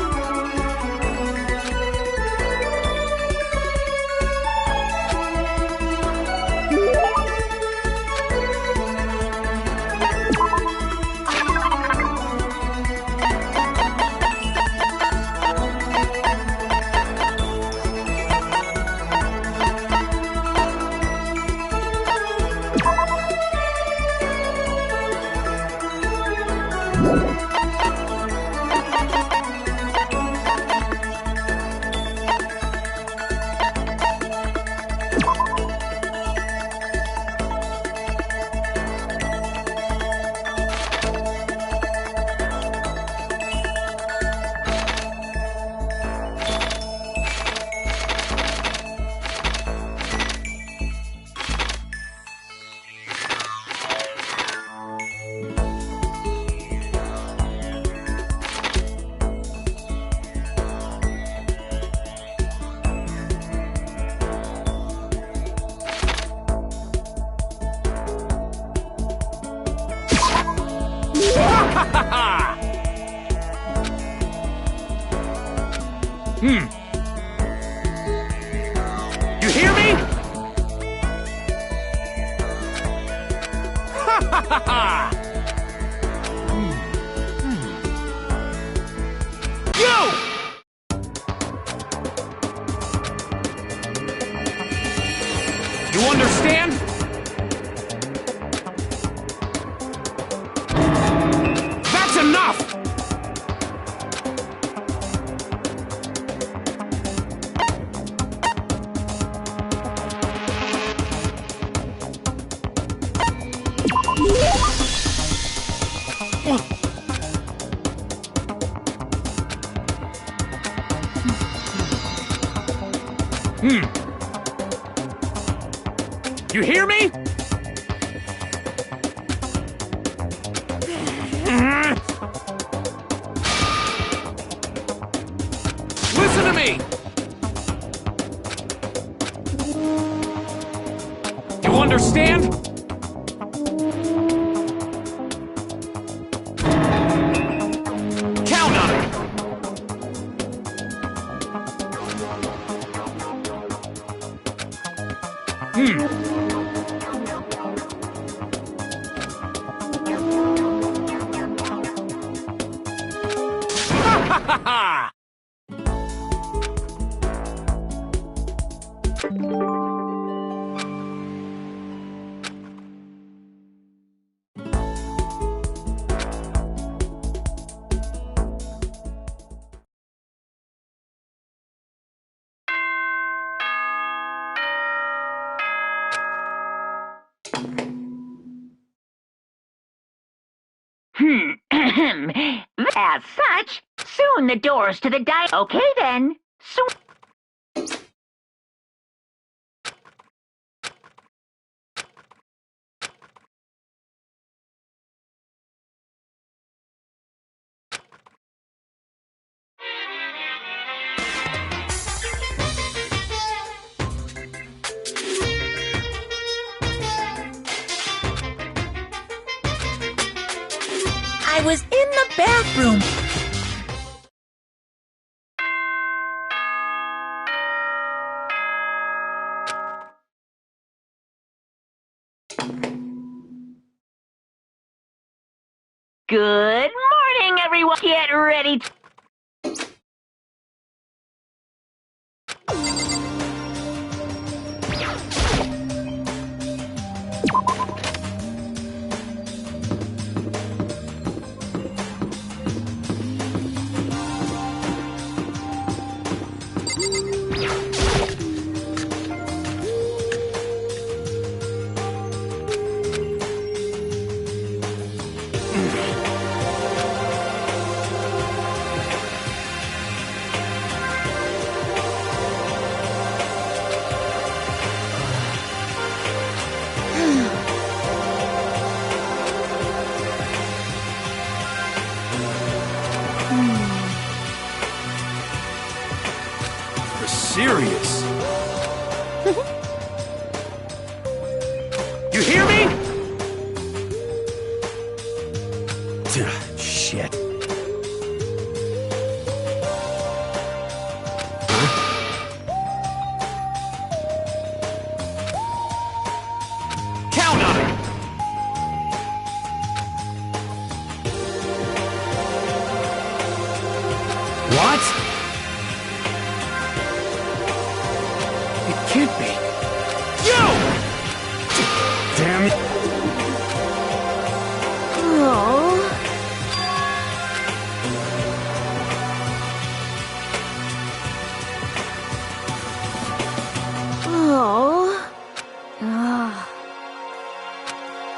You hear me? You! You understand? That's enough! You hear me? Listen to me! You understand? Count on it! As such, soon the doors to the Okay then. I was in the bathroom. Good morning, everyone. Everyone get ready to... You're serious? You hear me? Shit. Count on it! What? It can't be. You! Damn it. Oh. Oh. Ah.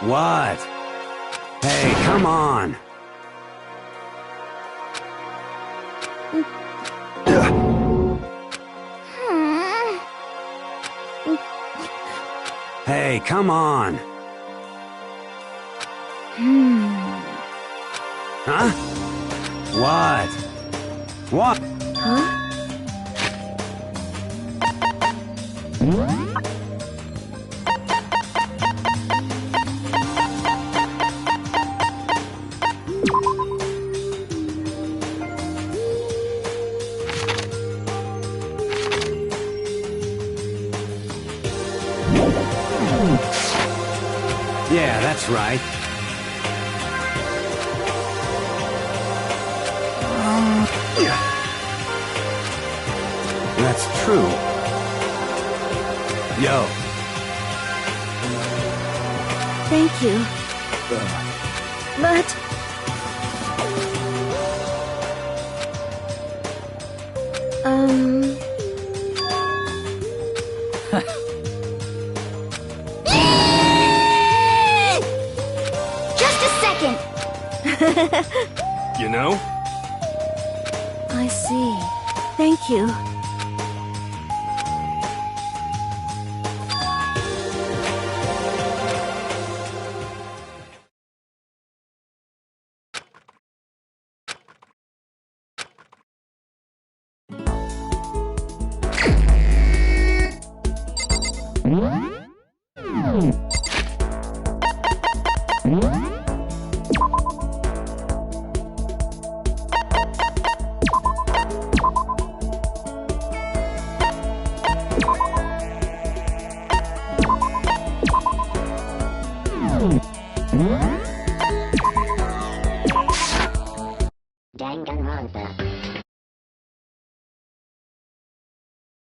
What? Hey, come on. Hey, come on. Huh? What? What? Huh? Yeah, that's right. That's true. Yo. Thank you. But... Just a second! You know? I see. Thank you. Danganronpa.